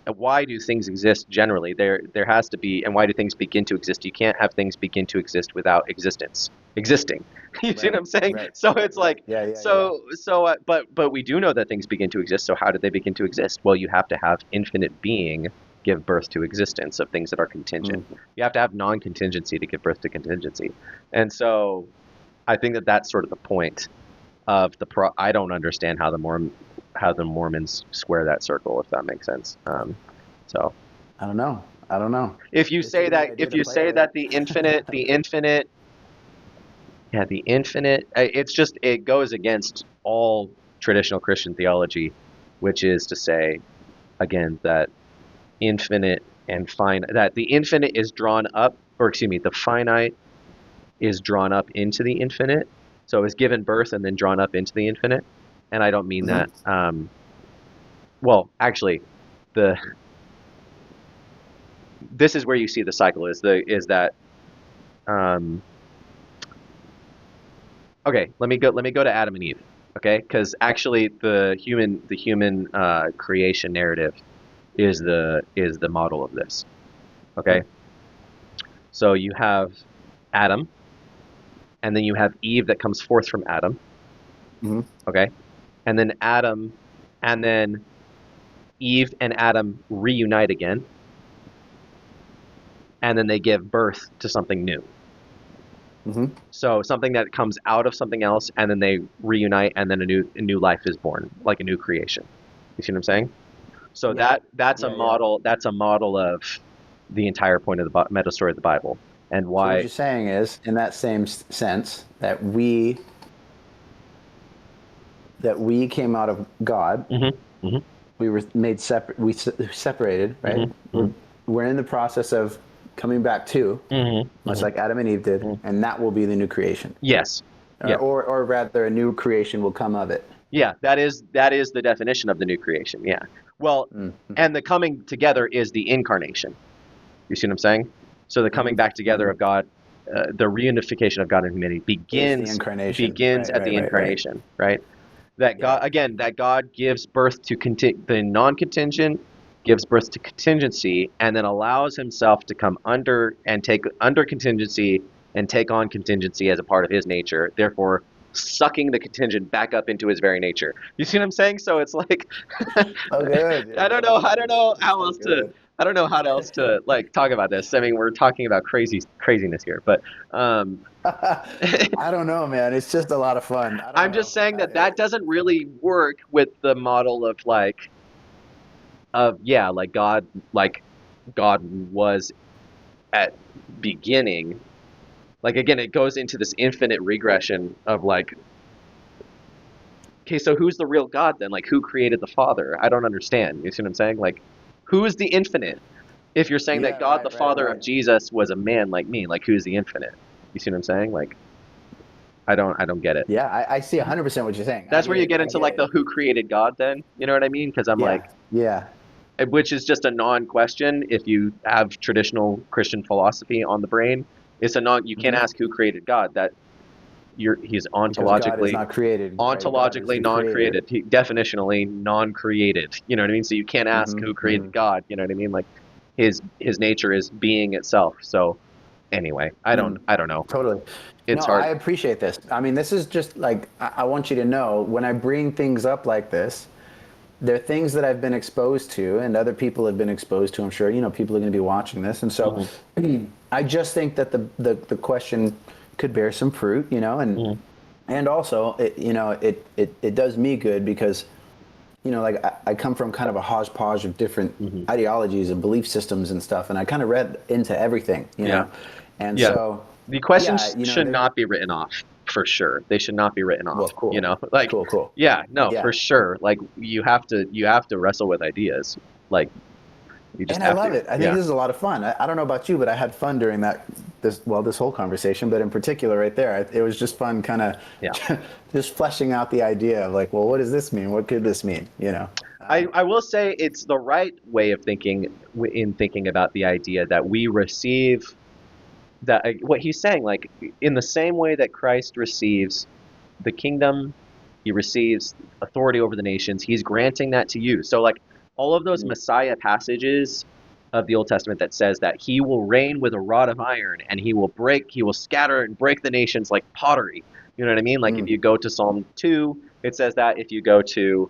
[SPEAKER 1] And why do things exist generally? There has to be, and why do things begin to exist? You can't have things begin to exist without existing. You see what
[SPEAKER 2] Right.
[SPEAKER 1] I'm saying?
[SPEAKER 2] Right.
[SPEAKER 1] So
[SPEAKER 2] Right.
[SPEAKER 1] it's
[SPEAKER 2] Right.
[SPEAKER 1] like,
[SPEAKER 2] Yeah. Yeah. Yeah.
[SPEAKER 1] but we do know that things begin to exist. So how did they begin to exist? Well, you have to have infinite being give birth to existence of things that are contingent.
[SPEAKER 2] Mm.
[SPEAKER 1] You have to have non-contingency to give birth to contingency. And so I think that that's sort of the point of I don't understand how the Mormons square that circle, if that makes sense. So
[SPEAKER 2] I don't know. I don't know.
[SPEAKER 1] if you
[SPEAKER 2] It's a
[SPEAKER 1] say
[SPEAKER 2] neat
[SPEAKER 1] that
[SPEAKER 2] idea to play with.
[SPEAKER 1] the infinite, it's just it goes against all traditional Christian theology, which is to say, again, that infinite and finite, that the infinite is drawn up, or excuse me, the finite is drawn up into the infinite. So it's given birth and then drawn up into the infinite. And I don't mean
[SPEAKER 2] Hmm.
[SPEAKER 1] that. Well, actually, the this is where you see the cycle is that um, okay, let me go to Adam and Eve, okay, because actually the human creation narrative is the model of this, okay. So you have Adam, and then you have Eve that comes forth from Adam,
[SPEAKER 2] Hmm.
[SPEAKER 1] okay, and then Adam, and then Eve and Adam reunite again, and then they give birth to something new.
[SPEAKER 2] Hmm.
[SPEAKER 1] So something that comes out of something else, and then they reunite, and then a new life is born, like a new creation. You see what I'm saying? So
[SPEAKER 2] Yeah.
[SPEAKER 1] that's a
[SPEAKER 2] Yeah. Yeah.
[SPEAKER 1] model. That's a model of the entire point of the meta story of the Bible, and
[SPEAKER 2] So what
[SPEAKER 1] why.
[SPEAKER 2] you're saying is, in that same sense, that we came out of God.
[SPEAKER 1] Hmm. Hmm.
[SPEAKER 2] We were made separate. Separated, right?
[SPEAKER 1] Hmm.
[SPEAKER 2] We're in the process of coming back to,
[SPEAKER 1] Hmm.
[SPEAKER 2] much
[SPEAKER 1] Hmm.
[SPEAKER 2] like Adam and Eve did,
[SPEAKER 1] Hmm.
[SPEAKER 2] and that will be the new creation,
[SPEAKER 1] Yes.
[SPEAKER 2] or
[SPEAKER 1] Yeah.
[SPEAKER 2] or rather, a new creation will come of it.
[SPEAKER 1] Yeah. That is the definition of the new creation. Yeah. Well,
[SPEAKER 2] Mm-hmm.
[SPEAKER 1] and the coming together is the incarnation. You see what I'm saying? So the coming back together
[SPEAKER 2] Mm-hmm.
[SPEAKER 1] of God, the reunification of God and humanity
[SPEAKER 2] Is the
[SPEAKER 1] begins
[SPEAKER 2] incarnation.
[SPEAKER 1] begins
[SPEAKER 2] Right,
[SPEAKER 1] at
[SPEAKER 2] right,
[SPEAKER 1] the
[SPEAKER 2] right, right.
[SPEAKER 1] incarnation, right? That
[SPEAKER 2] Yeah.
[SPEAKER 1] God, again, that God gives birth to the non-contingent, gives birth to contingency, and then allows himself to come under and take under contingency and take on contingency as a part of his nature, therefore sucking the contingent back up into his very nature. You see what I'm saying? So it's like
[SPEAKER 2] So good.
[SPEAKER 1] I
[SPEAKER 2] Yeah,
[SPEAKER 1] don't know.
[SPEAKER 2] it
[SPEAKER 1] I don't
[SPEAKER 2] is.
[SPEAKER 1] know
[SPEAKER 2] It's
[SPEAKER 1] how
[SPEAKER 2] so
[SPEAKER 1] else to.
[SPEAKER 2] good.
[SPEAKER 1] I don't know how else to like talk about this. I mean, we're talking about craziness here, but um,
[SPEAKER 2] I don't know, man. It's just a lot of fun. I don't
[SPEAKER 1] I'm
[SPEAKER 2] know.
[SPEAKER 1] just saying that that doesn't really work with the model of yeah, like God was at beginning. Like again, it goes into this infinite regression of like, okay, so who's the real God then? Like, who created the Father? I don't understand. You see what I'm saying? Like, who is the infinite? If you're saying that
[SPEAKER 2] Yeah,
[SPEAKER 1] God, the
[SPEAKER 2] right, right,
[SPEAKER 1] Father of
[SPEAKER 2] right.
[SPEAKER 1] Jesus, was a man like me, like who's the infinite? You see what I'm saying? Like, I don't get it.
[SPEAKER 2] Yeah, I see 100% what you're saying. I
[SPEAKER 1] That's where
[SPEAKER 2] get
[SPEAKER 1] you
[SPEAKER 2] it.
[SPEAKER 1] get
[SPEAKER 2] I
[SPEAKER 1] into
[SPEAKER 2] get
[SPEAKER 1] like the
[SPEAKER 2] it.
[SPEAKER 1] who created God. Then you know what I mean? Because I'm like,
[SPEAKER 2] Yeah, yeah.
[SPEAKER 1] which is just a non-question. If you have traditional Christian philosophy on the brain, it's a non. You can't
[SPEAKER 2] Hmm.
[SPEAKER 1] ask who created God. That he's
[SPEAKER 2] Because God is
[SPEAKER 1] ontologically
[SPEAKER 2] not created, right? God is
[SPEAKER 1] ontologically
[SPEAKER 2] the creator.
[SPEAKER 1] non-created, definitionally non-created. You know what I mean? So you can't ask
[SPEAKER 2] Hmm.
[SPEAKER 1] who
[SPEAKER 2] Hmm.
[SPEAKER 1] created God. You know what I mean? Like his nature is being itself. So anyway,
[SPEAKER 2] Mm,
[SPEAKER 1] I don't know.
[SPEAKER 2] totally.
[SPEAKER 1] It's
[SPEAKER 2] No, I
[SPEAKER 1] hard.
[SPEAKER 2] appreciate this. I mean, this is just like, I want you to know when I bring things up like this, they're things that I've been exposed to and other people have been exposed to. I'm sure, people are going to be watching this. And so
[SPEAKER 1] Hmm.
[SPEAKER 2] I just think that the question could bear some fruit,
[SPEAKER 1] Hmm.
[SPEAKER 2] and also it does me good because like I come from kind of a hodgepodge of different
[SPEAKER 1] Hmm.
[SPEAKER 2] ideologies and belief systems and stuff, and I kind of read into everything,
[SPEAKER 1] Yeah.
[SPEAKER 2] and
[SPEAKER 1] Yeah.
[SPEAKER 2] so
[SPEAKER 1] The
[SPEAKER 2] yeah,
[SPEAKER 1] questions should
[SPEAKER 2] there.
[SPEAKER 1] not be written off for sure. They should not be written off.
[SPEAKER 2] Well, cool,
[SPEAKER 1] Like
[SPEAKER 2] cool, cool.
[SPEAKER 1] yeah, no, for
[SPEAKER 2] Yeah,
[SPEAKER 1] sure. Like you have to wrestle with ideas. Like you just
[SPEAKER 2] and I
[SPEAKER 1] have
[SPEAKER 2] love
[SPEAKER 1] to.
[SPEAKER 2] it. I think
[SPEAKER 1] Yeah.
[SPEAKER 2] this is a lot of fun. I don't know about you, but I had fun during this whole conversation, but in particular right there, it was just fun, kind of
[SPEAKER 1] Yeah.
[SPEAKER 2] just fleshing out the idea of like, well, what does this mean? What could this mean?
[SPEAKER 1] I will say it's the right way of thinking in thinking about the idea that we receive that what he's saying, like in the same way that Christ receives the kingdom, he receives authority over the nations, he's granting that to you. So like all of those Messiah passages of the Old Testament that says that he will reign with a rod of iron and he will scatter and break the nations like pottery. You know what I mean? Like if
[SPEAKER 2] Mm.
[SPEAKER 1] you go to Psalm 2, it says that. If you go to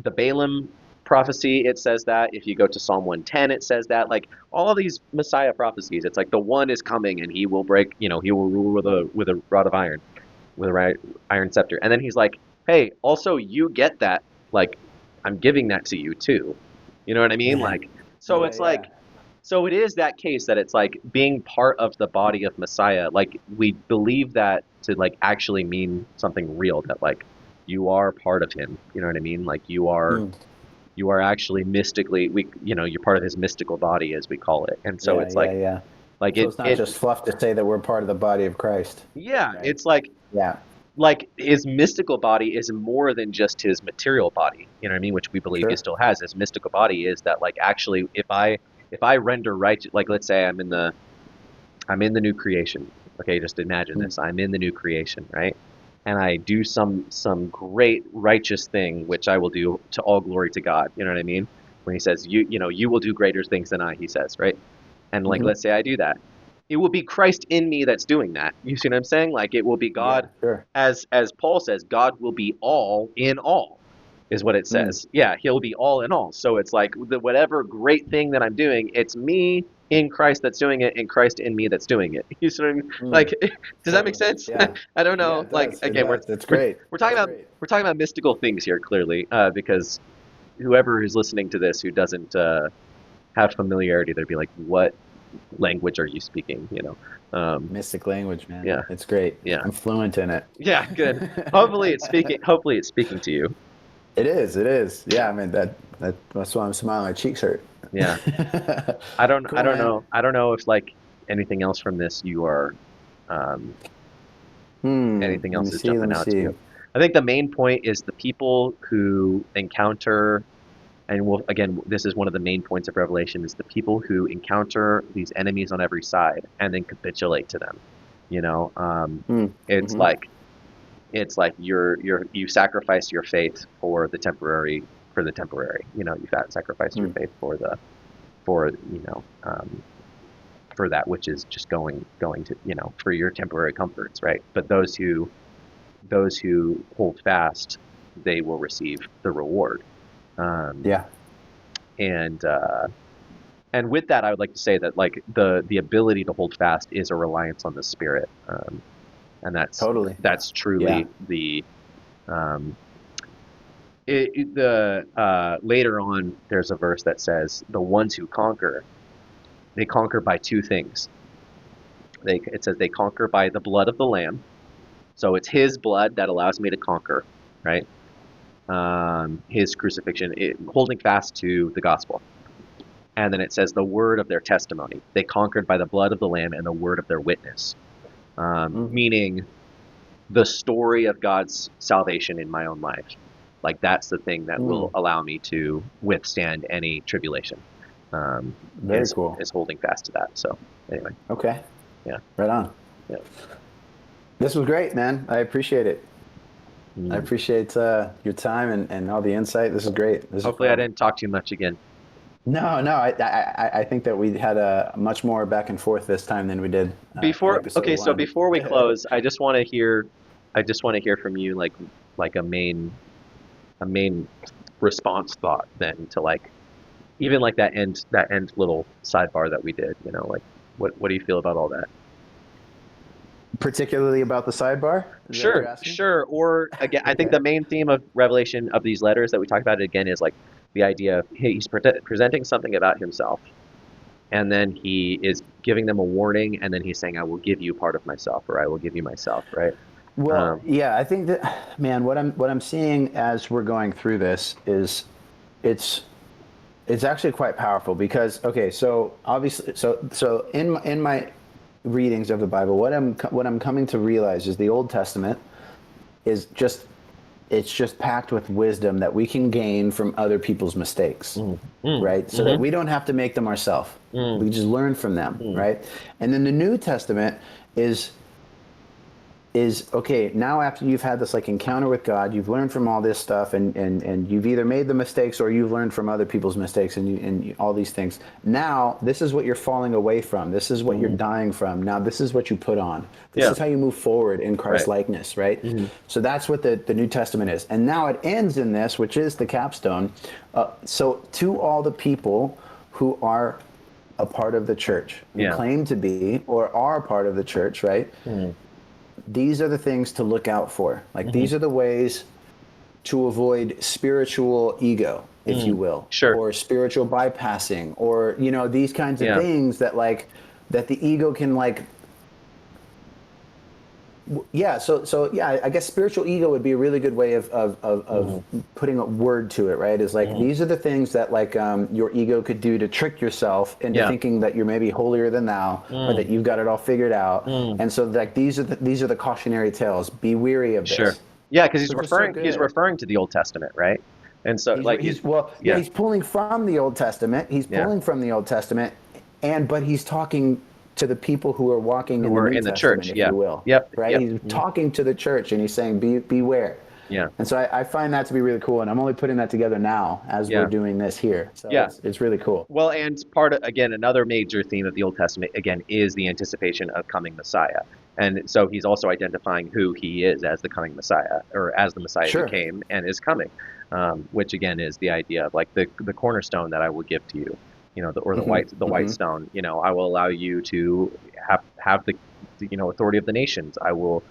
[SPEAKER 1] the Balaam prophecy, it says that. If you go to Psalm 110, it says that. Like all of these Messiah prophecies, it's like the one is coming and he will break, he will rule with a rod of iron, with a iron scepter. And then he's like, hey, also you get that. Like I'm giving that to you too. You know what I mean?
[SPEAKER 2] Yeah,
[SPEAKER 1] Like so
[SPEAKER 2] yeah,
[SPEAKER 1] it's like
[SPEAKER 2] yeah.
[SPEAKER 1] so it is that case that it's like being part of the body of Messiah. Like we believe that to like actually mean something real, that like you are part of him. You know what I mean? Like
[SPEAKER 2] Mm.
[SPEAKER 1] you are actually mystically you're part of his mystical body as we call it. And so
[SPEAKER 2] Yeah,
[SPEAKER 1] it's
[SPEAKER 2] yeah, yeah.
[SPEAKER 1] like
[SPEAKER 2] So it's not just fluff to say that we're part of the body of Christ,
[SPEAKER 1] yeah,
[SPEAKER 2] right?
[SPEAKER 1] it's
[SPEAKER 2] Yeah,
[SPEAKER 1] like his mystical body is more than just his material body. You know what I mean? Which we believe he
[SPEAKER 2] sure.
[SPEAKER 1] still has. His mystical body is that like actually if I render right, like let's say I'm in the new creation. Okay, just imagine
[SPEAKER 2] Mm.
[SPEAKER 1] this. I'm in the new creation, right? And I do some great righteous thing, which I will do to all glory to God. You know what I mean? When he says you will do greater things than I, he says, right? And like
[SPEAKER 2] Hmm.
[SPEAKER 1] let's say I do that. It will be Christ in me that's doing that. You see what I'm saying? Like it will be
[SPEAKER 2] Yeah,
[SPEAKER 1] God,
[SPEAKER 2] sure.
[SPEAKER 1] as Paul says, God will be all in all, is what it
[SPEAKER 2] Mm.
[SPEAKER 1] says. Yeah, he'll be all in all. So it's like whatever great thing that I'm doing, it's me in Christ that's doing it, and Christ in me that's doing it. You see what I mean?
[SPEAKER 2] Mm.
[SPEAKER 1] Like, does that make
[SPEAKER 2] Totally.
[SPEAKER 1] sense?
[SPEAKER 2] Yeah.
[SPEAKER 1] I don't
[SPEAKER 2] Yeah,
[SPEAKER 1] know.
[SPEAKER 2] it
[SPEAKER 1] Like
[SPEAKER 2] does. It
[SPEAKER 1] again,
[SPEAKER 2] does. That's
[SPEAKER 1] we're
[SPEAKER 2] great.
[SPEAKER 1] we're talking
[SPEAKER 2] That's
[SPEAKER 1] about
[SPEAKER 2] great.
[SPEAKER 1] mystical things here, clearly, because whoever is listening to this who doesn't have familiarity, they'd be like, "What language are you speaking?"
[SPEAKER 2] Mystic language, man.
[SPEAKER 1] Yeah,
[SPEAKER 2] It's great.
[SPEAKER 1] yeah,
[SPEAKER 2] I'm fluent in it.
[SPEAKER 1] yeah. Good. Hopefully, it's speaking. Hopefully, it's speaking to you.
[SPEAKER 2] It is. It is. Yeah, I mean that's why I'm smiling. My cheeks hurt.
[SPEAKER 1] Yeah. I
[SPEAKER 2] Cool,
[SPEAKER 1] don't
[SPEAKER 2] man.
[SPEAKER 1] know. I don't know if like anything else from this you are um, anything
[SPEAKER 2] Let me
[SPEAKER 1] else is
[SPEAKER 2] see. Let
[SPEAKER 1] jumping
[SPEAKER 2] me
[SPEAKER 1] out to
[SPEAKER 2] see.
[SPEAKER 1] you. I think the main point is the people who encounter and we'll, again, this is one of the main points of Revelation, is the people who encounter these enemies on every side and then capitulate to them. You know, it's
[SPEAKER 2] Mm-hmm.
[SPEAKER 1] like you sacrifice your faith for the temporary, You know, you've sacrificed your
[SPEAKER 2] Mm.
[SPEAKER 1] faith for for that which is just going to, for your temporary comforts, right? But those who hold fast, they will receive the reward. Um,
[SPEAKER 2] Yeah,
[SPEAKER 1] and and with that, I would like to say that, like, the ability to hold fast is a reliance on the Spirit, and
[SPEAKER 2] totally.
[SPEAKER 1] that's
[SPEAKER 2] Yeah.
[SPEAKER 1] truly the um, the later on. There's a verse that says the ones who conquer, they conquer by two things. It says they conquer by the blood of the Lamb, so it's His blood that allows me to conquer, right? His crucifixion, holding fast to the gospel. And then it says the word of their testimony. They conquered by the blood of the Lamb and the word of their witness.
[SPEAKER 2] Mm.
[SPEAKER 1] Meaning the story of God's salvation in my own life. Like, that's the thing that will
[SPEAKER 2] Mm.
[SPEAKER 1] allow me to withstand any tribulation.
[SPEAKER 2] Very
[SPEAKER 1] Is
[SPEAKER 2] cool.
[SPEAKER 1] holding fast to that. So anyway,
[SPEAKER 2] Okay.
[SPEAKER 1] yeah,
[SPEAKER 2] Right on.
[SPEAKER 1] yeah.
[SPEAKER 2] This was great, man. I appreciate it. I
[SPEAKER 1] Mm.
[SPEAKER 2] appreciate your time and all the insight. This is great. This is
[SPEAKER 1] Hopefully, I
[SPEAKER 2] fun.
[SPEAKER 1] didn't talk too much again.
[SPEAKER 2] No, no. I think that we had a much more back and forth this time than we did in episode
[SPEAKER 1] Okay, so
[SPEAKER 2] one.
[SPEAKER 1] before we close, I just want to hear from you, like a main response thought then to, like, even like that end little sidebar that we did. Like, what do you feel about all that?
[SPEAKER 2] Particularly about the sidebar? Is that what you're
[SPEAKER 1] Sure,
[SPEAKER 2] asking?
[SPEAKER 1] sure. Or again, I think
[SPEAKER 2] Okay.
[SPEAKER 1] the main theme of Revelation, of these letters that we talked about, again, is like the idea of, hey, he's presenting something about himself, and then he is giving them a warning, and then he's saying, I will give you part of myself, or I will give you myself, right?
[SPEAKER 2] Well,
[SPEAKER 1] Um,
[SPEAKER 2] yeah, I think that, man, what I'm seeing as we're going through this is it's it's actually quite powerful because, okay, so obviously, so in my readings of the Bible, what I'm coming to realize is the Old Testament is just it's just packed with wisdom that we can gain from other people's mistakes,
[SPEAKER 1] mm, mm,
[SPEAKER 2] right? So that
[SPEAKER 1] mm-hmm,
[SPEAKER 2] we don't have to make them ourselves.
[SPEAKER 1] mm,
[SPEAKER 2] We just learn from them,
[SPEAKER 1] mm,
[SPEAKER 2] right? And then the New Testament is okay, now after you've had this like encounter with God, you've learned from all this stuff, and you've either made the mistakes or you've learned from other people's mistakes, and all these things. Now this is what you're falling away from, this is what you're
[SPEAKER 1] mm.
[SPEAKER 2] dying from. Now this is what you put on, this
[SPEAKER 1] Yeah,
[SPEAKER 2] is how you move forward in Christ
[SPEAKER 1] right.
[SPEAKER 2] likeness, right?
[SPEAKER 1] Mm-hmm.
[SPEAKER 2] So that's what the New Testament is, and now it ends in this, which is the capstone. So to all the people who are a part of the church, who
[SPEAKER 1] Yeah.
[SPEAKER 2] claim to be or are a part of the church, right?
[SPEAKER 1] Mm-hmm.
[SPEAKER 2] These are the things to look out for. Like,
[SPEAKER 1] Mm-hmm.
[SPEAKER 2] these are the ways to avoid spiritual ego, if you
[SPEAKER 1] Mm.
[SPEAKER 2] will,
[SPEAKER 1] Sure.
[SPEAKER 2] or spiritual bypassing, or these kinds of
[SPEAKER 1] Yeah.
[SPEAKER 2] things that, like, that the ego can, like, yeah. So yeah, I guess spiritual ego would be a really good way of
[SPEAKER 1] Mm-hmm.
[SPEAKER 2] putting a word to it, right? Is like,
[SPEAKER 1] Mm-hmm.
[SPEAKER 2] these are the things that, like, your ego could do to trick yourself into
[SPEAKER 1] Yeah.
[SPEAKER 2] thinking that you're maybe holier than thou, or that
[SPEAKER 1] Mm.
[SPEAKER 2] you've got it all figured out.
[SPEAKER 1] Mm.
[SPEAKER 2] And so, like, these are the cautionary tales. Be weary of
[SPEAKER 1] Sure.
[SPEAKER 2] this.
[SPEAKER 1] Yeah, because he's
[SPEAKER 2] Which is so good.
[SPEAKER 1] referring to the Old Testament, right? And so, like,
[SPEAKER 2] He's well, yeah,
[SPEAKER 1] yeah,
[SPEAKER 2] he's pulling from the Old Testament. He's
[SPEAKER 1] yeah,
[SPEAKER 2] pulling from the Old Testament, but he's talking to the people who are walking
[SPEAKER 1] who
[SPEAKER 2] in the
[SPEAKER 1] were
[SPEAKER 2] New
[SPEAKER 1] in the
[SPEAKER 2] Testament,
[SPEAKER 1] church.
[SPEAKER 2] if
[SPEAKER 1] Yeah.
[SPEAKER 2] you will.
[SPEAKER 1] Yep.
[SPEAKER 2] Right?
[SPEAKER 1] Yep.
[SPEAKER 2] He's
[SPEAKER 1] Mhm.
[SPEAKER 2] talking to the church, and he's saying, beware.
[SPEAKER 1] Yeah.
[SPEAKER 2] And so I find that to be really cool, and I'm only putting that together now as we're
[SPEAKER 1] Yeah.
[SPEAKER 2] doing this here. So
[SPEAKER 1] Yeah.
[SPEAKER 2] it's really cool.
[SPEAKER 1] Well, and part of, again, another major theme of the Old Testament, again, is the anticipation of coming Messiah. And so he's also identifying who he is as the coming Messiah, or as the Messiah who
[SPEAKER 2] Sure.
[SPEAKER 1] came and is coming, which again is the idea of, like, the cornerstone that I will give to you, or
[SPEAKER 2] Hmm.
[SPEAKER 1] the white
[SPEAKER 2] Hmm.
[SPEAKER 1] stone. I will allow you to have the authority of the nations. I will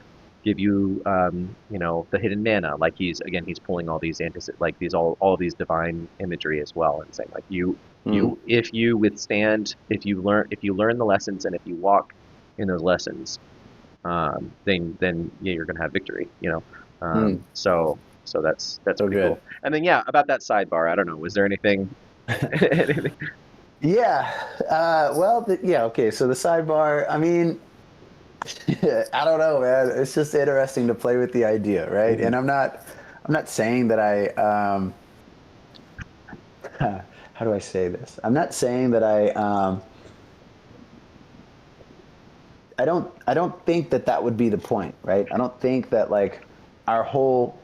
[SPEAKER 1] give you, the hidden manna. Like, he's pulling all these like these all these divine imagery as well, and saying, like,
[SPEAKER 2] Hmm.
[SPEAKER 1] if you withstand, if you learn the lessons, and if you walk in those lessons, then yeah, you're gonna have victory.
[SPEAKER 2] Hmm.
[SPEAKER 1] So that's
[SPEAKER 2] So
[SPEAKER 1] pretty
[SPEAKER 2] good.
[SPEAKER 1] cool. And then, yeah, about that sidebar, I don't know, was there anything? anything?
[SPEAKER 2] Yeah. Well, yeah. Okay. So the sidebar. I mean, I don't know, man. It's just interesting to play with the idea, right?
[SPEAKER 1] Mhm.
[SPEAKER 2] And I'm not saying that how do I say this? I'm not saying that I don't think that that would be the point, right? I don't think that like our whole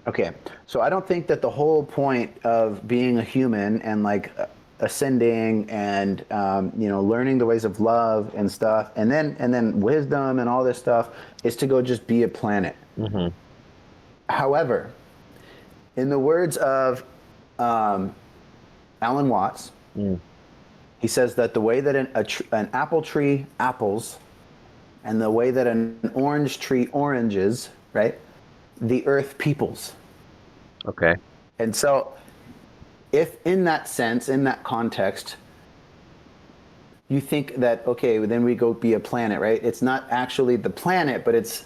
[SPEAKER 2] okay. So I don't think that the whole point of being a human and like ascending and learning the ways of love and stuff, and then wisdom and all this stuff is to go just be a planet.
[SPEAKER 1] Hmm.
[SPEAKER 2] However, in the words of um, Alan Watts,
[SPEAKER 1] Mm.
[SPEAKER 2] he says that the way that an apple tree apples and the way that an orange tree oranges, right? The earth peoples.
[SPEAKER 1] Okay.
[SPEAKER 2] And so, if in that sense, in that context, you think that, okay, then we go be a planet, right? It's not actually the planet, but it's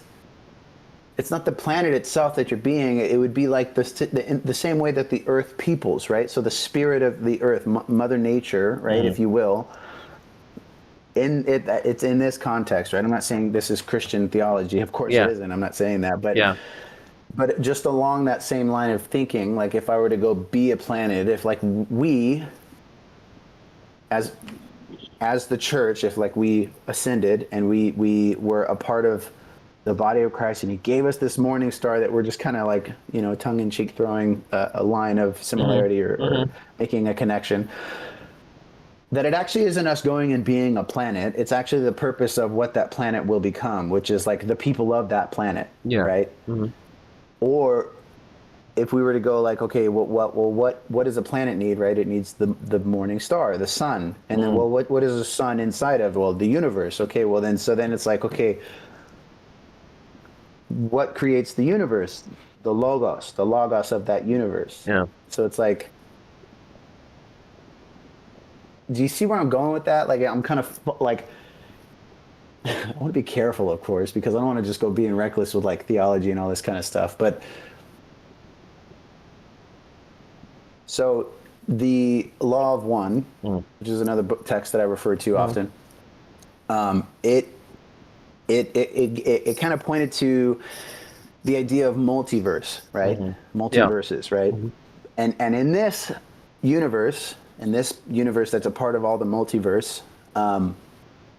[SPEAKER 2] not the planet itself that you're being. It would be like the same way that the earth peoples, right? So the spirit of the earth, Mother Nature, right,
[SPEAKER 1] Mm.
[SPEAKER 2] if you will, it's in this context, right? I'm not saying this is Christian theology. Of course it
[SPEAKER 1] Yeah.
[SPEAKER 2] isn't. I'm not saying that,
[SPEAKER 1] Yeah.
[SPEAKER 2] but just along that same line of thinking, like if I were to go be a planet, if like we as as the church, if like we ascended and we were a part of the body of Christ, and He gave us this morning star that we're just kind of like tongue in cheek throwing a line of
[SPEAKER 1] Hmm.
[SPEAKER 2] similarity or
[SPEAKER 1] Hmm.
[SPEAKER 2] making a connection. That it actually isn't us going and being a planet. It's actually the purpose of what that planet will become, which is like the people of that planet,
[SPEAKER 1] Yeah.
[SPEAKER 2] right?
[SPEAKER 1] Hmm.
[SPEAKER 2] Or if we were to go like, okay, what does a planet need, right? It needs the morning star, the sun, and then
[SPEAKER 1] Mm.
[SPEAKER 2] well, what is the sun inside of? Well, the universe. Okay, well then it's like, okay, what creates the universe? The logos of that universe.
[SPEAKER 1] Yeah.
[SPEAKER 2] So it's like, do you see where I'm going with that? Like, I'm kind of like, I want to be careful, of course, because I don't want to just go being reckless with like theology and all this kind of stuff. But so the Law of One,
[SPEAKER 1] Mm.
[SPEAKER 2] which is another book text that I refer to
[SPEAKER 1] Hmm.
[SPEAKER 2] often, it it kind of pointed to the idea of multiverse, right?
[SPEAKER 1] Hmm. Yeah.
[SPEAKER 2] Multiverses, right?
[SPEAKER 1] Hmm.
[SPEAKER 2] And in this universe that's a part of all the multiverse,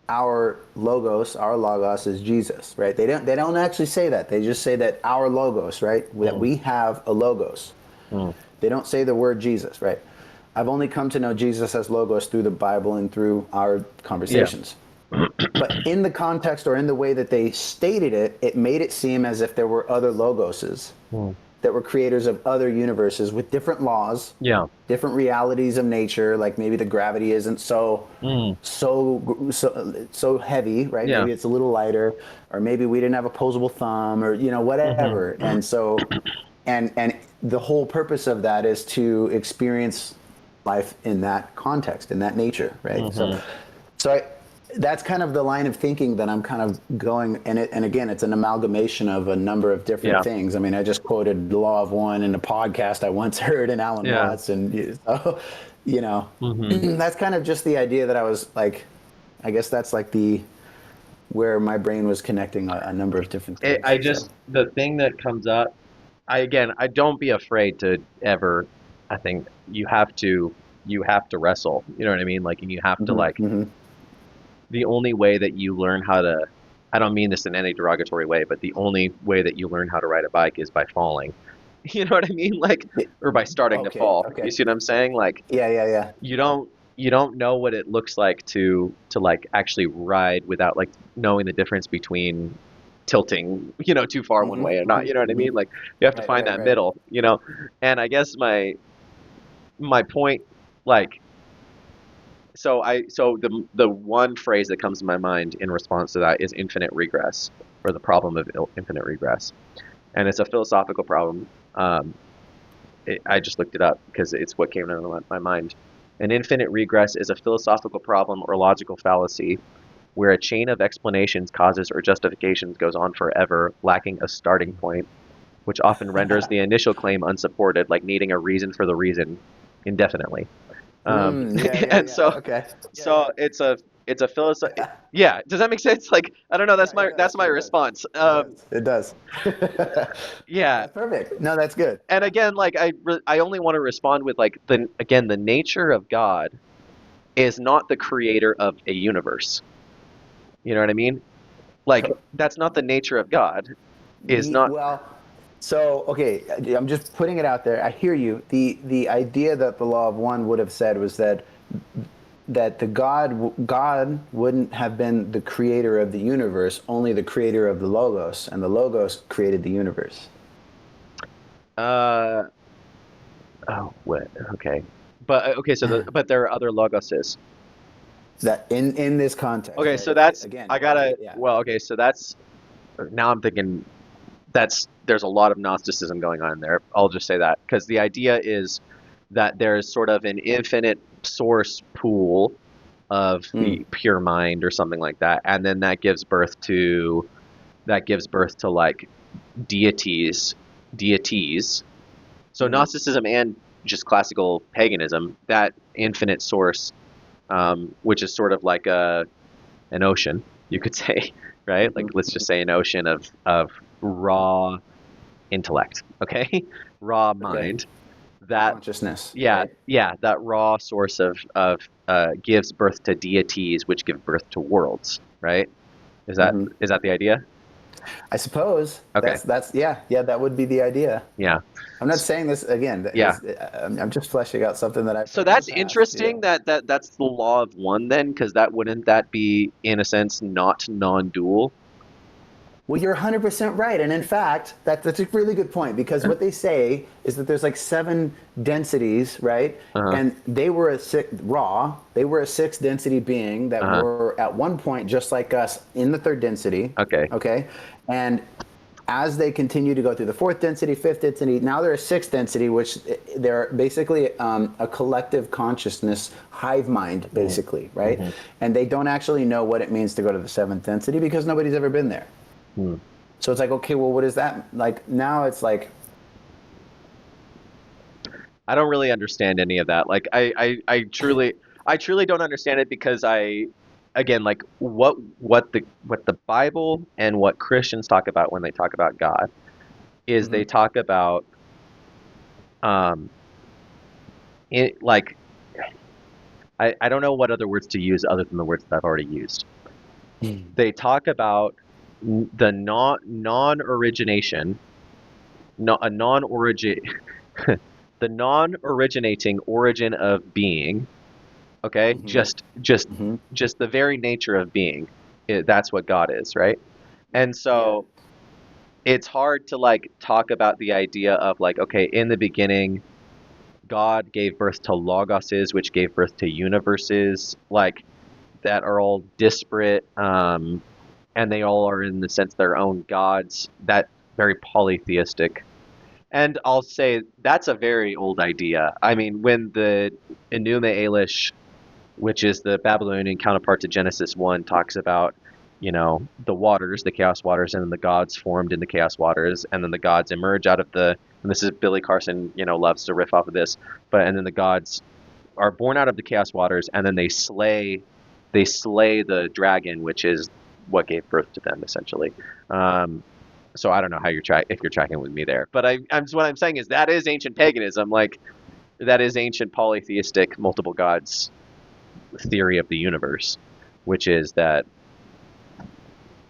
[SPEAKER 2] our logos is Jesus, right? They don't actually say that. They just say that our logos, right? That
[SPEAKER 1] Mm.
[SPEAKER 2] we have a logos.
[SPEAKER 1] Mm.
[SPEAKER 2] They don't say the word Jesus, right? I've only come to know Jesus as logos through the Bible and through our
[SPEAKER 1] Yeah.
[SPEAKER 2] conversations. But in the context or in the way that they stated it, it made it seem as if there were other logoses
[SPEAKER 1] Mm.
[SPEAKER 2] that were creators of other universes with different laws,
[SPEAKER 1] Yeah.
[SPEAKER 2] different realities of nature. Like maybe the gravity isn't
[SPEAKER 1] Mm.
[SPEAKER 2] so heavy, right?
[SPEAKER 1] Yeah.
[SPEAKER 2] Maybe it's a little lighter, or maybe we didn't have opposable thumb, or
[SPEAKER 1] Hmm.
[SPEAKER 2] whatever. And so, and the whole purpose of that is to experience life in that context, in that nature, right? So,
[SPEAKER 1] Hmm.
[SPEAKER 2] so I. That's kind of the line of thinking that I'm kind of going, and again, it's an amalgamation of a number of different
[SPEAKER 1] Yeah.
[SPEAKER 2] things. I mean, I just quoted the Law of One in a podcast I once heard in Alan
[SPEAKER 1] Yeah.
[SPEAKER 2] Watts, and so, you know,
[SPEAKER 1] Hmm.
[SPEAKER 2] that's kind of just the idea that I was like, I guess that's like the where my brain was connecting a number of different things.
[SPEAKER 1] I
[SPEAKER 2] So,
[SPEAKER 1] just the thing that comes up. I don't be afraid to ever. I think you have to wrestle. You know what I mean? Like, and you have to like
[SPEAKER 2] hmm
[SPEAKER 1] the only way that you learn how to. I don't mean this in any derogatory way, but the only way that you learn how to ride a bike is by falling. You know what I mean? Like, or by starting to
[SPEAKER 2] okay,
[SPEAKER 1] fall. You
[SPEAKER 2] okay,
[SPEAKER 1] see what I'm saying? Like,
[SPEAKER 2] yeah, yeah, yeah.
[SPEAKER 1] you don't know what it looks like to like actually ride without like knowing the difference between tilting too far one way or not, you know what I mean? Like, you have to
[SPEAKER 2] Right,
[SPEAKER 1] find
[SPEAKER 2] right,
[SPEAKER 1] that
[SPEAKER 2] right.
[SPEAKER 1] middle. And I guess my point, like, so the one phrase that comes to my mind in response to that is infinite regress, or the problem of infinite regress. And it's a philosophical problem. I just looked it up because it's what came to my mind. An infinite regress is a philosophical problem or logical fallacy where a chain of explanations, causes, or justifications goes on forever, lacking a starting point, which often renders the initial claim unsupported, like needing a reason for the reason indefinitely. Um,
[SPEAKER 2] Yeah, yeah,
[SPEAKER 1] and
[SPEAKER 2] yeah.
[SPEAKER 1] so,
[SPEAKER 2] Okay. Yeah,
[SPEAKER 1] so
[SPEAKER 2] yeah.
[SPEAKER 1] it's a It's a philosoph. Yeah, does that make sense? Like, I don't know.
[SPEAKER 2] Yeah, it
[SPEAKER 1] That's
[SPEAKER 2] does.
[SPEAKER 1] my
[SPEAKER 2] It does.
[SPEAKER 1] response.
[SPEAKER 2] It does. It does.
[SPEAKER 1] Yeah,
[SPEAKER 2] That's perfect. No, that's good.
[SPEAKER 1] and again, like I only want to respond with like the nature of God is not the creator of a universe. You know what I mean? Like that's not the nature of God. Is not.
[SPEAKER 2] Well, so okay, I'm just putting it out there. I hear you. The idea that the law of one would have said was that the God wouldn't have been the creator of the universe, only the creator of the logos, and the logos created the universe.
[SPEAKER 1] Uh. Oh, what? Okay. But okay. So but there are other logoses.
[SPEAKER 2] That in this context,
[SPEAKER 1] Okay.
[SPEAKER 2] right?
[SPEAKER 1] So that's
[SPEAKER 2] Again,
[SPEAKER 1] I gotta.
[SPEAKER 2] yeah.
[SPEAKER 1] Well, okay. So that's now I'm thinking there's a lot of Gnosticism going on there. I'll just say that because the idea is that there's sort of an infinite source pool of
[SPEAKER 2] Mm.
[SPEAKER 1] the pure mind or something like that, and then that gives birth to like deities. So
[SPEAKER 2] Mm-hmm.
[SPEAKER 1] Gnosticism and just classical paganism, that infinite source, which is sort of like an ocean, you could say, right? Like let's
[SPEAKER 2] Mm-hmm.
[SPEAKER 1] just say an ocean of raw intellect, okay? Raw
[SPEAKER 2] Okay.
[SPEAKER 1] mind. That
[SPEAKER 2] Consciousness,
[SPEAKER 1] yeah,
[SPEAKER 2] right?
[SPEAKER 1] yeah, that raw source of gives birth to deities, which give birth to worlds, right?
[SPEAKER 2] Mm-hmm.
[SPEAKER 1] Is that the idea?
[SPEAKER 2] I suppose
[SPEAKER 1] Okay,
[SPEAKER 2] that's yeah, that would be the idea.
[SPEAKER 1] yeah,
[SPEAKER 2] I'm not saying this again.
[SPEAKER 1] yeah.
[SPEAKER 2] I'm just fleshing out something that I've
[SPEAKER 1] So
[SPEAKER 2] heard in the
[SPEAKER 1] that's
[SPEAKER 2] past. Yeah.
[SPEAKER 1] interesting that's the law of one then, because that wouldn't that be in a sense not non-dual?
[SPEAKER 2] Well, you're 100% right, and in fact, that's a really good point because what they say is that there's like seven densities, right?
[SPEAKER 1] Uh-huh.
[SPEAKER 2] And they were raw. They were a sixth density being that
[SPEAKER 1] Uh-huh.
[SPEAKER 2] were at one point just like us in the third density.
[SPEAKER 1] Okay.
[SPEAKER 2] Okay, and as they continue to go through the fourth density, fifth density, now they're a sixth density, which they're basically a collective consciousness hive mind, basically, right?
[SPEAKER 1] Mm-hmm.
[SPEAKER 2] And they don't actually know what it means to go to the seventh density because nobody's ever been there.
[SPEAKER 1] Hmm.
[SPEAKER 2] So it's like, okay, well, what is that? Like now it's like,
[SPEAKER 1] I don't really understand any of that. Like I truly don't understand it because again like what the Bible and what Christians talk about when they talk about God is
[SPEAKER 2] mm-hmm,
[SPEAKER 1] they talk about um it like I don't know what other words to use other than the words that I've already used. They talk about the non-origination, no, a non-origin the non-originating origin of being, okay?
[SPEAKER 2] mm-hmm, mm-hmm,
[SPEAKER 1] Just the very nature of being. That's what God is, right? And
[SPEAKER 2] yeah,
[SPEAKER 1] so it's hard to like talk about the idea of like okay, in the beginning God gave birth to logoses which gave birth to universes like that are all disparate and they all are in the sense their own gods. That very polytheistic. And I'll say that's a very old idea. I mean, when the Enuma Elish, which is the Babylonian counterpart to Genesis 1, talks about, you know, the waters, the chaos waters, and then the gods formed in the chaos waters, and then the gods emerge out of the, and this is Billy Carson, you know, loves to riff off of this, but, and then the gods are born out of the chaos waters, and then they slay the dragon, which is what gave birth to them, essentially. So I don't know how if you're tracking with me there, but I'm what I'm saying is that is ancient paganism, like that is ancient polytheistic multiple gods theory of the universe, which is that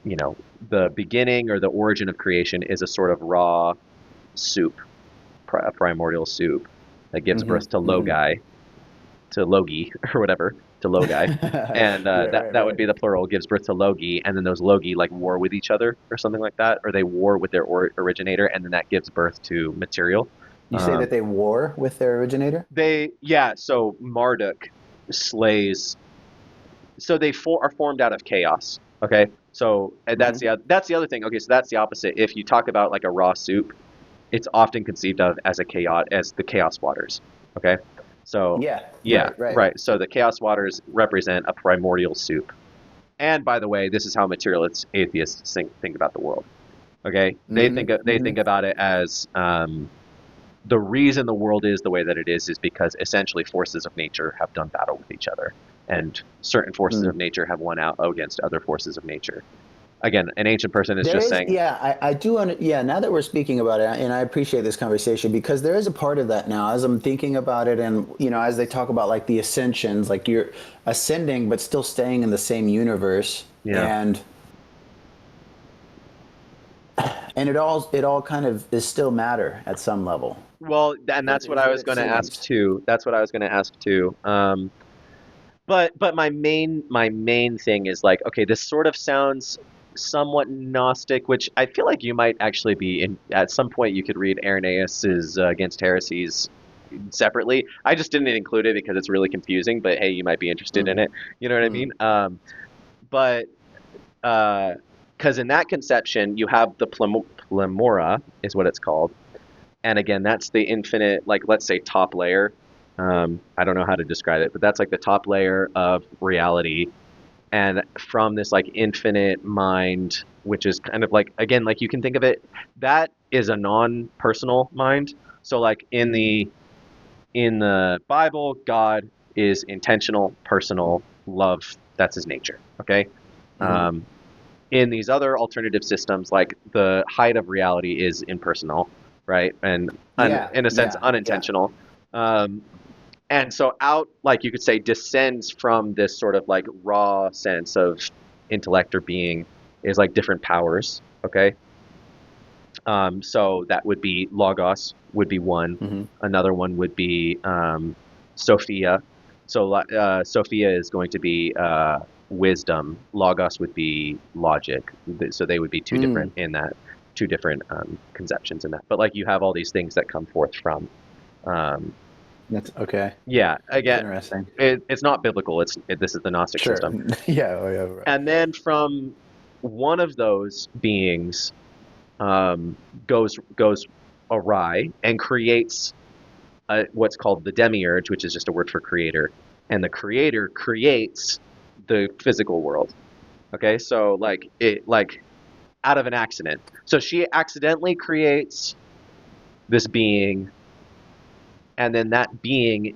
[SPEAKER 1] you know the beginning or the origin of creation is a sort of raw soup, a primordial soup that gives
[SPEAKER 2] mm-hmm,
[SPEAKER 1] birth to
[SPEAKER 2] mm-hmm.
[SPEAKER 1] Logi or whatever to Logi, and
[SPEAKER 2] Right, right,
[SPEAKER 1] that would
[SPEAKER 2] right.
[SPEAKER 1] be the plural. Gives birth to Logi, and then those Logi like war with each other or something like that, or they war with their originator, and then that gives birth to material.
[SPEAKER 2] You say
[SPEAKER 1] Um,
[SPEAKER 2] that they war with their originator?
[SPEAKER 1] so Marduk slays. So are formed out of chaos. Okay, so and
[SPEAKER 2] Mm-hmm.
[SPEAKER 1] that's the other thing. Okay, so that's the opposite. If you talk about like a raw soup, it's often conceived of as as the chaos waters. Okay, so
[SPEAKER 2] Yeah,
[SPEAKER 1] yeah,
[SPEAKER 2] right, right.
[SPEAKER 1] right. So the chaos waters represent a primordial soup. And by the way, this is how materialist atheists think about the world. Okay,
[SPEAKER 2] Mm-hmm,
[SPEAKER 1] they
[SPEAKER 2] mm-hmm.
[SPEAKER 1] think about it as the reason the world is the way that it is because essentially forces of nature have done battle with each other, and certain forces
[SPEAKER 2] Mm.
[SPEAKER 1] of nature have won out against other forces of nature. Again, an ancient person is
[SPEAKER 2] There
[SPEAKER 1] just
[SPEAKER 2] is,
[SPEAKER 1] saying,
[SPEAKER 2] yeah, I do. Yeah, now that we're speaking about it, and I appreciate this conversation because there is a part of that now as I'm thinking about it, and as they talk about like the ascensions, like you're ascending but still staying in the same universe,
[SPEAKER 1] yeah.
[SPEAKER 2] and it all kind of is still matter at some level.
[SPEAKER 1] Well, and that's what
[SPEAKER 2] Is
[SPEAKER 1] I
[SPEAKER 2] what
[SPEAKER 1] was
[SPEAKER 2] it
[SPEAKER 1] going to ask
[SPEAKER 2] seems.
[SPEAKER 1] too. That's what I was going to ask too. But my main thing is like, okay, this sort of sounds somewhat Gnostic, which I feel like you might actually be in. At some point, you could read Irenaeus's Against Heresies separately. I just didn't include it because it's really confusing. But hey, you might be interested
[SPEAKER 2] Mm,
[SPEAKER 1] in it. You know what I
[SPEAKER 2] mm,
[SPEAKER 1] mean? But because in that conception, you have the plemora is what it's called, and again, that's the infinite, like let's say top layer. I don't know how to describe it, but that's like the top layer of reality. And from this like infinite mind, which is kind of like, again, like you can think of it, that is a non-personal mind. So like in the Bible, God is intentional, personal, love. That's his nature. Okay.
[SPEAKER 2] mm.
[SPEAKER 1] Um, in these other alternative systems, like the height of reality is impersonal, right? And
[SPEAKER 2] Yeah,
[SPEAKER 1] in a sense,
[SPEAKER 2] yeah, yeah.
[SPEAKER 1] unintentional. Um, and so out, like you could say, descends from this sort of like raw sense of intellect or being is like different powers. Okay. So that would be logos would be one.
[SPEAKER 2] Hmm.
[SPEAKER 1] Another one would be Sophia. So Sophia is going to be wisdom. Logos would be logic. So they would be two
[SPEAKER 2] Mm,
[SPEAKER 1] different in that, two different conceptions in that. But like you have all these things that come forth from. Um,
[SPEAKER 2] that's okay.
[SPEAKER 1] yeah,
[SPEAKER 2] That's
[SPEAKER 1] again,
[SPEAKER 2] interesting.
[SPEAKER 1] it's not biblical. This is the Gnostic
[SPEAKER 2] Sure.
[SPEAKER 1] system,
[SPEAKER 2] Yeah. Oh, yeah. Right.
[SPEAKER 1] and then from one of those beings goes awry and creates what's called the demiurge, which is just a word for creator, and the creator creates the physical world. Okay, so like out of an accident. So she accidentally creates this being, and then that being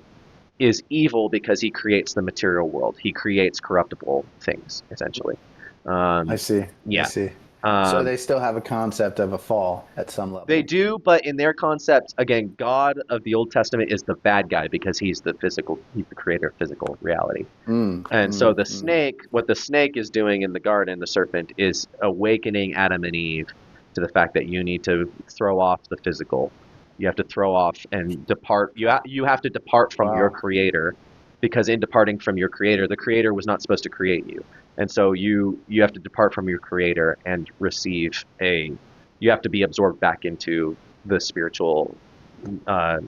[SPEAKER 1] is evil because he creates the material world. He creates corruptible things, essentially.
[SPEAKER 2] I
[SPEAKER 1] Um,
[SPEAKER 2] see. I
[SPEAKER 1] yeah.
[SPEAKER 2] see. So
[SPEAKER 1] Um,
[SPEAKER 2] they still have a concept of a fall at some
[SPEAKER 1] They
[SPEAKER 2] level.
[SPEAKER 1] do, but in their concept, again, God of the Old Testament is the bad guy because he's the creator of physical reality.
[SPEAKER 2] Mm,
[SPEAKER 1] And so
[SPEAKER 2] mm,
[SPEAKER 1] the
[SPEAKER 2] mm.
[SPEAKER 1] snake, what the snake is doing in the garden, the serpent, is awakening Adam and Eve to the fact that you need to throw off the physical. You have to throw off and depart. You have to depart from your
[SPEAKER 2] Wow.
[SPEAKER 1] creator because in departing from your creator, the creator was not supposed to create you. And so you have to depart from your creator and receive a you have to be absorbed back into the spiritual uh,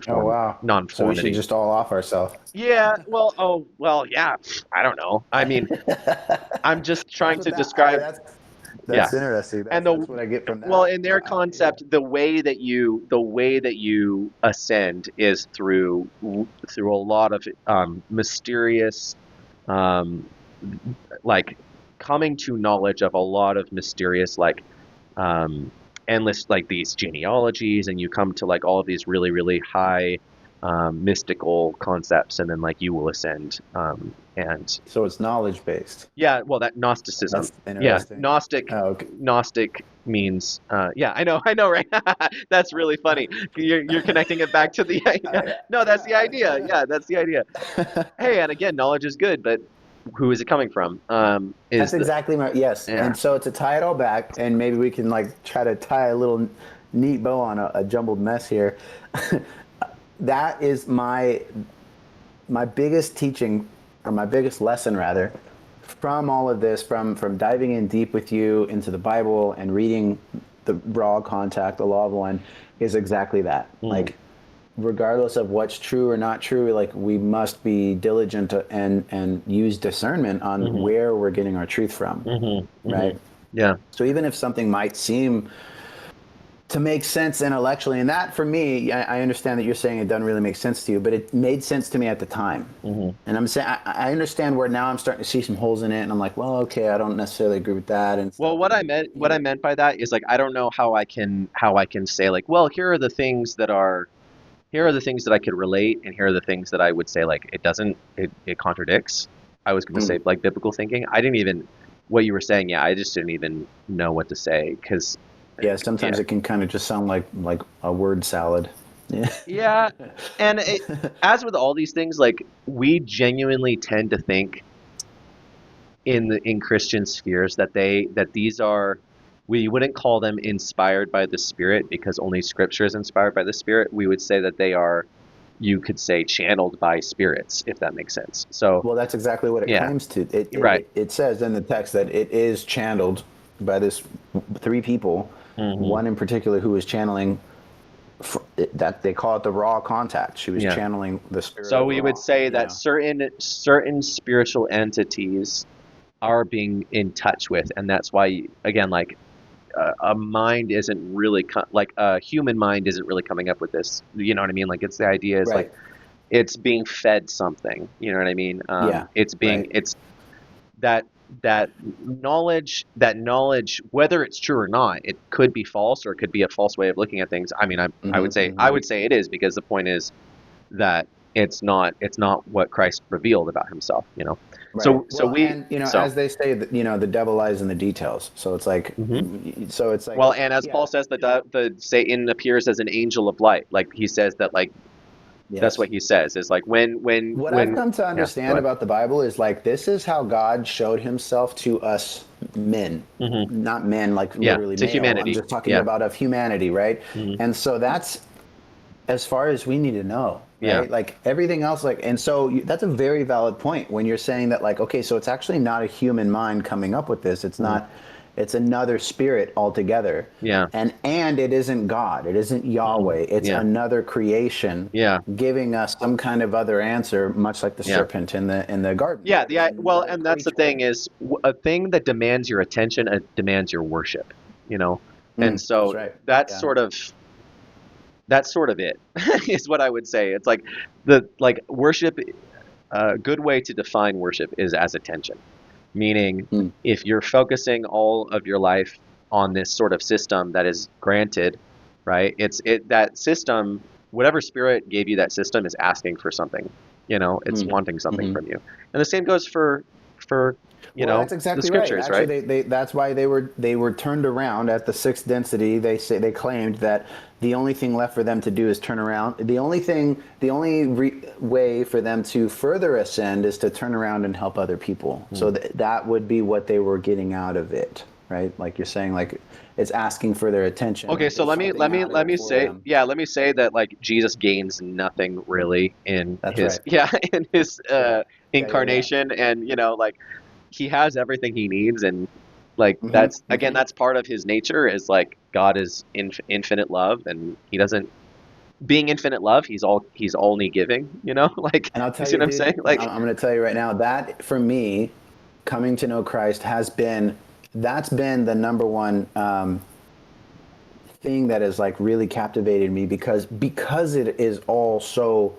[SPEAKER 2] Oh,
[SPEAKER 1] non-form
[SPEAKER 2] wow. So we should
[SPEAKER 1] non-formity.
[SPEAKER 2] just all off ourselves.
[SPEAKER 1] Yeah, well, oh, well, yeah. I don't know. I mean, I'm just
[SPEAKER 2] That's
[SPEAKER 1] trying
[SPEAKER 2] what
[SPEAKER 1] to
[SPEAKER 2] that.
[SPEAKER 1] describe. Yeah,
[SPEAKER 2] That's interesting.
[SPEAKER 1] and
[SPEAKER 2] That's what I get from
[SPEAKER 1] well,
[SPEAKER 2] that.
[SPEAKER 1] in their
[SPEAKER 2] Yeah.
[SPEAKER 1] concept, the way that you ascend is through a lot of mysterious, um, like coming to knowledge of a lot of mysterious um, endless like these genealogies, and you come to like all of these really really high mystical concepts, and then like you will ascend. And
[SPEAKER 2] So it's knowledge based.
[SPEAKER 1] yeah, well, that Gnosticism.
[SPEAKER 2] That's
[SPEAKER 1] Yeah,
[SPEAKER 2] interesting.
[SPEAKER 1] Gnostic.
[SPEAKER 2] Oh, okay.
[SPEAKER 1] Gnostic means yeah, I know, right? That's really funny. You're connecting it back to the no, that's the idea.
[SPEAKER 2] Yeah.
[SPEAKER 1] Yeah, that's the idea. Hey, and again, knowledge is good, but who is it coming from?
[SPEAKER 2] That's
[SPEAKER 1] Is the
[SPEAKER 2] exactly my yes.
[SPEAKER 1] yeah.
[SPEAKER 2] And so to tie it all back, and maybe we can like try to tie a little neat bow on a jumbled mess here. That is my biggest teaching, or my biggest lesson rather, from all of this, from diving in deep with you into the Bible and reading the raw contact, the law of one, is exactly that.
[SPEAKER 1] Mm,
[SPEAKER 2] Like, regardless of what's true or not true, like we must be diligent and use discernment on
[SPEAKER 1] mhm,
[SPEAKER 2] where we're getting our truth from,
[SPEAKER 1] mhm,
[SPEAKER 2] right?
[SPEAKER 1] mhm. Yeah.
[SPEAKER 2] So even if something might seem to make sense intellectually, and that for me, I understand that you're saying it doesn't really make sense to you, but it made sense to me at the time.
[SPEAKER 1] Mhm.
[SPEAKER 2] And I'm saying I understand where now I'm starting to see some holes in it, and I'm like, well, okay, I don't necessarily agree with that and
[SPEAKER 1] Well,
[SPEAKER 2] stuff. And
[SPEAKER 1] what I meant by that is like I don't know how I can say like, well, here are the things that are here are the things that I could relate, and here are the things that I would say like it contradicts. I was going to
[SPEAKER 2] Mm.
[SPEAKER 1] say like biblical thinking. I didn't even what you were saying. Yeah, I just didn't even know what to say because
[SPEAKER 2] Yeah,
[SPEAKER 1] yeah,
[SPEAKER 2] sometimes it can kind of just sound like a word salad. Yeah.
[SPEAKER 1] yeah, and as with all these things, like we genuinely tend to think in Christian spheres that these are we wouldn't call them inspired by the Spirit because only Scripture is inspired by the Spirit. We would say that they are, you could say, channeled by spirits, if that makes sense. So
[SPEAKER 2] Well, that's exactly what it
[SPEAKER 1] yeah,
[SPEAKER 2] claims to. It, it,
[SPEAKER 1] right.
[SPEAKER 2] it it says in the text that it is channeled by this three people,
[SPEAKER 1] Hmm.
[SPEAKER 2] one in particular who is channeling that they call it the raw contact. She was
[SPEAKER 1] Yeah.
[SPEAKER 2] channeling the spirit
[SPEAKER 1] So
[SPEAKER 2] of
[SPEAKER 1] we would
[SPEAKER 2] Ra.
[SPEAKER 1] say that
[SPEAKER 2] Yeah.
[SPEAKER 1] certain spiritual entities are being in touch with, and that's why again, like a mind isn't really like a human mind isn't really coming up with this. You know what I mean? Like it's the idea is like
[SPEAKER 2] Right.
[SPEAKER 1] it's being fed something. You know what I mean?
[SPEAKER 2] Yeah.
[SPEAKER 1] It's being
[SPEAKER 2] Right.
[SPEAKER 1] it's that that knowledge, whether it's true or not, it could be false or it could be a false way of looking at things. I mean, I would say
[SPEAKER 2] Hmm.
[SPEAKER 1] it is because the point is that it's not what Christ revealed about himself. You know,
[SPEAKER 2] Right.
[SPEAKER 1] so
[SPEAKER 2] Well,
[SPEAKER 1] we
[SPEAKER 2] and
[SPEAKER 1] so.
[SPEAKER 2] as they say, that the devil lies in the details. So it's like,
[SPEAKER 1] Mhm.
[SPEAKER 2] so it's like,
[SPEAKER 1] Well, and as Paul
[SPEAKER 2] yeah,
[SPEAKER 1] says, the Satan appears as an angel of light. Like he says that, like that's
[SPEAKER 2] yes.
[SPEAKER 1] what he says is like
[SPEAKER 2] What I've come to
[SPEAKER 1] yeah, go
[SPEAKER 2] understand
[SPEAKER 1] ahead.
[SPEAKER 2] about the Bible is like this is how God showed himself to us men.
[SPEAKER 1] Hmm.
[SPEAKER 2] Not men like
[SPEAKER 1] Yeah,
[SPEAKER 2] literally
[SPEAKER 1] to
[SPEAKER 2] male. I'm
[SPEAKER 1] humanity.
[SPEAKER 2] just talking
[SPEAKER 1] Yeah.
[SPEAKER 2] about of humanity, right?
[SPEAKER 1] Hmm.
[SPEAKER 2] And so that's as far as we need to know,
[SPEAKER 1] Yeah.
[SPEAKER 2] right? Like everything else, like, and so that's a very valid point when you're saying that, like, okay, so it's actually not a human mind coming up with this. It's
[SPEAKER 1] Hmm.
[SPEAKER 2] not, it's another spirit altogether.
[SPEAKER 1] Yeah.
[SPEAKER 2] And it isn't God. It isn't
[SPEAKER 1] Hmm.
[SPEAKER 2] Yahweh. It's
[SPEAKER 1] Yeah.
[SPEAKER 2] another creation
[SPEAKER 1] Yeah.
[SPEAKER 2] giving us some kind of other answer, much like the
[SPEAKER 1] Yeah.
[SPEAKER 2] serpent in the garden,
[SPEAKER 1] Yeah.
[SPEAKER 2] right? It's
[SPEAKER 1] Well,
[SPEAKER 2] another
[SPEAKER 1] and that's the thing
[SPEAKER 2] creature.
[SPEAKER 1] is a thing that demands your attention demands your worship. You know, and
[SPEAKER 2] That's
[SPEAKER 1] so
[SPEAKER 2] right.
[SPEAKER 1] that's
[SPEAKER 2] Yeah.
[SPEAKER 1] sort of that's sort of it is what I would say. It's like the like worship. A good way to define worship is as attention. Meaning,
[SPEAKER 2] Mm.
[SPEAKER 1] if you're focusing all of your life on this sort of system that is granted, right? That system, whatever spirit gave you that system is asking for something. It's
[SPEAKER 2] Mm.
[SPEAKER 1] wanting something
[SPEAKER 2] Hmm.
[SPEAKER 1] from you. And the same goes for
[SPEAKER 2] Well, that's
[SPEAKER 1] the
[SPEAKER 2] exactly right.
[SPEAKER 1] scriptures,
[SPEAKER 2] Actually,
[SPEAKER 1] right?
[SPEAKER 2] that's why they were turned around at the sixth density. They claimed that the only thing left for them to do is turn around. The only way for them to further ascend is to turn around and help other people.
[SPEAKER 1] Hmm.
[SPEAKER 2] So that would be what they were getting out of it, right? Like you're saying, like it's asking for their attention.
[SPEAKER 1] Okay,
[SPEAKER 2] Like
[SPEAKER 1] so
[SPEAKER 2] there's something out
[SPEAKER 1] let
[SPEAKER 2] there
[SPEAKER 1] me
[SPEAKER 2] for
[SPEAKER 1] say
[SPEAKER 2] them.
[SPEAKER 1] yeah, let me say that like Jesus gains nothing really in
[SPEAKER 2] That's
[SPEAKER 1] his
[SPEAKER 2] right.
[SPEAKER 1] in his
[SPEAKER 2] Yeah, yeah, yeah.
[SPEAKER 1] incarnation, and like he has everything he needs, and like
[SPEAKER 2] Hmm.
[SPEAKER 1] that's again
[SPEAKER 2] Hmm.
[SPEAKER 1] that's part of his nature is like God is infinite love, and he doesn't being infinite love, he's only giving, like
[SPEAKER 2] And I'll
[SPEAKER 1] you
[SPEAKER 2] tell
[SPEAKER 1] see
[SPEAKER 2] you,
[SPEAKER 1] what I'm
[SPEAKER 2] dude,
[SPEAKER 1] saying? Like
[SPEAKER 2] I'm going to tell you right now that for me, coming to know Christ that's been the number one thing that has like really captivated me because it is all so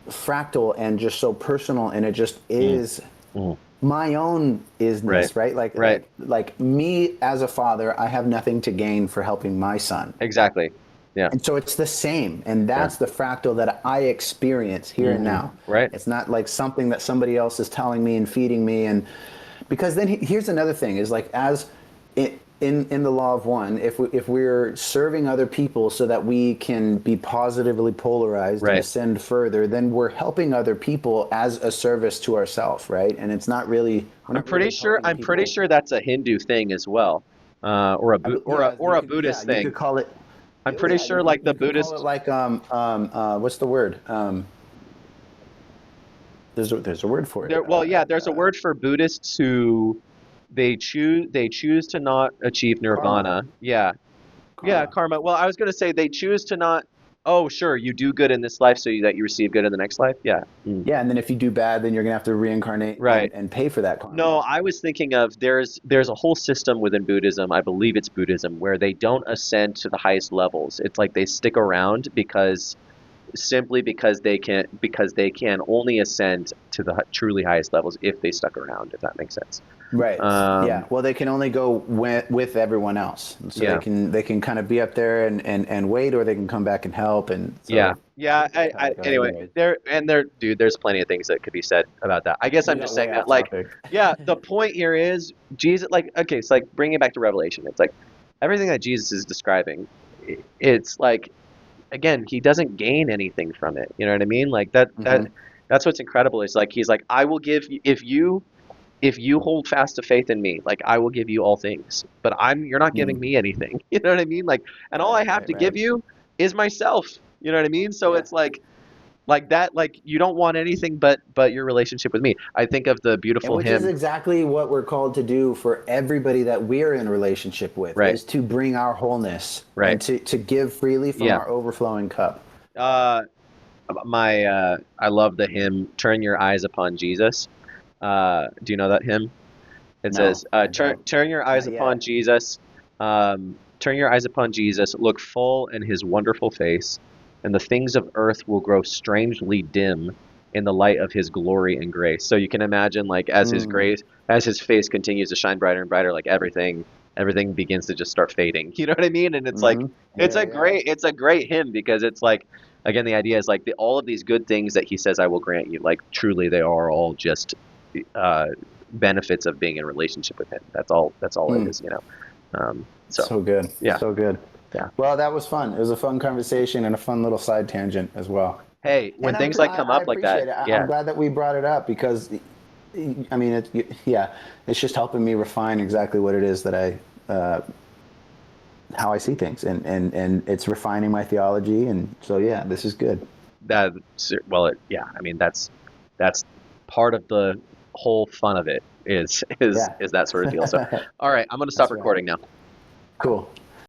[SPEAKER 2] fractal and just so personal, and it just
[SPEAKER 1] mm,
[SPEAKER 2] is
[SPEAKER 1] mm,
[SPEAKER 2] my own
[SPEAKER 1] right,
[SPEAKER 2] isness, right? Like
[SPEAKER 1] right,
[SPEAKER 2] like like me as a father, I have nothing to gain for helping my son.
[SPEAKER 1] exactly, yeah,
[SPEAKER 2] And so it's the same. And
[SPEAKER 1] yeah,
[SPEAKER 2] that's the fractal that I experience here and
[SPEAKER 1] hmm,
[SPEAKER 2] now.
[SPEAKER 1] right,
[SPEAKER 2] It's not like something that somebody else is telling me and feeding me. And because then here's another thing is like, as in the law of one, if we're serving other people so that we can be positively polarized and
[SPEAKER 1] right.
[SPEAKER 2] ascend further, then we're helping other people as a service to ourselves, right? And we're
[SPEAKER 1] I'm
[SPEAKER 2] not
[SPEAKER 1] pretty
[SPEAKER 2] really
[SPEAKER 1] sure
[SPEAKER 2] helping
[SPEAKER 1] I'm pretty
[SPEAKER 2] people.
[SPEAKER 1] sure that's a Hindu thing as well, or a
[SPEAKER 2] Yeah,
[SPEAKER 1] or a Buddhist
[SPEAKER 2] you could
[SPEAKER 1] thing.
[SPEAKER 2] call it.
[SPEAKER 1] I'm
[SPEAKER 2] Oh
[SPEAKER 1] pretty
[SPEAKER 2] yeah,
[SPEAKER 1] sure like the
[SPEAKER 2] you could call it
[SPEAKER 1] Buddhist.
[SPEAKER 2] like what's the word? There's a word for it.
[SPEAKER 1] Well, yeah, there's a word for Buddhists who they choose to not achieve
[SPEAKER 2] Karma.
[SPEAKER 1] nirvana. Yeah, yeah,
[SPEAKER 2] Karma.
[SPEAKER 1] karma. Well, I was gonna say they choose to not. Oh, sure, you do good in this life so that you receive good in the next life. Yeah. Mm.
[SPEAKER 2] Yeah, and then if you do bad, then you're gonna have to reincarnate
[SPEAKER 1] Right.
[SPEAKER 2] and pay for that karma.
[SPEAKER 1] No, I was thinking of there's a whole system within Buddhism, I believe it's Buddhism, where they don't ascend to the highest levels. It's like they stick around because simply because they can only ascend to the truly highest levels if they stuck around, if that makes sense.
[SPEAKER 2] Right.
[SPEAKER 1] Um,
[SPEAKER 2] Yeah. Well, they can only go with everyone else, so
[SPEAKER 1] yeah.
[SPEAKER 2] they can kind of be up there and wait, or they can come back and help, and
[SPEAKER 1] Yeah,
[SPEAKER 2] so I
[SPEAKER 1] yeah.
[SPEAKER 2] think that's how it goes.
[SPEAKER 1] Anyway,
[SPEAKER 2] Anyways,
[SPEAKER 1] dude. There's plenty of things that could be said about that. I guess
[SPEAKER 2] we
[SPEAKER 1] I'm
[SPEAKER 2] got
[SPEAKER 1] just saying
[SPEAKER 2] way
[SPEAKER 1] that,
[SPEAKER 2] off
[SPEAKER 1] like,
[SPEAKER 2] topic.
[SPEAKER 1] yeah. The point here is Jesus. Like, okay, it's like bringing it back to Revelation. It's like everything that Jesus is describing. It's like, again, he doesn't gain anything from it. You know what I mean? Like
[SPEAKER 2] Hmm.
[SPEAKER 1] that's what's incredible. Is like he's like, I will give you if you hold fast to faith in me, like I will give you all things. But you're not giving me anything. You know what I mean? Like, and all I
[SPEAKER 2] Right.
[SPEAKER 1] have
[SPEAKER 2] Right.
[SPEAKER 1] to give
[SPEAKER 2] Right.
[SPEAKER 1] you is myself. You know what I mean? So
[SPEAKER 2] Yeah.
[SPEAKER 1] it's like that, like you don't want anything but your relationship with me. I think of the
[SPEAKER 2] And
[SPEAKER 1] beautiful
[SPEAKER 2] which is
[SPEAKER 1] hymn.
[SPEAKER 2] exactly what we're called to do for everybody that we're in relationship with,
[SPEAKER 1] Right,
[SPEAKER 2] is to bring our wholeness
[SPEAKER 1] right.
[SPEAKER 2] and to give freely from
[SPEAKER 1] Yeah.
[SPEAKER 2] our overflowing cup.
[SPEAKER 1] Uh my I love the hymn Turn Your Eyes Upon Jesus. Do you know that hymn? It
[SPEAKER 2] No,
[SPEAKER 1] says,
[SPEAKER 2] I don't.
[SPEAKER 1] turn your eyes
[SPEAKER 2] Not
[SPEAKER 1] upon
[SPEAKER 2] yet.
[SPEAKER 1] Jesus. Turn your eyes upon Jesus. Look full in his wonderful face, and the things of earth will grow strangely dim in the light of his glory and grace. So you can imagine, like,
[SPEAKER 2] Mm.
[SPEAKER 1] as his face continues to shine brighter and brighter, like everything begins to just start fading. You know what I mean? And it's like,
[SPEAKER 2] Mm-hmm. Yeah. Yeah.
[SPEAKER 1] it's a great hymn because it's like, again, the idea is like all of these good things that he says I will grant you, like truly they are all just uh, benefits of being in relationship with him. That's all it
[SPEAKER 2] Mm.
[SPEAKER 1] is, you know. So
[SPEAKER 2] So good.
[SPEAKER 1] yeah,
[SPEAKER 2] So good.
[SPEAKER 1] yeah.
[SPEAKER 2] Well, that was fun. It was a fun conversation and a fun little side tangent as well.
[SPEAKER 1] Hey, when
[SPEAKER 2] And
[SPEAKER 1] things like come
[SPEAKER 2] I
[SPEAKER 1] up like that,
[SPEAKER 2] appreciate it. I'm
[SPEAKER 1] yeah,
[SPEAKER 2] glad that we brought it up because, I mean, yeah, it's just helping me refine exactly what it is that how I see things, and it's refining my theology. And so, yeah, this is good.
[SPEAKER 1] that well, yeah. I mean, that's part of the whole fun of it is
[SPEAKER 2] Yeah.
[SPEAKER 1] is that sort of deal. So, all right, I'm gonna stop
[SPEAKER 2] That's right.
[SPEAKER 1] recording now.
[SPEAKER 2] Cool.